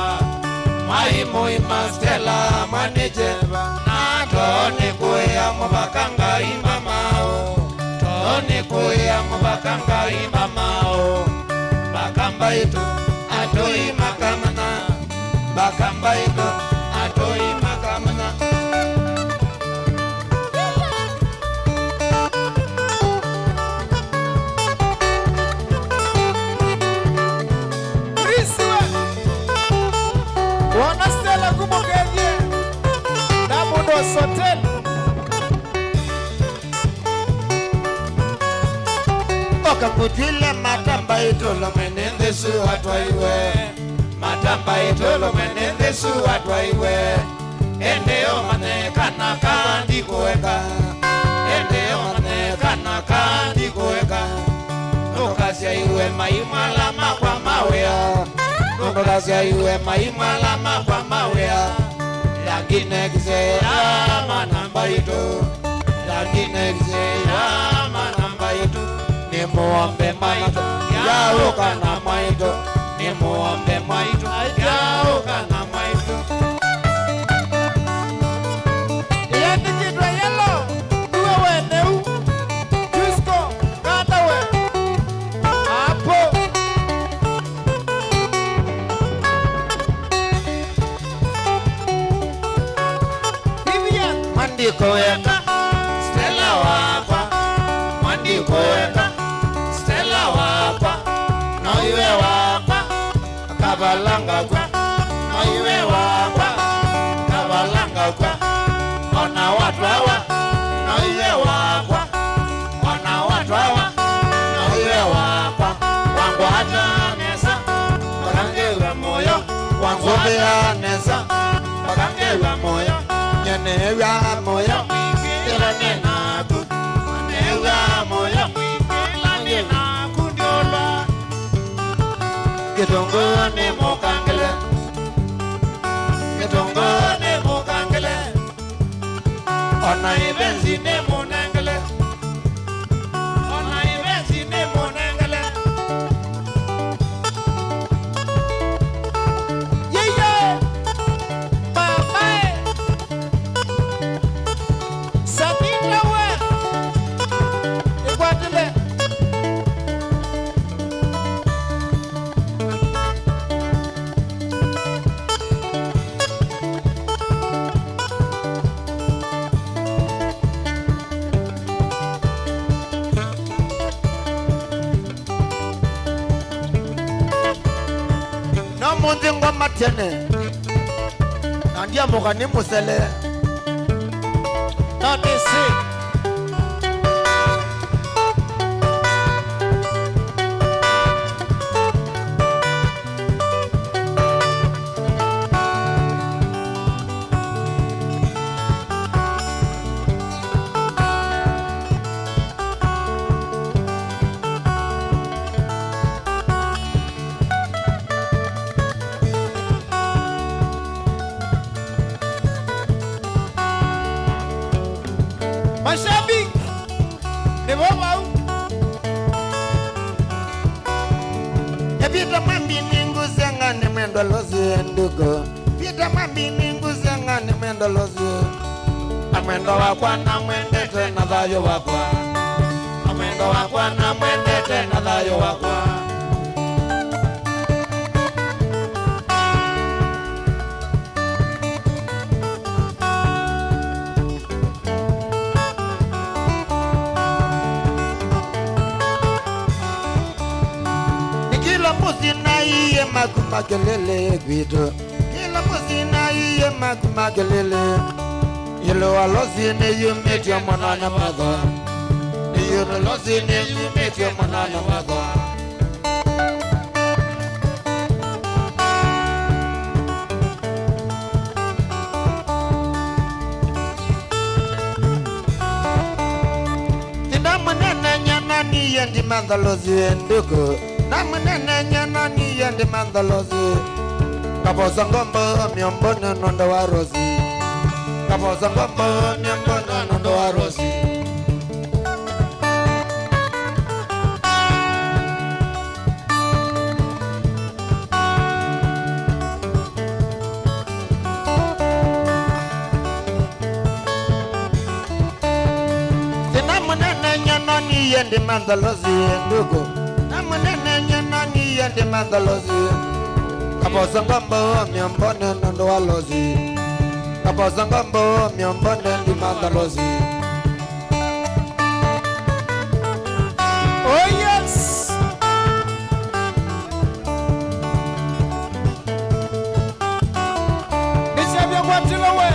mai moi Stella manicheva. Na tone kuya mubakanga imamao, tone kuya mubakanga imamao. Bakamba ito atoi makamana, bakamba ito atoi makamana. Risiwe Wana Stella kumogenye Namundo Sotel Okakutile matamba itolo menende su watwa iwe, matamba itolo menende su watwa iwe. Endeo manekana kandi kuweka, endeo manekana kandi kuweka. Nukasia iwe maimala makwa mawea, nukasia iwe maimala makwa mawea. Lakine kise ya manamba ito, lakine kise ya manamba ito. Ni muombe maito, yauka na maito. Ni muombe maito, yauka na maito. Yandi kidwa yellow Uwe weneu Jusko Kata we Apo Vivian Mandiko weka Stella wakwa, mandiko weka Stella wakwa, no iwe wakwa, kabalanga kwa, no iwe wakwa, kabalanga kwa. Ona watu hawa, no iwe wakwa, ona watu hawa, no iwe wakwa. Wangu hata nesa, wakangewa moyo, wangu hata nesa, wakangewa moyo. Nyenewa moyo, ila nenaku, nenewa moyo, ila nenaku ndiola. Kitongoni mukangele, kitongoni mukangele, ona ibenzi ne munangele, ona ibenzi ne munangele. Yeah, mama, Sabina we, Iguatele. No mundi ngoma tene, nandia mugani musele. No nisi. Mashabiki ni wao. Evita mambi ninguzenga ni mwendo lozi ndugu. Vita mambi ninguzenga ni mwendo lozi. Amwendo wakwa na mwendete na dhayo wakwa. Amwendo wakwa na mwendete na dhayo wakwa. Kila musina iye makumakelele gwido. Kila musina iye makumakelele. Yelo alozine yumetya mwanana madha. Yelo alozine yumetya mwanana madha. Tinda mwanana nyana ni yendi mandalozi ndugu. Namunene nyana ni yendi mandalozi. Kaposa ngombo miombone nondo wa rozi. Kaposa ngombo miombone nondo wa rozi. Namunene nyana ni yendi mandalozi ndugu. Namunene nyana ni yendi mandalozi. Kaposa ngombo miombone nondo wa rozi. Kaposa ngombo miombone ndi mandalozi. Oh yes. Nishabia kwatile we.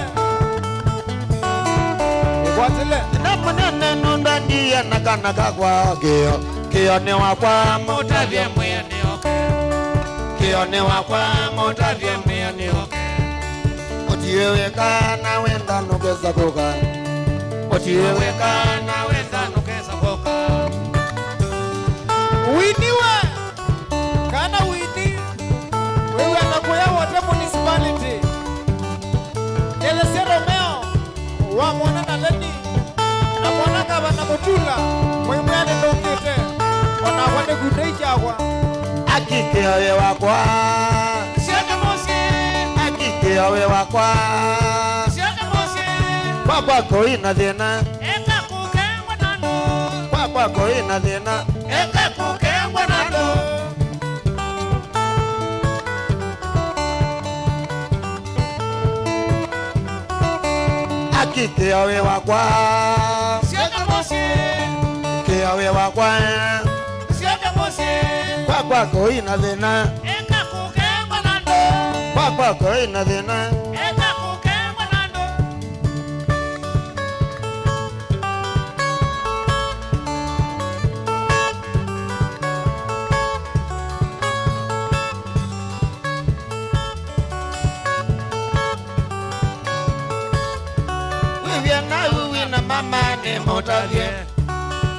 Kwatile. Namunene nunda ndiye nakanaga kwa kio. Kio ni wakwa mutavye mwene oke. Kio ni wakwa mutavye mwene oke. Otiweka na wenda nukeza koka. Otiweka na wenda nukeza koka. Wini we. Kana wini. Wewe anakuya wote municipality. Elese Romeo. Wa mwana na leni. Na mwana kaba na mutula. Mwimu ya nendongete. Ona wade kudeja kwa. Akike we wakwa. Siaka mosi. Akike we wakwa. Siaka mosi. Papa koina dena. Eka kukengwa nando. Papa koina dena. Eka kukengwa nando. Akike we wakwa. Siaka mosi. Ke we wakwa. Siaka mosi. Papa koina dena. Eka kukengwa nando. Papa koina dena. Eka kukengwa nando. Wewe na uwe na mama ni motavye.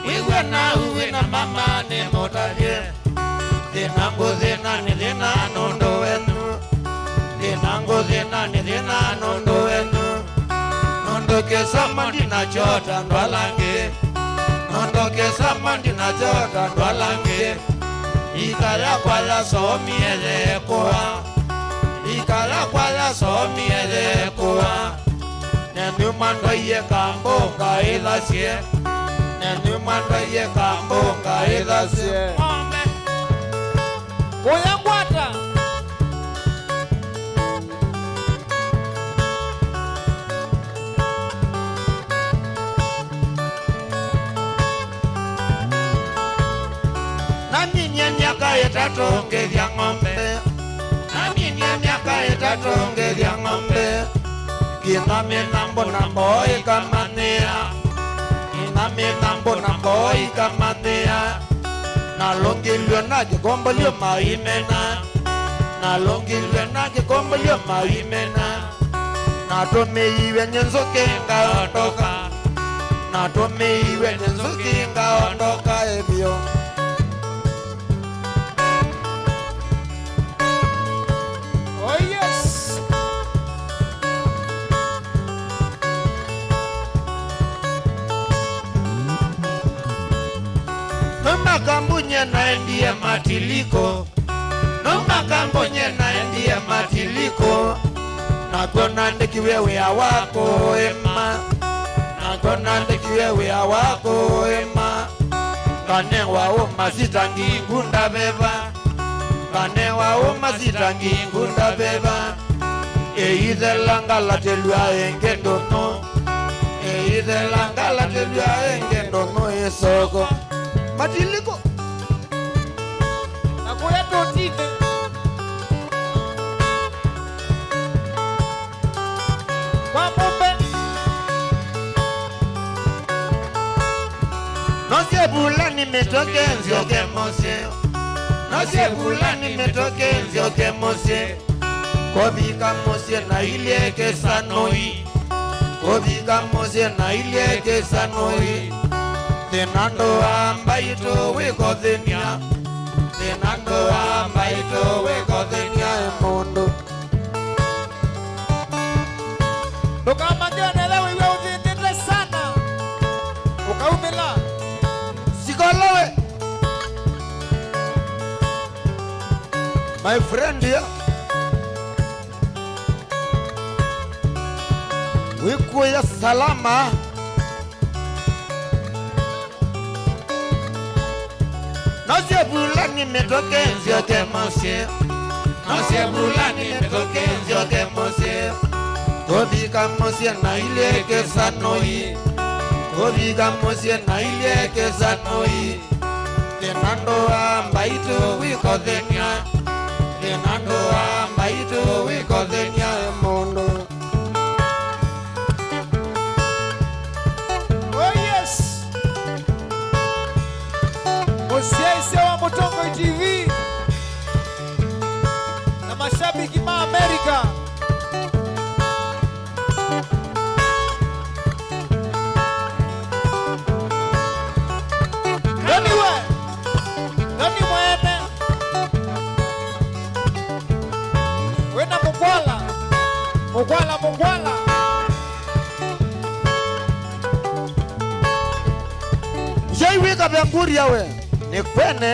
Wewe na uwe na mama ni motavye. Dinango zina ni zina nondo wenu. Dinango zina ni zina nondo wenu. Nondo kesa mandi na chota ndwalange. Nondo kesa mandi na chota ndwalange. Ikala kwala somi ele koa. Ikala kwala somi ele koa. Nenu mando ye kambo ka idasie. Nenu mando ye kambo ka idasie. Oya kwata. Nami nye miaka itatu ngethia ng'ombe. Nami nye miaka itatu ngethia ng'ombe. Kina minambo nambo ikamania. Kina minambo nambo ikamania. Nalongilwe na kikombo lyo maimena. Nalongilwe na kikombo lyo maimena. Natomeiwe nyenzoke ngaondoka. Natomeiwe nyenzoke ngaondoka ebyo. Oh yes. Noma kambunye naendie matiliko. Noma kambunye naendie matiliko. Nakona ndikiwe wea wako ema. Nakona ndikiwe wea wako ema. Kane wao masitangi ngunda beba. Kane wao masitangi ngunda beba. Eide langala telua engendono. Eide langala telua engendono esoko. Matiliko. Nakuya totine. Kwa mombe. Nose bulani metoke nzioke mose. Nose bulani metoke nzioke mose. Kobika mose na ilieke sanoi. Kobika mose na ilieke sanoi. Tenando ambaito weko dhenia. Tenando ambaito weko dhenia emondo. Nukama jone lewe iwe uzindite sana. Ukaumila. Sikolowe. My friend here. Wiku ya salama. Nose bulani metoke nzioke mose. Nose bulani metoke nzioke mose. Kobika mose na ileke sanoi. Kobika mose na ileke sanoi. Tenando ambaito wiko dhenia. Tenando ambaito wiko dhenia emondo. Oh yes. Osiaise wa Mutongo TV na mashabiki ma Amerika. Anyway, nani mwene? Wena Mugwala. Mugwala Mugwala. Jai wika benguri yawe. Nikwene.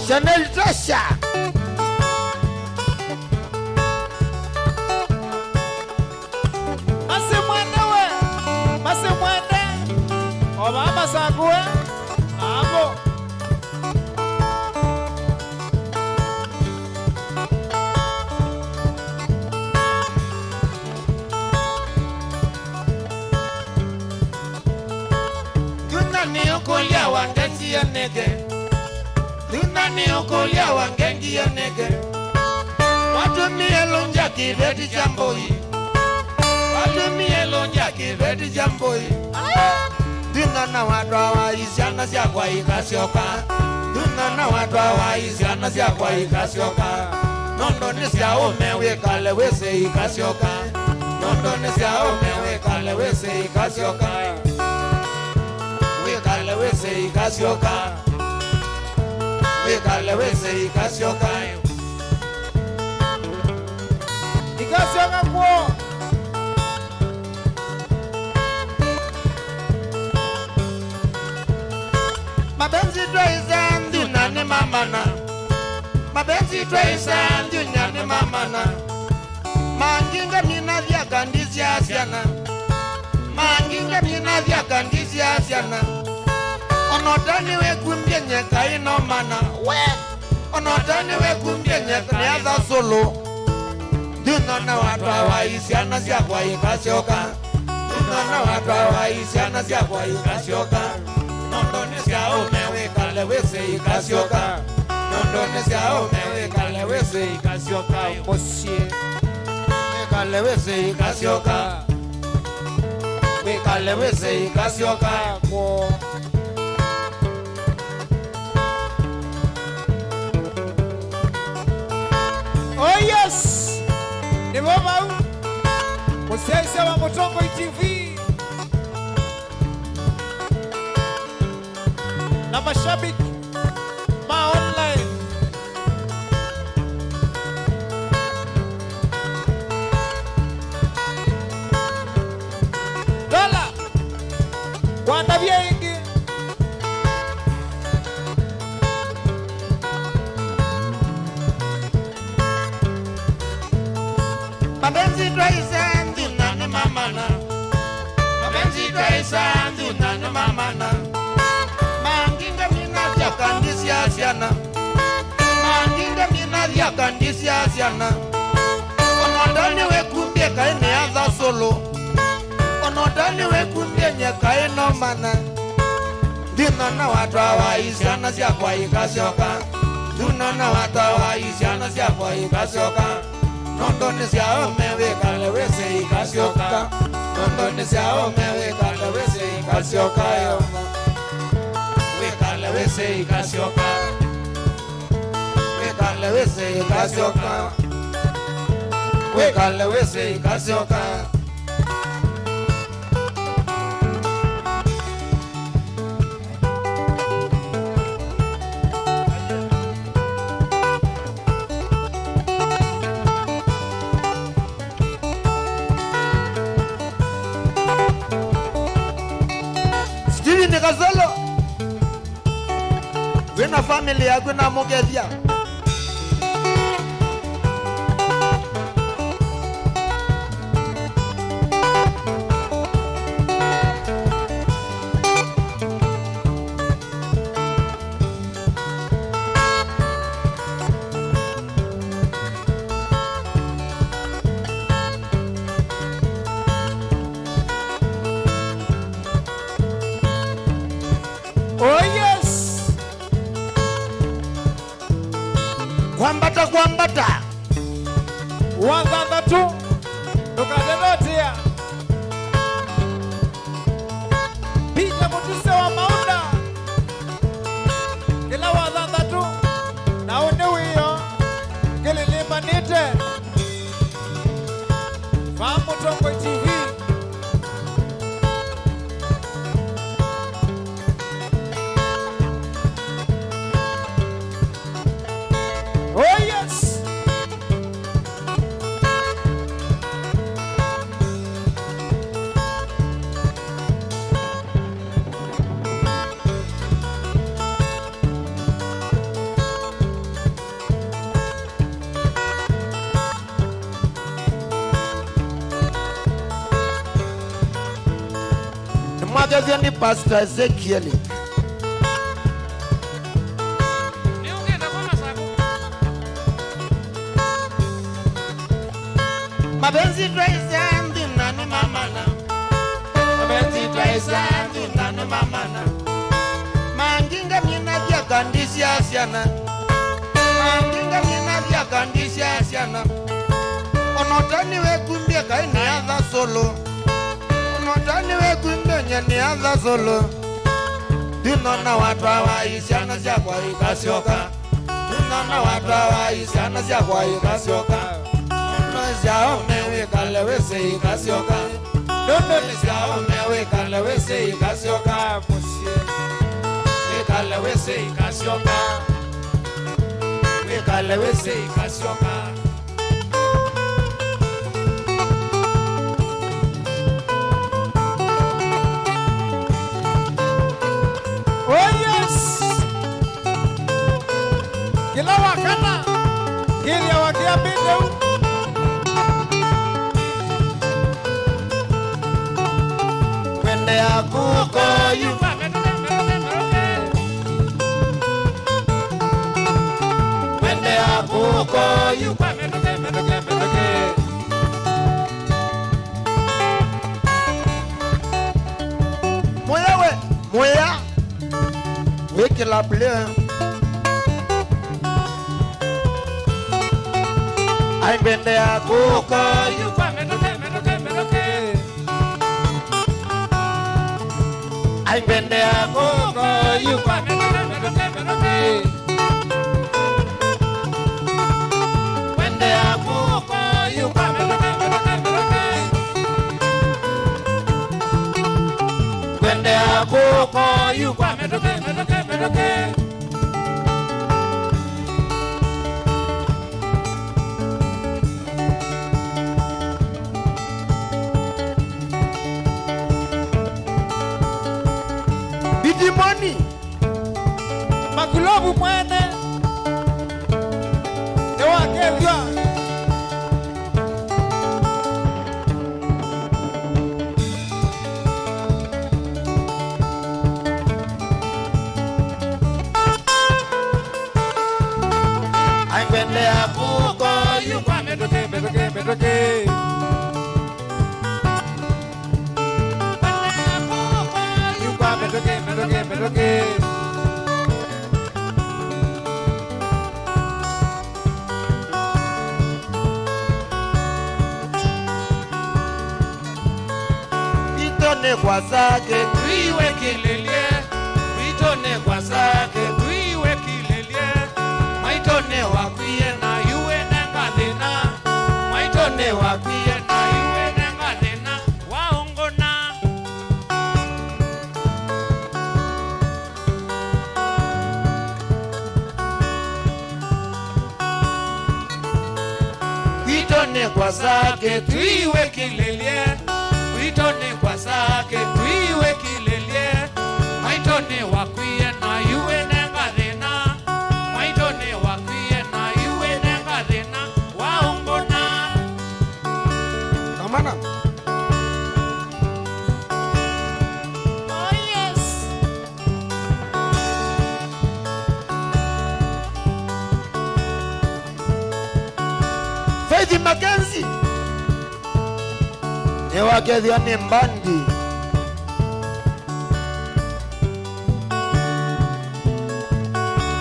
Chanel Tasha. Mase mwene we. Mase mwene. Obama sakwe. Abo. Okolia wangengi ya nege. Tunani okolia wangengi ya nege. Watu mielonja kiveti jamboi. Watu mielonja kiveti jamboi. Tunana watu hawa isiana siya kwa ikasioka. Tunana watu hawa isiana siya kwa ikasioka. nondo nisya ume wikale wese ikasioka nondo nisya ume wikale wese ikasioka wikale wese ikasioka wikale wese ikasioka ikasioka kwa mabenzi twaisa ndunane mamana mabenzi twaisa ndunyane mamana manginga mina vyakandizya asyana manginga mina vyakandizya asyana onotani wekumbye nyeka ino mana we onotani wekumbye nyeka niadha solo dunona watu awaisyana syakwa ikasioka dunona watu awaisyana syakwa ikasioka nondo nisya ume wikale wese ikasioka nondo nisya ume wikale wese ikasioka mosie wikale wese ikasioka wikale wese ikasioka kwa oh yes ni baba musese wa Mutongo TV na mashabiki ma online dola wanda vingi mabenzi twaisa ndunane mamana mabenzi twaisa ndunane mamana manginga mina vyakandisya asyana manginga mina vyakandisya asyana onotani wekumbye kaine adha solo onotani wekumbye nyeka ino mana ndinona watu awaisyana syakwa ikasioka ndinona watu awaisyana syakwa ikasioka nondo nisya ume wikale wese ikasioka nondo nisya ume wikale wese ikasioka yoma wikale wese ikasioka wikale wese ikasioka wikale wese ikasioka Steven Kazolo wina family yako na mugethia oh yes kwambata wazanda tu tukadelotia pija mutuse wa maunda kila wazanda tu na uniwiyo kililimanite fa Mutongo TV oh yes mwagethia ni Pastor Ezekiel mabenzi twaisa ndunane mamana mabenzi twaisa ndunane mamana manginga mina vyakandisya asyana manginga mina vyakandisya asyana onotani wekumbye kaine adha solo onotani wekumbye nyeni adha solo dinona watu awaisyana syakwa ikasioka mwana watawa isiana syakwa ikasioka nosyaume wikale wese ikasioka nondole syaume wikale wese ikasioka musie wikale wese ikasioka wikale wese ikasioka. Oh yes. Kila wakana kilia wakia bideu Wende ya kuko yu Wende ya kuko yu Moya we Moya Wiki la bleu Ay wende ya kuko yu Ay wende ya kuko yu Wende ya kuko yu Wende ya kuko yu Bidimoni Magulobu mwene Ewa kelga Ay wende ya kuko yu Medoke Medoke Itone kwa zake tuiwe kilelie Itone kwa zake tuiwe kilelie Maitone wakwiye na yuwe nengadena Maitone wakwiye na yuwe nengadena Waongona Itone kwa zake tuiwe kilelie Itone kwa zake tuiwe kilelie Maitone wakwiye na yuwe nengadena Maitone wakwiye na yuwe nengadena Waongona Kamana Oh yes. Faith Mackenzie Ewakethia ni mbandi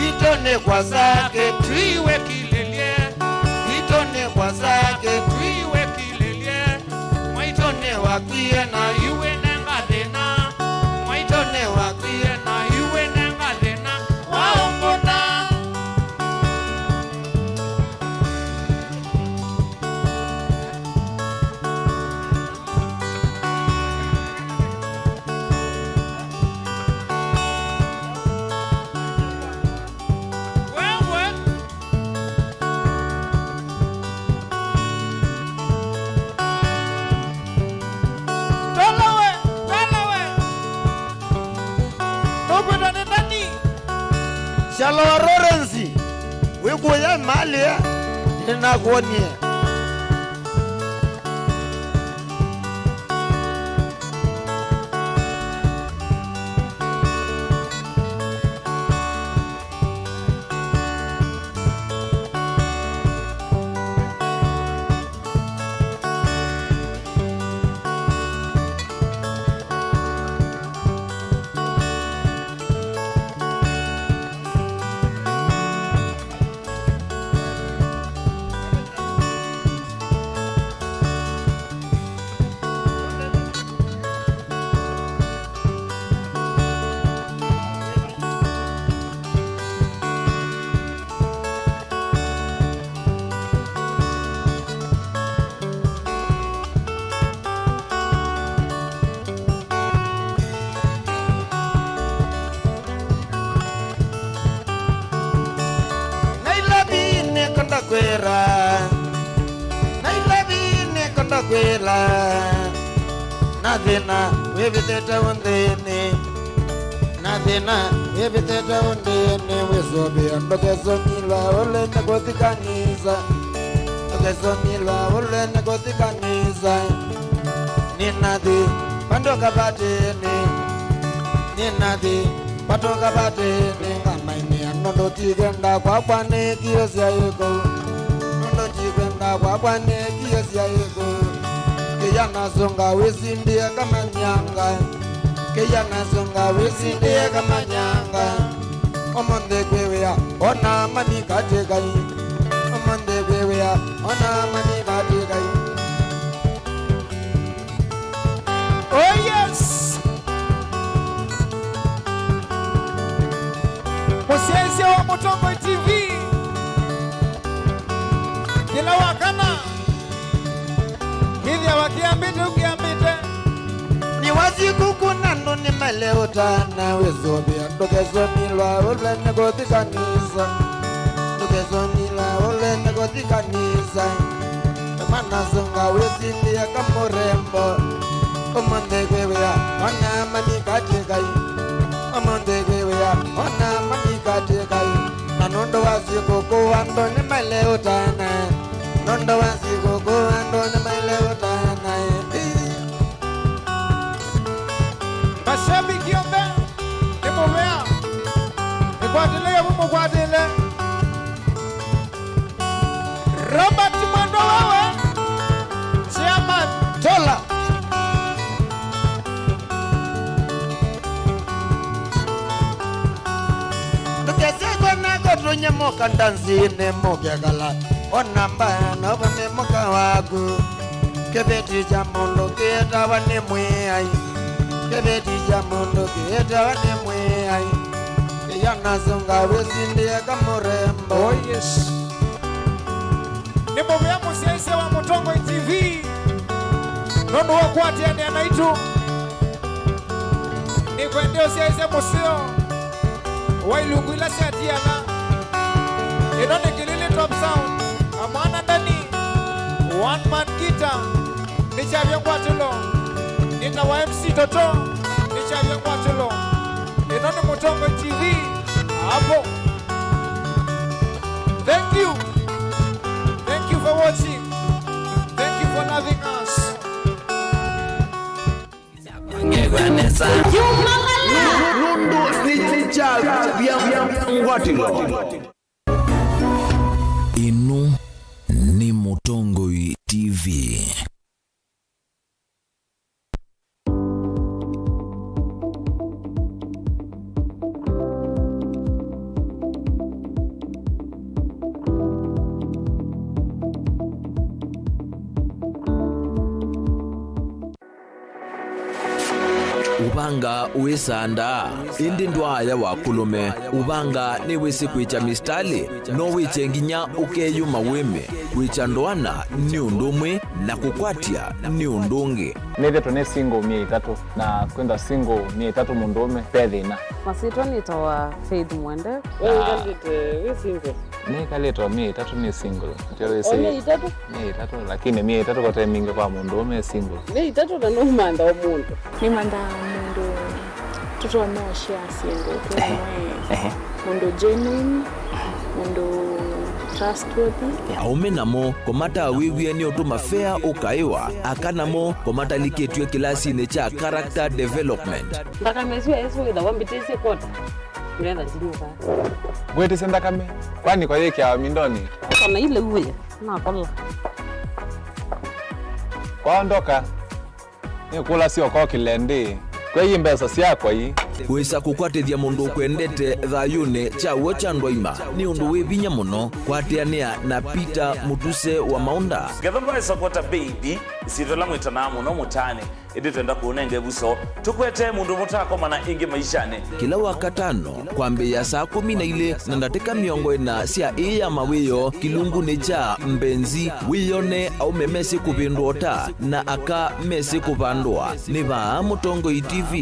Itone kwa zake tuiwe kilelie Itone kwa zake tuiwe kilelie Maitone wakwiye na yuwe nengadena Maitone wakwiye na yuwe nengadena Waongona Shalo Lorenzi Wikuya malia Ninakuonie kwila nathina wivithete unthini nathina wivithete unthini wisuvia ndukesomilwa ulene kuthikanisa ndukesomilwa ulene kuthikanisa ninathi pandoka patini ninathi patoka patini ngamaimia nondo tikenda kwakwane kiyosia yiko nondo tikenda kwakwane kiyosia yiko kijana songa wisindie kama nyanga kijana songa wisindie kama nyanga omonde kwewea ona mani katekai omonde kwewea ona mani katekai. Oh yes. Musienzi wa Mutongo TV kila wakana hivya wakiambite ukiambite ni waziku kunando ni maleo tana wezobia ndokezomilwa ulene kothikanisa ndokezomilwa ulene kothikanisa manasonga wesindia kamurembo omonde kwewea ona mani katekai omonde kwewea ona mani katekai na nondo waziku kuwando ni maleo tana nondo waziku kuwando ni maleo tana. Mashabiki ombe nimuvea nikwatile mumu kwatile Robert Mwando wewe chairman Tola tukeseko nako tunyemoka ndanzine mokegala onambana vanemoka waku kebeti cha mondo ketawa ne mwai kebeti cha mondo ketawa ne mwai kiyana songa wesindie kamurembo. Oh yes. Nimuvea musienzi wa Mutongo TV nondo wakwati ene anaitu nikwendeo sienzi musio wailungu ila siatiana inone kilili top sound amana ndani one man guitar nichavya kwatulo nina wa MC Toto nichavya kwatulo inone Mutongo TV hapo. Thank you for watching, thank you for loving us. Inu ni Mutongo TV. Ubanga uisanda indi ndwaya wakulume ubanga ni wisi kwicha mistali no wiche nginya ukeyuma wime kwicha ndwana ni undumwe na kukwatia ni undungi nithe tune single 300 na kwenda single 300 mundume pethina masito nitawa Faith Mwende wewe ngalite single nikaletwa 300 ni single ndio wese 300 lakini 300 kwa time mingi kwa mundume single 300 na no manda omuntu ni manda mundu tuto no share single kwa mundu genuine mundu trustworthy aume namo komata wiwie ni otuma fair ukaiwa akanamo komata liketwe kilasi ne cha character development ndaka mezu yesu ida wambitese kota nenda zinuka bwete senda kame kwani kwa yeke ya mindoni kana ile uwe na kola kwaondoka ni kula sio kwa kilende kwa hii mbesa siakwa hii wisa kukwatithia mundu kwendete thayune cha wocha ndwaima ni undu wibinya muno kwatiania na Peter Mutuse wa Maunda gathomba support baby sitola mwitana muno mutane idi twenda kuonenge buso tukwete mundu mutako mana ingi maishane kila wakatano kwambe ya saa 12 na ndateka miongo ina sia iya mawiyo kilungu ni cha mbenzi wiyone au memesi kupindota na aka mesi kupandwa ni ba Mutongo TV.